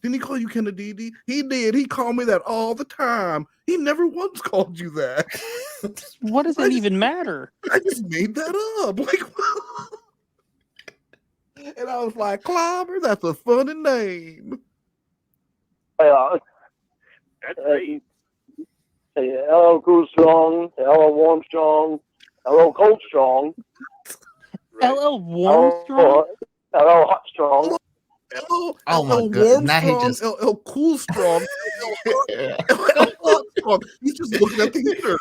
Didn't he call you Kennedy? He did. He called me that all the time. He never once called you that. What does it even matter? I just made that up. Like, and I was like, Clobber, that's a funny name. That's great. Hello, Cool Strong. Hello, Warmstrong. Hello, Cold Strong. LL Warmstrong? Hello, Hot Strong. Oh my God! Now he just Cool Strong. He's just looking at the heater.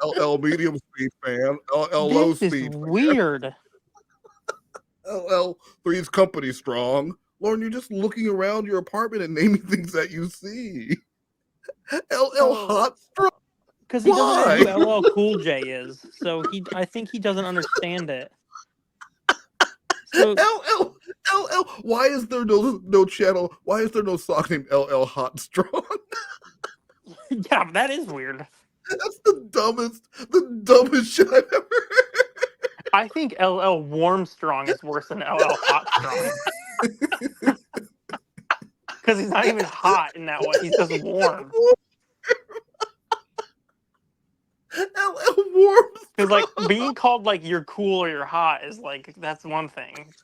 LL Medium Speed fan. LL Low This Speed. is weird. LL Three's Company Strong. Lorne, you're just looking around your apartment and naming things that you see. LL Hot Straw. Because he doesn't know who LL Cool J is, so I think he doesn't understand it. So LL. Why is there no channel? Why is there no song named LL Hot Strong? Yeah, that is weird. That's the dumbest shit I've ever heard. I think LL Warmstrong is worse than LL Hot Strong. Because he's not even hot in that way. He's just warm. LL Warm. Because like being called like you're cool or you're hot is like that's one thing.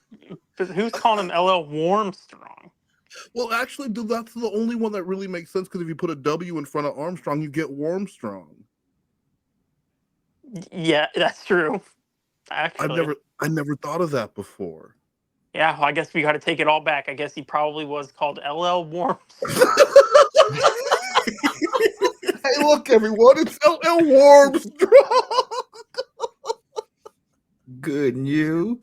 But who's calling him LL Warmstrong? Well, actually, that's the only one that really makes sense. Because if you put a W in front of Armstrong, you get Warmstrong. Yeah, that's true. Actually, I never thought of that before. Yeah, well, I guess we got to take it all back. I guess he probably was called LL Warmstrong. Hey, look, everyone, it's LL Warmstrong. Good you.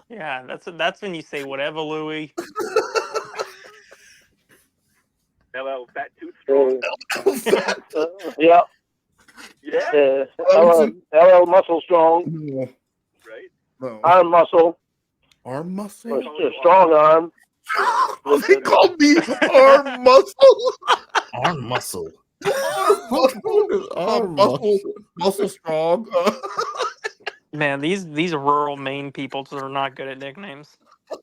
Yeah, that's when you say whatever, Louie. LL Fat Tooth Strong. Yeah. Yeah. LL Muscle Strong. Right. No. Arm Muscle. Arm Muscle. Strong Arm. They called me Arm Muscle. Arm Muscle. Muscle Strong. Man, these rural Maine people are not good at nicknames.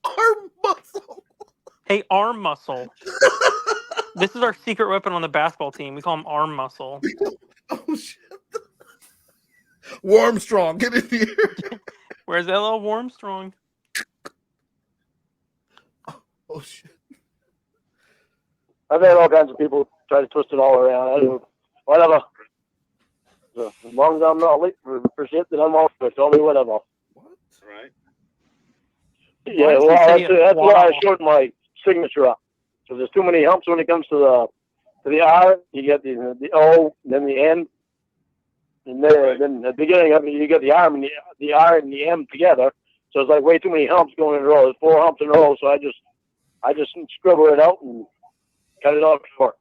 Arm Muscle. Hey, Arm Muscle. This is our secret weapon on the basketball team. We call him Arm Muscle. Oh shit. Warmstrong, get in here. Where's LL Warmstrong? Oh shit. I've had all kinds of people try to twist it all around. Whatever. So, as long as I'm not late for shit, then I'm off. Tell me whatever. What? Right. Yeah, well, that's why I shortened my signature up. So there's too many humps when it comes to the R. You get the O, then the N, and then the beginning of it, you get the R and the R and the M together. So it's like way too many humps going in a row. There's 4 humps in a row. So I just scribble it out and cut it off short.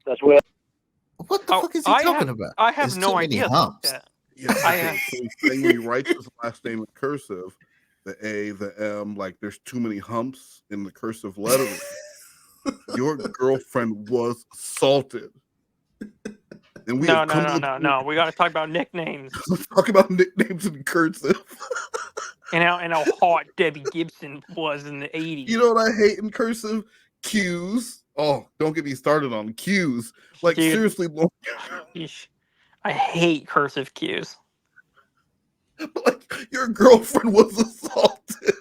That's where. What the fuck is he talking about? I have no idea. Humps. Yeah, when he writes his last name in cursive, the A, the M, like there's too many humps in the cursive lettering. Your girlfriend was assaulted. And we No. We got to talk about nicknames. Let's talk about nicknames in cursive. And how hot Debbie Gibson was in the 80s. You know what I hate in cursive? Q's. Oh, don't get me started on Q's. Like, Dude, seriously, Lord. I hate cursive Q's. Like, your girlfriend was assaulted.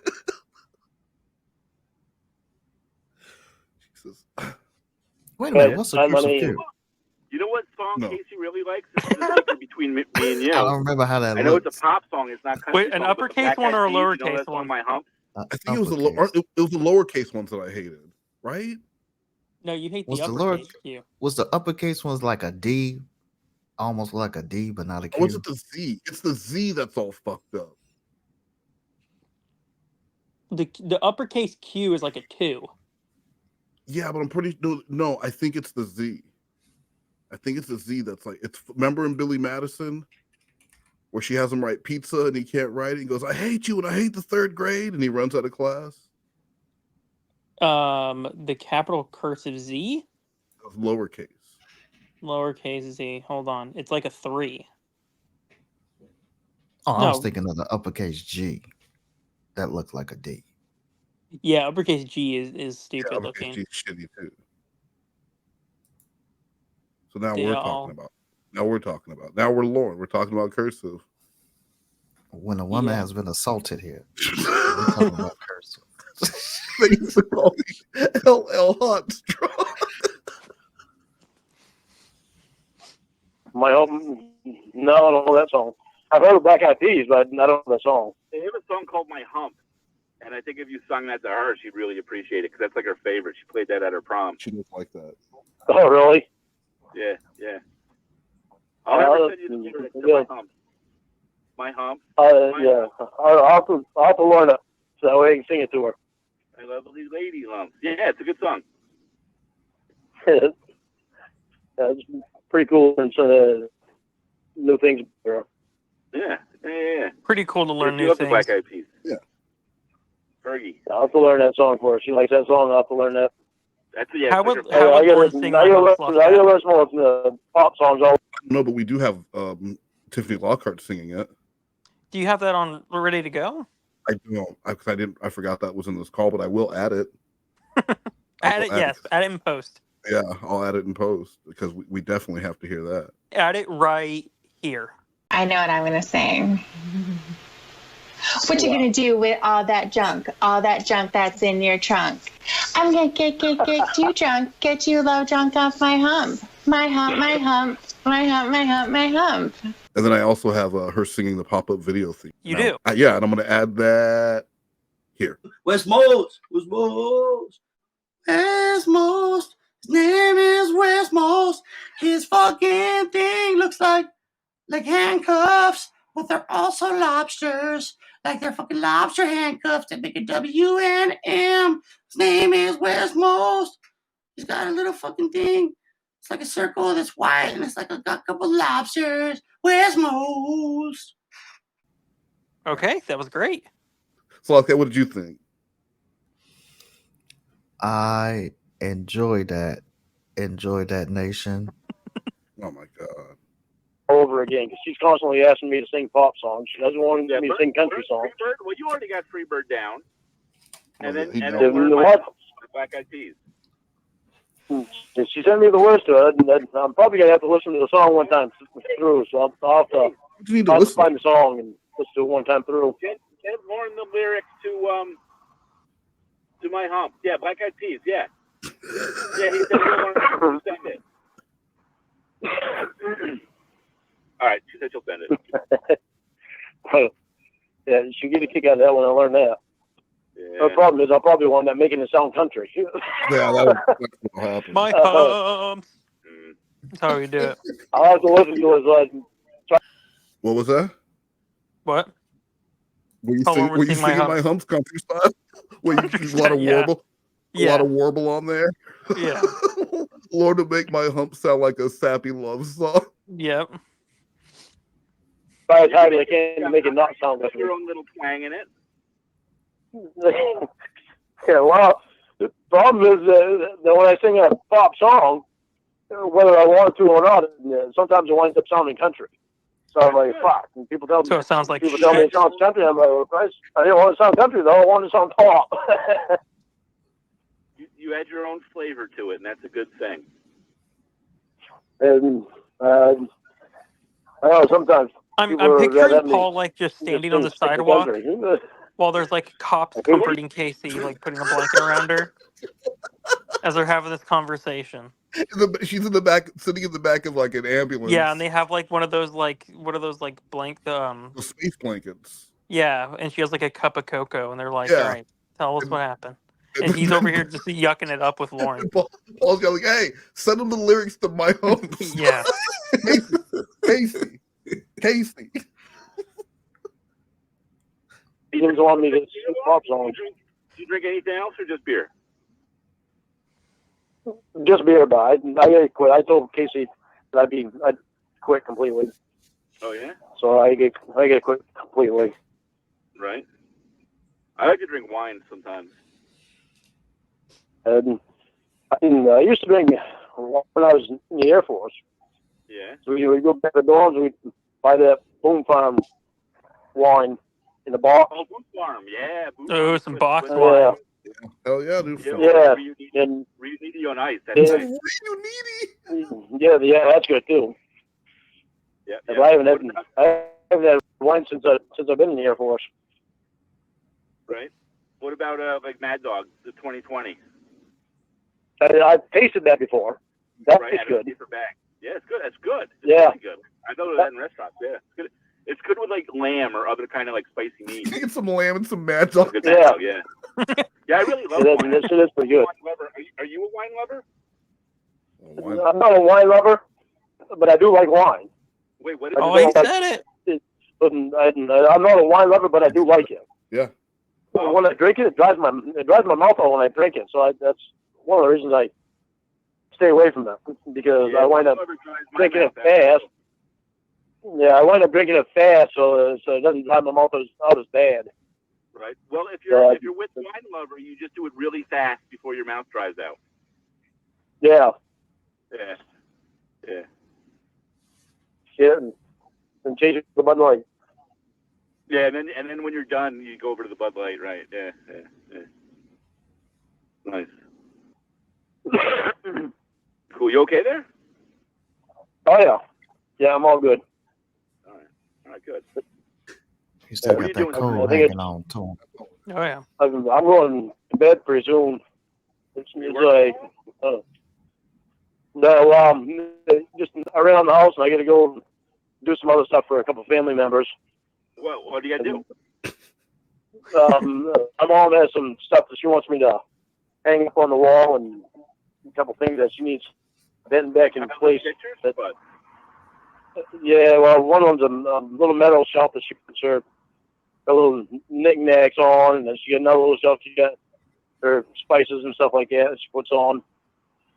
Jesus. Wait a minute, what's a cursive Q? You know what song Casey really likes? This is the secret between me and you. I don't remember how that I know looks. it's a pop song. It's not country. Wait, an song, but the uppercase Black one Eyed or a Peas, you know lowercase that song, one? My Humps? I think it was the lowercase ones that I hated, right? No, you hate Was the the lower uppercase Q. was the uppercase ones like a D, almost like a D, but not a Q? Or was it the Z? It's the Z that's all fucked up. The uppercase Q is like a 2. Yeah, but I'm pretty no. I think it's the Z. I think it's the Z that's like it's. Remember in Billy Madison, where she has him write pizza and he can't write it. He goes, "I hate you and I hate the 3rd grade," and he runs out of class. The capital cursive Z? Lowercase. Lowercase Z. Hold on. It's like a 3. Oh, I was thinking of the uppercase G. That looked like a D. Yeah, uppercase G is stupid uppercase looking. G is shitty too. So now we're talking about. Now we're Lorne. We're talking about cursive. When a woman has been assaulted here, we're talking about cursive. They used to call me LL Hot Strong. My home. No, I don't know that song. I've heard of Black Eyed Peas, but I don't know that song. They have a song called My Hump. And I think if you sung that to her, she'd really appreciate it because that's like her favorite. She played that at her prom. She didn't like that. Oh, really? Yeah. I'll never send you the lyrics to My Hump. My Hump. Yeah. I'll have to learn it. So that way I can sing it to her. I love these lady lumps. Yeah, it's a good song. That's pretty cool. And so new things. Yeah. Pretty cool to learn She new loves the things. Black Eyed Peas. Yeah. Fergie. I'll have to learn that song for her. She likes that song. I'll have to learn that. That's yeah. How it's like would her how favorite. would Lorne sing My Home Sloth I Cat? learn some of the pop songs. No, but we do have Tiffany Lockhart singing it. Do you have that on ready to go? I don't. I forgot that was in this call, but I will add it. Add it, yes. Add it in post. Yeah, I'll add it in post because we definitely have to hear that. Add it right here. I know what I'm gonna sing. What you gonna do with all that junk that's in your trunk? I'm gonna get you drunk, get you low drunk off my hump, my hump, my hump, my hump, my hump, my hump. And then I also have her singing the pop-up video theme. You do? Yeah, and I'm going to add that here. Where's Most? Where's Most? Where's Most? His name is Where's Most? His fucking thing looks like handcuffs, but they're also lobsters. Like they're fucking lobster handcuffs that make a W and M. His name is Where's Most? He's got a little fucking thing. It's like a circle that's white, and it's like a couple lobsters. Where's Most? Okay, that was great. So, okay, what did you think? I enjoyed that. Enjoyed that, nation. Oh my god! Over again, because she's constantly asking me to sing pop songs. She doesn't want me to sing country songs. Freebird? Well, you already got Freebird down. And then what? Black Eyed Peas. She sent me the words to it, and I'm probably gonna have to listen to the song one time through. So I'll have to find the song and listen to it one time through. Get Lorne the lyrics to My Hump. Yeah, Black Eyed Peas. Yeah. Yeah, he said he'll send it. All right, she said she'll send it. Yeah, she'll get a kick out of that when I learn that. Yeah. The problem is I'll probably want that making it sound country. Yeah, that'll happen. My hump. That's how we do it. I'll have to listen to it. What was that? What? Were you, How long were was you Sing My singing Humps? My Humps country style? Where you a lot of Yeah. warble? A lot of warble on there? Yeah. Lord, to make My Hump sound like a sappy love song. Yep. By the time I can't make it not sound Put good. your own little twang in it. Yeah, well, the problem is that when I sing a pop song, whether I want to or not, sometimes it winds up sounding country. So I'm like, fuck. And people tell me, So it sounds like people tell me it sounds country. I'm like, well, Christ, I didn't want to sound country though. I want to sound pop. You add your own flavor to it, and that's a good thing. And I don't know, sometimes I'm people picturing let me Paul like just standing on the stick to sidewalk country. while there's like cops comforting Casey, like putting a blanket around her as they're having this conversation. She's in the back, sitting in the back of like an ambulance. Yeah, and they have like one of those like the space blankets. Yeah, and she has like a cup of cocoa, and they're like, Yeah. "All right, tell us what happened." And he's over here just yucking it up with Lorne. Paul's going like, "Hey, send him the lyrics to My Humps." Yeah. Casey. He doesn't want me to sing pop songs. Do you drink anything else or just beer? Just beer, but I gotta quit. I told Casey that I'd quit completely. Oh yeah. So I get quit completely. Right. I like to drink wine sometimes. And I used to drink when I was in the Air Force. Yeah. So we go back to the dorms. We buy that Boom Farm wine in the box. Oh, Boot Farm, yeah. Boot Oh, Farm. some box Good. wine. Hell yeah, dude. Yeah. And Reuniti on ice. That's Yeah. nice. yeah, that's good too. Yeah. But I haven't had wine since I've been in the Air Force. Right. What about like Mad Dog, the 2020? I've tasted that before. That's right, out of a good. paper bag. Yeah, it's good. That's good. It's Yeah. really good. I know that in restaurants. Yeah, it's good. It's good with like lamb or other kind of like spicy meat. Get some lamb and some Mad Dog. Good Mad Dog, yeah. Yeah, I really love wine. It is pretty good. Wine lover. Are you a wine lover? I'm not a wine lover, but I do like wine. Wait, what? Oh, he said it. I'm not a wine lover, but I do like it. Yeah. when I drink it, it dries my mouth out when I drink it. So that's one of the reasons I stay away from that, because I wind up drinking it fast. Yeah, I wind up drinking it fast, so it doesn't dry my mouth out as bad. Right. Well, if you're with wine lover, you just do it really fast before your mouth dries out. Yeah. Yeah. Yeah. Yeah, and change it to Bud Light. Yeah, and then when you're done, you go over to the Bud Light, right? Yeah. Nice. Cool. You okay there? Oh yeah. Yeah, I'm all good. All right, good. You still got that cold hanging on to him. Oh yeah. I'm going to bed pretty soon. It's like just around the house, and I got to go do some other stuff for a couple of family members. What do you got to do? My mom has some stuff that she wants me to hang up on the wall, and a couple things that she needs bent back in place. Yeah, well, one of them's a little metal shelf that she puts her little knickknacks on, and then she got another little shelf she got her spices and stuff like that she puts on.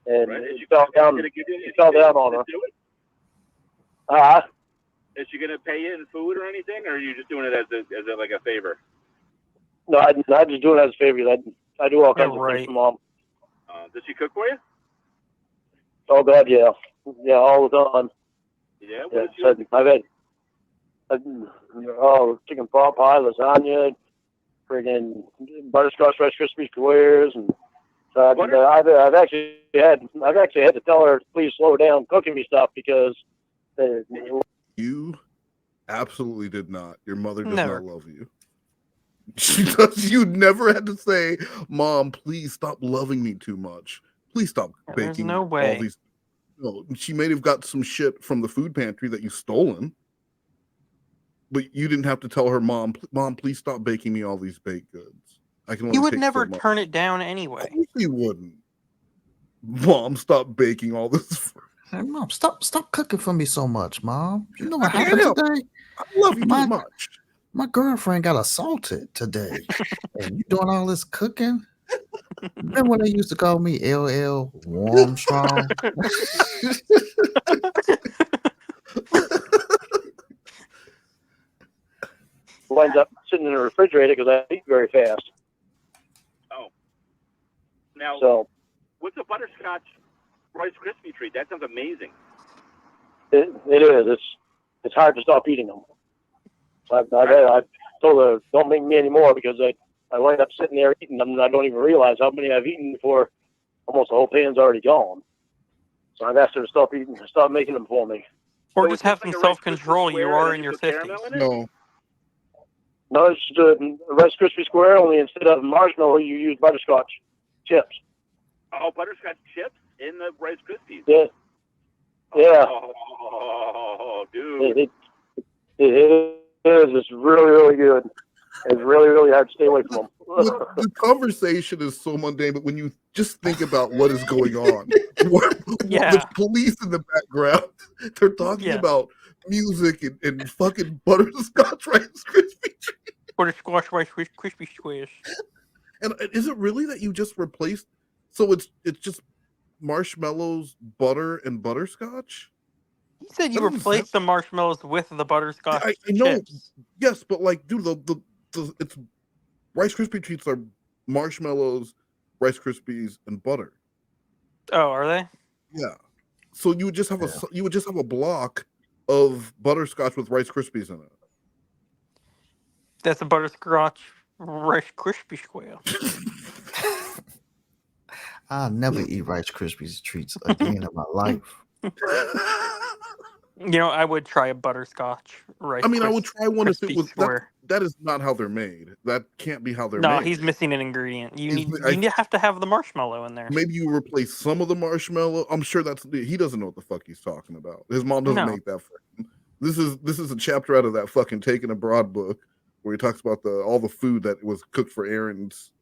And it fell down on her. Is she gonna pay you in food or anything, or are you just doing it as like a favor? No, I just do it as a favor. I do all kinds of things for Mom. Does she cook for you? Oh God, yeah, all the time. Yeah. So I've had chicken pot pie, lasagna, friggin' butterscotch Rice Krispie squares, and so I've actually had to tell her please slow down cooking me stuff because you absolutely did not. Your mother does Never. not love you. She does. You never had to say, "Mom, please stop loving me too much. Please stop baking." There's no way. All these. No, she may have got some shit from the food pantry that you stolen, but you didn't have to tell her, "Mom, please stop baking me all these baked goods. I can only You would take never so much." turn it down anyway. Of course you wouldn't. Mom, stop baking all this. Hey, Mom, stop cooking for me so much, Mom. You know what I happened am. today? I love you too much. My girlfriend got assaulted today. And you doing all this cooking? Remember when they used to call me LL Warmstrong? winds up sitting in the refrigerator because I eat very fast. Oh. Now, So what's a butterscotch Rice Krispie treat? That sounds amazing. it is. It's hard to stop eating them. So I've told her don't make me anymore because I wind up sitting there eating them and I don't even realize how many I've eaten before almost the whole pan's already gone. So I've asked her to stop making them for me. Or just have some self-control. You are in your 50s. No, it's a Rice Krispie square, only instead of marshmallow, you use butterscotch chips. Oh, butterscotch chips in the Rice Krispies? Yeah. Yeah. Oh, dude. It is. It's really, really good. It's really, really hard to stay away from them. The conversation is so mundane, but when you just think about what is going on, the police in the background, they're talking about music and fucking butterscotch Rice Krispie treats. Butterscotch Rice Krispie squares. And is it really that you just replaced? So it's just marshmallows, butter, and butterscotch? You said you replaced the marshmallows with the butterscotch I know. chips. Yes, but like, dude, the it's Rice Krispie treats are marshmallows, Rice Krispies, and butter. Oh, are they? Yeah. So you would just have a block of butterscotch with Rice Krispies in it. That's a butterscotch Rice Krispie square. I'll never eat Rice Krispies treats again in my life. You know, I would try a butterscotch Rice. I mean, I would try one if it was square. That is not how they're made. That can't be how they're made. No, he's missing an ingredient. You have to have the marshmallow in there. Maybe you replace some of the marshmallow. I'm sure he doesn't know what the fuck he's talking about. His mom doesn't make that for him. This is a chapter out of that fucking Taken Abroad book where he talks about all the food that was cooked for Aaron's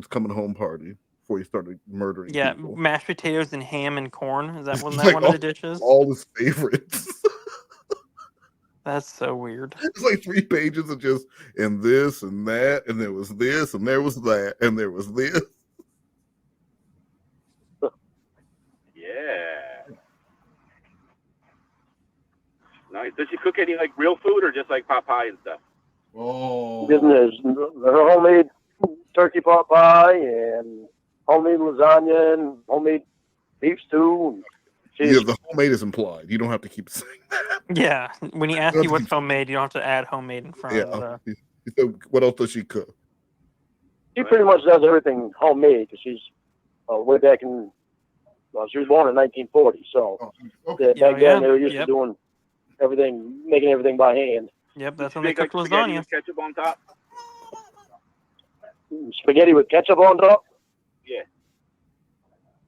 coming home party before he started murdering people. Mashed potatoes and ham and corn. Is that one Like of the dishes? All his favorites. That's so weird. It's like 3 pages of just and this and that, and there was this and there was that, and there was this. Yeah. Nice. Does she cook any like real food or just like pot pie and stuff? Oh. There's her homemade turkey pot pie and homemade lasagna and homemade beef stew. Yeah, the homemade is implied. You don't have to keep saying that. Yeah, when he asks you what's homemade, you don't have to add homemade in front of the... So what else does she cook? She pretty much does everything homemade because she's way back in. Well, she was born in 1940, so back then they were used to doing everything, making everything by hand. Yep, that's when they cook lasagna. With ketchup on top. Spaghetti with ketchup on top? Yeah.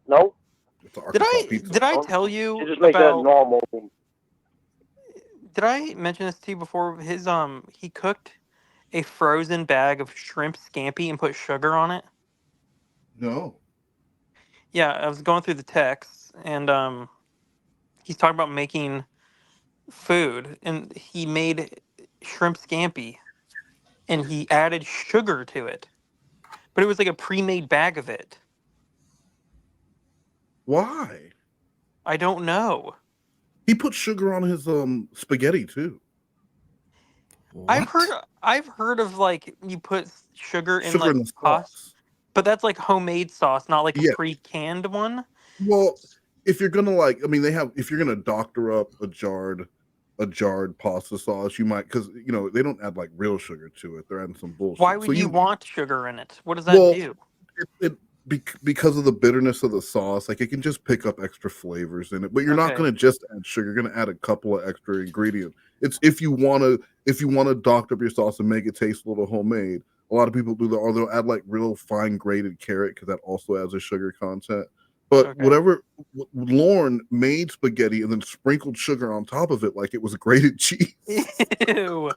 No. Did I tell you She just makes that normal. Did I mention this to you before? His he cooked a frozen bag of shrimp scampi and put sugar on it. No. Yeah, I was going through the texts and he's talking about making food and he made shrimp scampi and he added sugar to it. But it was like a pre-made bag of it. Why? I don't know. He put sugar on his spaghetti too. I've heard of like you put sugar in Sugar like in the sauce, but that's like homemade sauce, not like a pre-canned one. Well, if you're gonna if you're gonna doctor up a jarred pasta sauce, you might, because they don't add like real sugar to it. They're adding some bullshit. Why would you want sugar in it? What does that do? Because of the bitterness of the sauce, like it can just pick up extra flavors in it. But you're not going to just add sugar. You're going to add a couple of extra ingredients. It's if you want to doctor up your sauce and make it taste a little homemade. A lot of people do that, or they'll add like real fine grated carrot because that also adds a sugar content. But Lorne made spaghetti and then sprinkled sugar on top of it like it was grated cheese. Ew.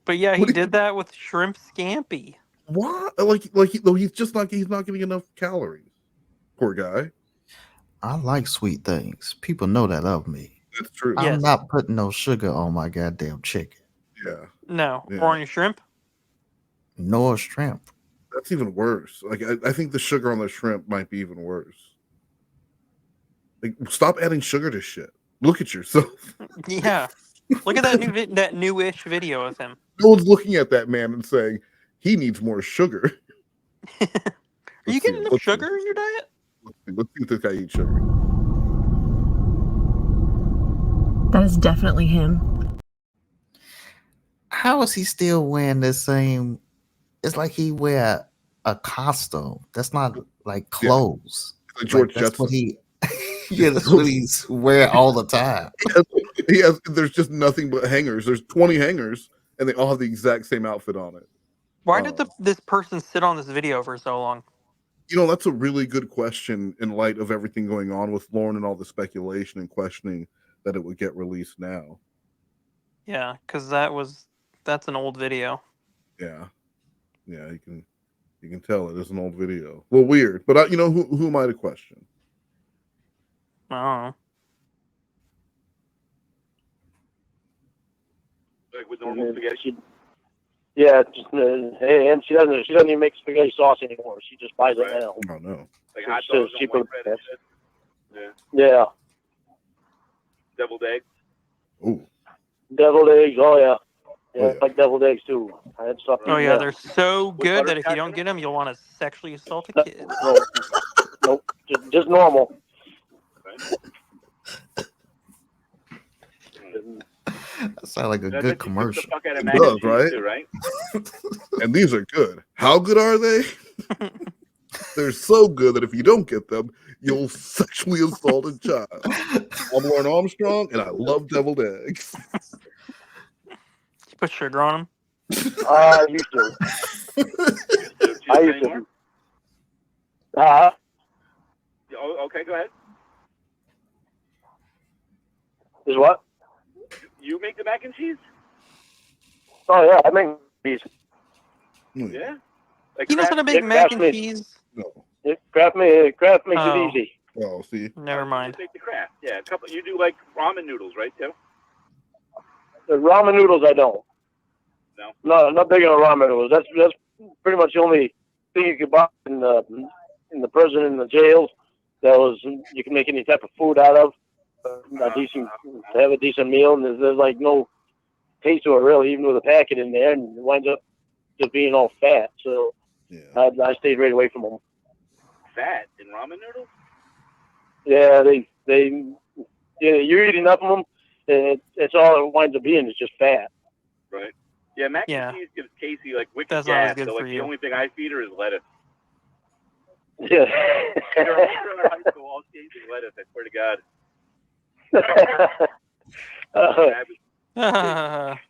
But yeah, he did that with shrimp scampi. What? He's not getting enough calories. Poor guy. I like sweet things. People know that of me. That's true. I'm not putting no sugar on my goddamn chicken. Yeah. No. Or on your shrimp? Nor shrimp. That's even worse. Like I think the sugar on the shrimp might be even worse. Like, stop adding sugar to shit. Look at yourself. Yeah. Look at that newish video of him. No one's looking at that man and saying he needs more sugar. Are you getting enough sugar in your diet? Let's see if this guy eats sugar. That is definitely him. How is he still wearing the same? It's like he wear a costume. That's not like clothes. Like George that's Jetson. what he. Yeah, that's what he's wear all the time. He has. There's just nothing but hangers. There's 20 hangers, and they all have the exact same outfit on it. Why did this person sit on this video for so long? That's a really good question in light of everything going on with Lorne and all the speculation and questioning that it would get released now. Yeah, because that's an old video. Yeah, you can tell it is an old video. Well, weird, but who am I to question? I don't know. Like with normal spaghetti. And she doesn't even make spaghetti sauce anymore. She just buys it now. Oh no. Like hot dogs on white bread and shit. Yeah. Deviled eggs. Ooh. Deviled eggs. Oh yeah. Yeah, I like deviled eggs too. I had stuff. Oh yeah, they're so good that if you don't get them, you'll want to sexually assault a kid. Nope. Just normal. That sounds like a good commercial. It does, right? And these are good. How good are they? They're so good that if you don't get them, you'll sexually assault a child. I'm Lorne Armstrong, and I love deviled eggs. You put sugar on them? I used to. I used to. Okay, go ahead. Is what? You make the mac and cheese? Oh yeah, I make cheese. Yeah. Like he knows how to make mac and cheese. No. Kraft makes it easy. Oh, see. Never mind. Make the Kraft. Yeah, you do like ramen noodles, right, Tim? The ramen noodles, I don't. No, I'm not big on ramen noodles. That's pretty much the only thing you could buy in the prison and the jails. That was you can make any type of food out of. To have a decent meal, and there's like no taste to it really, even with a packet in there, and it winds up just being all fat. So I stayed right away from them. Fat in ramen noodles? Yeah, you're eating enough of them, and it's all it winds up being is just fat. Right. Yeah, mac and cheese gives Casey like wicked gas. So like the only thing I feed her is lettuce. Yeah. In our high school, all she eats is lettuce. I swear to God.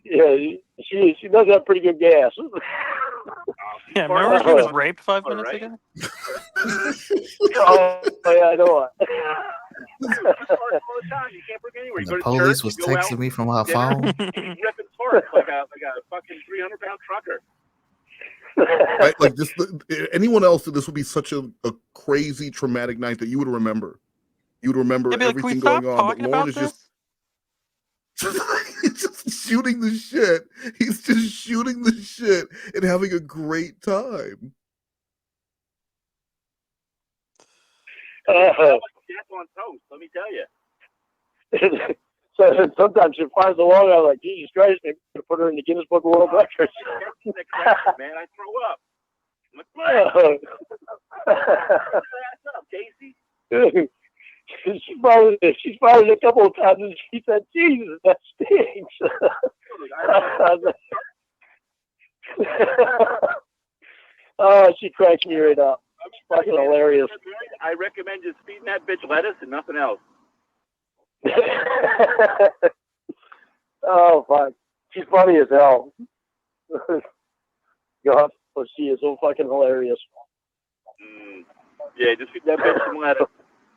Yeah, she does have pretty good gas. Yeah, remember he was raped 5 minutes ago? Oh, yeah, I know. The police was texting me from her phone. Ripping torque like a fucking 300-pound trucker. Right? Like this, anyone else, this would be such a crazy, traumatic night that you would remember. You would remember everything going on. But Lorne is just he's just shooting the shit. He's just shooting the shit and having a great time. Death on toast, let me tell you. So sometimes she finds the log, I'm like, Jesus Christ, maybe I'm gonna put her in the Guinness Book of World Records. Man, I throw up. I'm up, Casey. She's fired a couple of times and she said, Jesus, that stinks. Oh, she cracks me right up. It's fucking hilarious. I recommend just feeding that bitch lettuce and nothing else. Oh, fuck. She's funny as hell. God, but she is so fucking hilarious. Yeah, just feed that bitch some lettuce.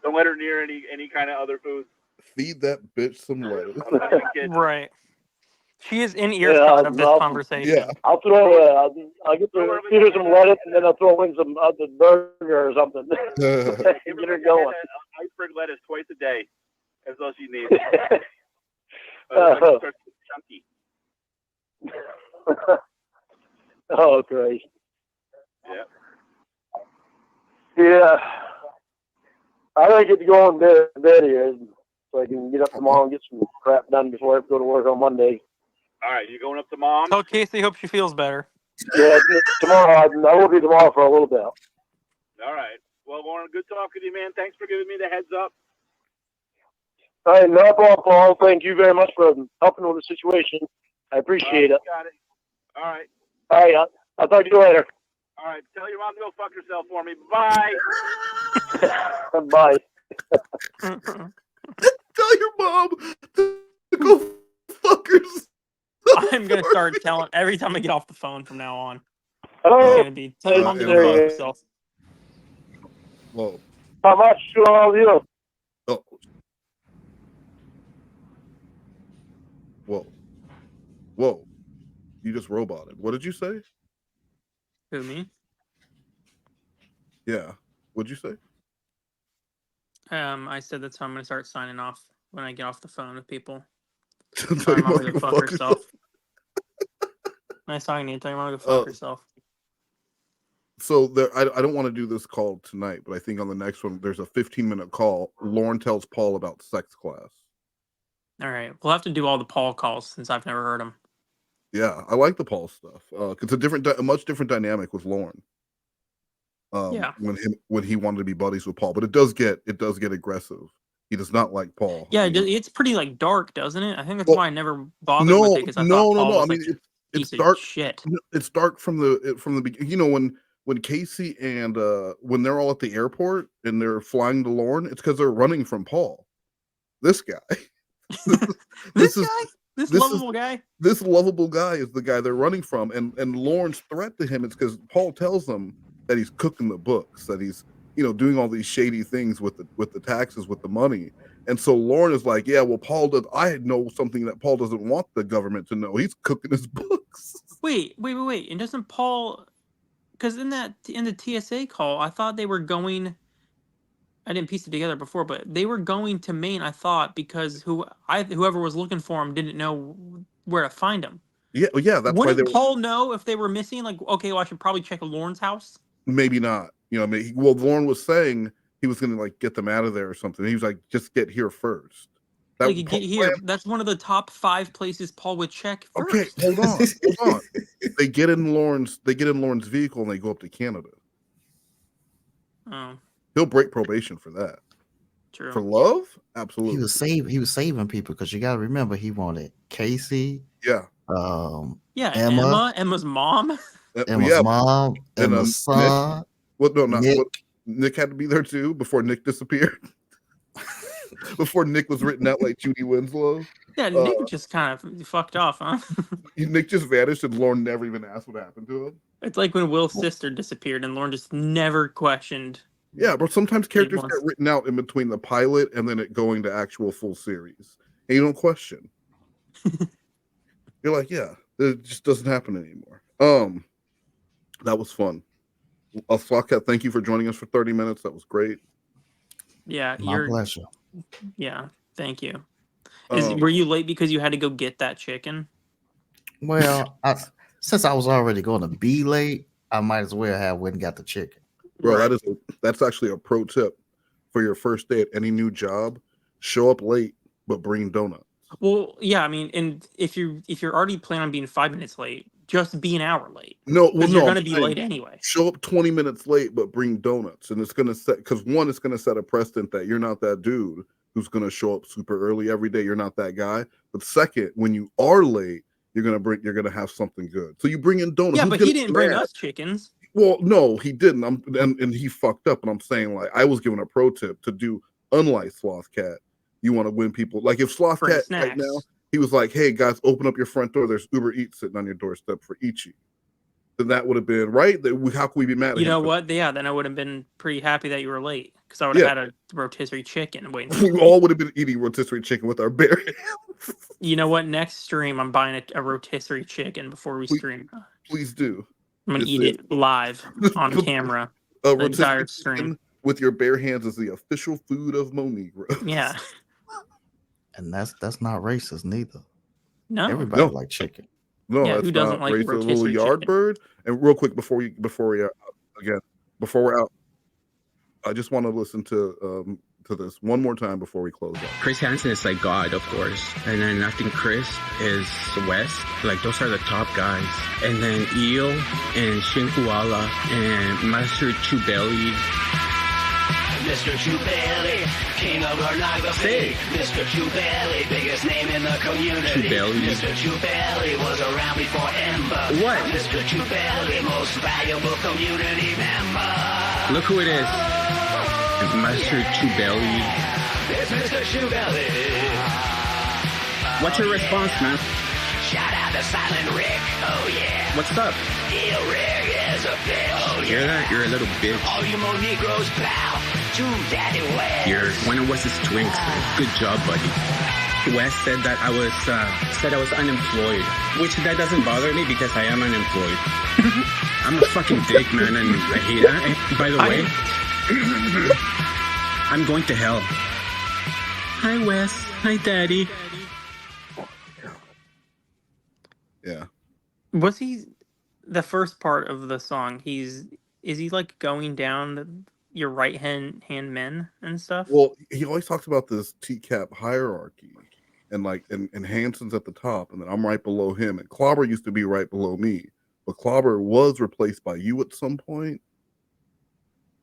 Don't let her near any kind of other food. Feed that bitch some lettuce. Right. She is in earshot of this conversation. Yeah. I'll get to feed her some lettuce and then I'll throw in some other burger or something. Get her going. Iceberg lettuce twice a day. That's all she needs. Chunky. Oh, great. Yeah. Yeah. I gotta get to go in bed here so I can get up tomorrow and get some crap done before I have to go to work on Monday. All right, you going up to Mom? Tell Casey, hope she feels better. Yeah, tomorrow. I will be tomorrow for a little bit. All right. Well, Lorne, good talking to you, man. Thanks for giving me the heads up. All right, no problem, Paul. Thank you very much for helping with the situation. I appreciate it. Got it. All right. All right, I'll talk to you later. All right. Tell your mom to go fuck herself for me. Bye. Bye. Tell your mom to go fuck herself. I'm going to start telling every time I get off the phone from now on. Oh, It's going to be, tell your mom to go fuck herself. Whoa. How much do all of you? Oh. Whoa. Whoa. You just roboted. What did you say? Who, me? Yeah. What'd you say? I said that's how I'm going to start signing off when I get off the phone with people. Tell Tell your your mom mom to to go go fuck fuck herself. Nice talking to you. Tell your mom to go fuck herself. So there, I don't want to do this call tonight, but I think on the next one, there's a 15-minute call. Lorne tells Paul about sex class. All right. We'll have to do all the Paul calls since I've never heard them. Yeah, I like the Paul stuff. It's a much different dynamic with Lorne. Yeah. When he wanted to be buddies with Paul, but it does get aggressive. He does not like Paul. Yeah, it's pretty like dark, doesn't it? I think that's why I never bothered with it because I thought Paul was like it's piece dark. Of shit. It's dark from the beginning. You know, when Casey and when they're all at the airport and they're flying to Lorne, it's because they're running from Paul. This guy. This lovable guy. This lovable guy is the guy they're running from, and Lorne's threat to him is because Paul tells them that he's cooking the books, that he's doing all these shady things with the taxes, with the money, and so Lorne is like, yeah, well, Paul does. I know something that Paul doesn't want the government to know. He's cooking his books. Wait, and doesn't Paul? Because in the TSA call, I thought they were going. I didn't piece it together before, but they were going to Maine. I thought because whoever was looking for him didn't know where to find them. Yeah, that's why Wouldn't they were. Paul know if they were missing? Like, okay, well, I should probably check Lorne's house. Maybe not. You know, maybe, well, Lorne was saying he was going to like get them out of there or something. He was like, just get here first. That Like, get here. That's one of the top 5 places Paul would check first. Okay, hold on. They get in Lorne's vehicle and they go up to Canada. Oh, He'll break probation for that. true. For love, absolutely. He was saving people because you got to remember he wanted Casey. Yeah. Emma's mom. Emma's mom. Emma's son. Nick. Nick had to be there too before Nick disappeared. Before Nick was written out like Judy Winslow. Yeah, Nick just kind of fucked off, huh? Nick just vanished and Lorne never even asked what happened to him. It's like when Will's sister disappeared and Lorne just never questioned. Yeah, but sometimes characters get written out in between the pilot and then it going to actual full series. And you don't question. You're like, yeah, it just doesn't happen anymore. That was fun. Sloth, thank you for joining us for 30 minutes. That was great. Yeah, my pleasure. Yeah, thank you. Were you late because you had to go get that chicken? Well, since I was already going to be late, I might as well have went and got the chicken. Bro, that's actually a pro tip for your first day at any new job. Show up late, but bring donuts. Well, yeah, I mean, and if you're already planning on being 5 minutes late, just be an hour late. You're going to be late anyway. Show up 20 minutes late, but bring donuts, and it's going to set it's going to set a precedent that you're not that dude who's going to show up super early every day. You're not that guy. But second, when you are late, you're going to have something good. So you bring in donuts. Yeah, Who's but he didn't bring us chickens. Well, no, he didn't. And he fucked up. And I'm saying, like, I was given a pro tip to do, unlike Sloth Cat. You want to win people. Like if Sloth Cat right now, he was like, hey guys, open up your front door. There's Uber Eats sitting on your doorstep for Ichi. Then that would have been right. How can we be mad at him? You know what? Yeah, then I would have been pretty happy that you were late because I would have had a rotisserie chicken waiting. We all would have been eating rotisserie chicken with our bare hands. You know what? Next stream, I'm buying a rotisserie chicken before we stream. Please do. I'm gonna eat it live on camera. A rotisserie chicken with your bare hands is the official food of Monegro. Yeah. And that's not racist neither. No, everybody like chicken. No, yeah, that's who doesn't not like racist. A little yard bird. And real quick before we're out, I just want to listen to this one more time before we close out. Chris Hansen is like God, of course. And then I think Chris is West. Like, those are the top guys. And then Eel and Shin Koala and Master Chubelli. Mr. Chubelli, king of pornography. Mr. Chubelli, biggest name in the community. Chubelli. Mr. Chubelli was around before Ember. What? Mr. Chubelli, most valuable community member. Look who it is. Master Chubelli. It's Mr. Chubelli. What's your response, man? Shout out to Silent Rick. Oh, yeah. What's up? Eel Rick is a bitch. Oh, Hear that? You're a little bitch. All you Monegros, pal. To Daddy West. You're one of Wes's twinks. Good job, buddy. Wes said that I was unemployed, which that doesn't bother me because I am unemployed. I'm a fucking dick, man, and I hate that. By the way, I'm going to hell. Hi, Wes. Hi, Daddy. Yeah. Was he the first part of the song? Is he like going down your right hand men and stuff? Well, he always talks about this Tcap hierarchy, and Hansen's at the top, and then I'm right below him. And Clobber used to be right below me, but Clobber was replaced by you at some point.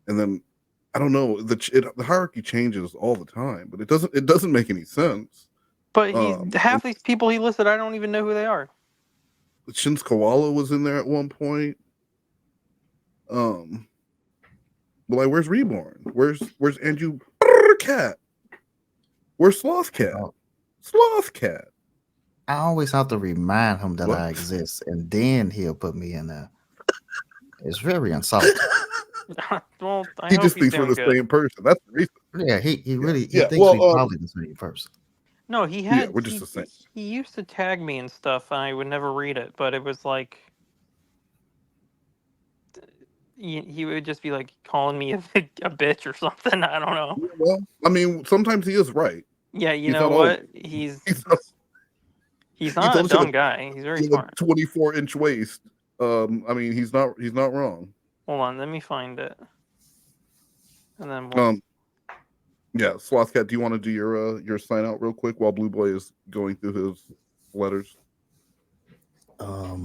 And then I don't know, the hierarchy changes all the time, but it doesn't make any sense. But half these people he listed, I don't even know who they are. Shin's Koala was in there at one point. But like, where's Reborn? Where's Andrew Cat? Where's Sloth Cat? Sloth Cat. I always have to remind him that I exist, and then he'll put me in there. It's very insulting. Well, he just thinks we're the same person. That's the reason. Yeah, he really thinks we're probably the same person. No, he had. Yeah, we're just the same. He used to tag me and stuff, and I would never read it. But it was like he would just be like calling me a bitch or something. I don't know. Well, I mean, sometimes he is right. Yeah, you know what? He He's not a dumb guy. He's very smart. 24-inch waist. I mean, he's not wrong. Hold on, let me find it. And then we'll... Yeah, Slothcat, do you want to do your sign out real quick while Blue Boy is going through his letters? I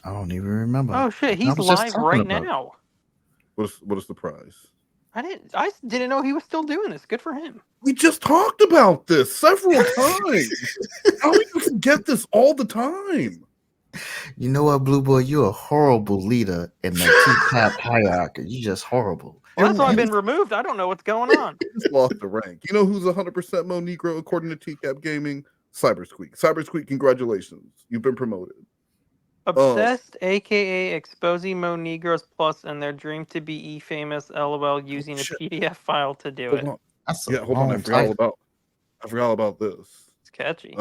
don't even remember. Oh shit, he's live right now. What is the prize? I didn't know he was still doing this. Good for him. We just talked about this several times. How do you forget this all the time? You know what, Blue Boy? You're a horrible leader in the Tcap hierarchy. You're just horrible. Well, that's why I've been removed. I don't know what's going on. Just lost the rank. You know who's 100% Mo Negro according to Tcap Gaming? Cybersqueak. Cybersqueak, congratulations. You've been promoted. Obsessed, aka exposing Mo Negros Plus and their dream to be E-famous, LOL, using a PDF file to do it. Hold on. I forgot about this. It's catchy.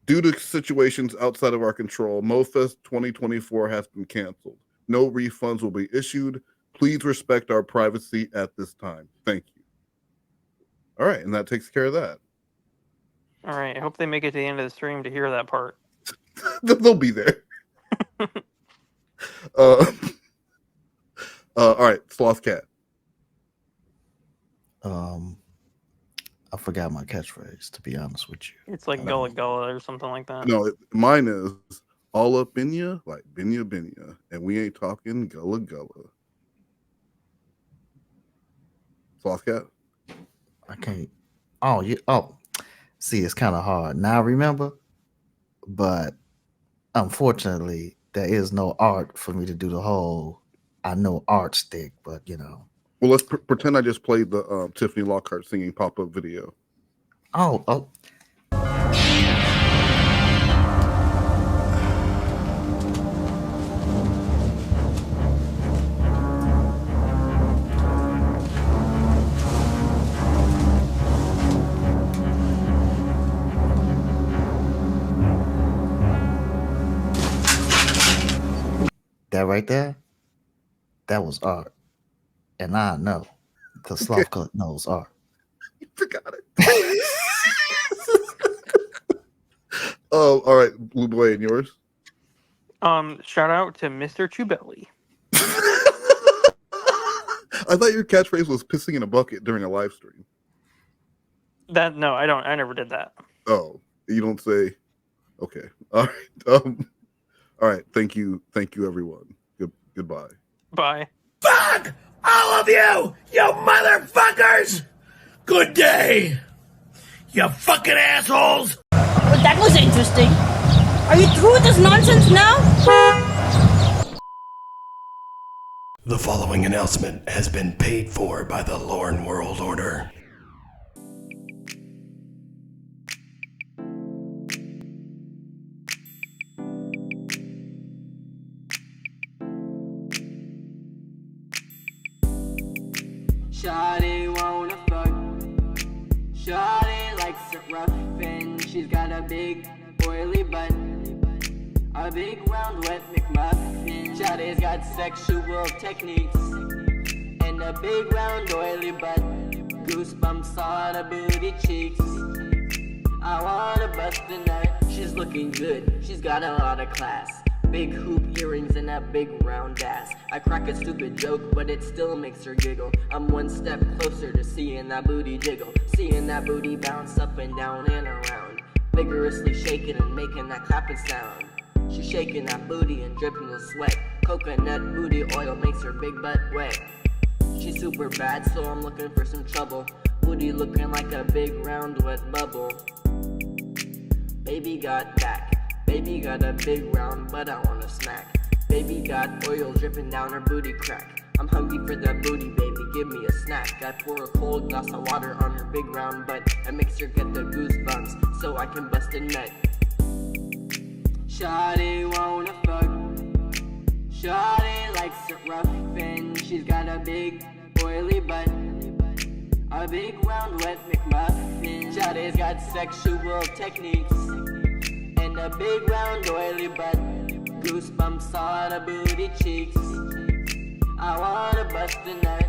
Due to situations outside of our control, MoFest 2024 has been canceled. No refunds will be issued. Please respect our privacy at this time. Thank you. All right, and that takes care of that. All right, I hope they make it to the end of the stream to hear that part. They'll be there. All right, Slothcat. I forgot my catchphrase, to be honest with you. It's like Gullah Gullah or something like that. No, mine is all up in ya, like binya binya, and we ain't talking Gullah Gullah. Slothcat? I can't. See, it's kind of hard. Now I remember, but unfortunately, there is no art for me to do the whole I know art stick, but you know. Well, let's pretend I just played the Tiffany Lockhart singing pop-up video. Oh. That right there, that was art. And I know, because Slothcut knows art. You forgot it. Oh, all right, Blue Boy, and yours? Shout out to Mr. Chubelli. I thought your catchphrase was pissing in a bucket during a live stream. No, I don't. I never did that. Oh, you don't say. Okay. All right. All right. Thank you, everyone. Goodbye. Bye. Fuck all of you motherfuckers! Good day, you fucking assholes! Well, that was interesting. Are you through with this nonsense now? The following announcement has been paid for by the Lorne World Order. Shady wanna fuck. Shady likes it rough and she's got a big oily butt. A big round wet McMuffin. Shady's got sexual techniques and a big round oily butt. Goosebumps on her booty cheeks. I wanna bust a nut. She's looking good. She's got a lot of class. Big hoop earrings and a big round ass. I crack a stupid joke, but it still makes her giggle. I'm one step closer to seeing that booty jiggle. Seeing that booty bounce up and down and around. Vigorously shaking and making that clapping sound. She's shaking that booty and dripping with sweat. Coconut booty oil makes her big butt wet. She's super bad, so I'm looking for some trouble. Booty looking like a big round wet bubble. Baby got back. Baby got a big round, but I wanna smack. Baby got oil dripping down her booty crack. I'm hungry for that booty, baby, give me a snack. I pour a cold glass of water on her big round butt. It makes her get the goosebumps, so I can bust a nut. Shawty wanna fuck. Shawty likes it rough and she's got a big oily butt. A big round wet McMuffin. Shawty's got sexual techniques and a big round oily butt. Goosebumps on her booty cheeks. I wanna bust a nut.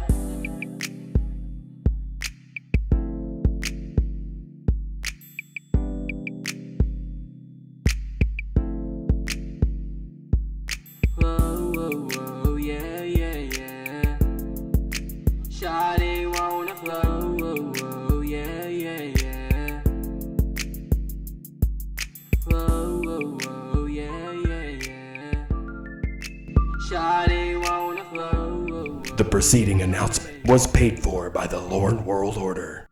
The preceding announcement was paid for by the Lorne World Order.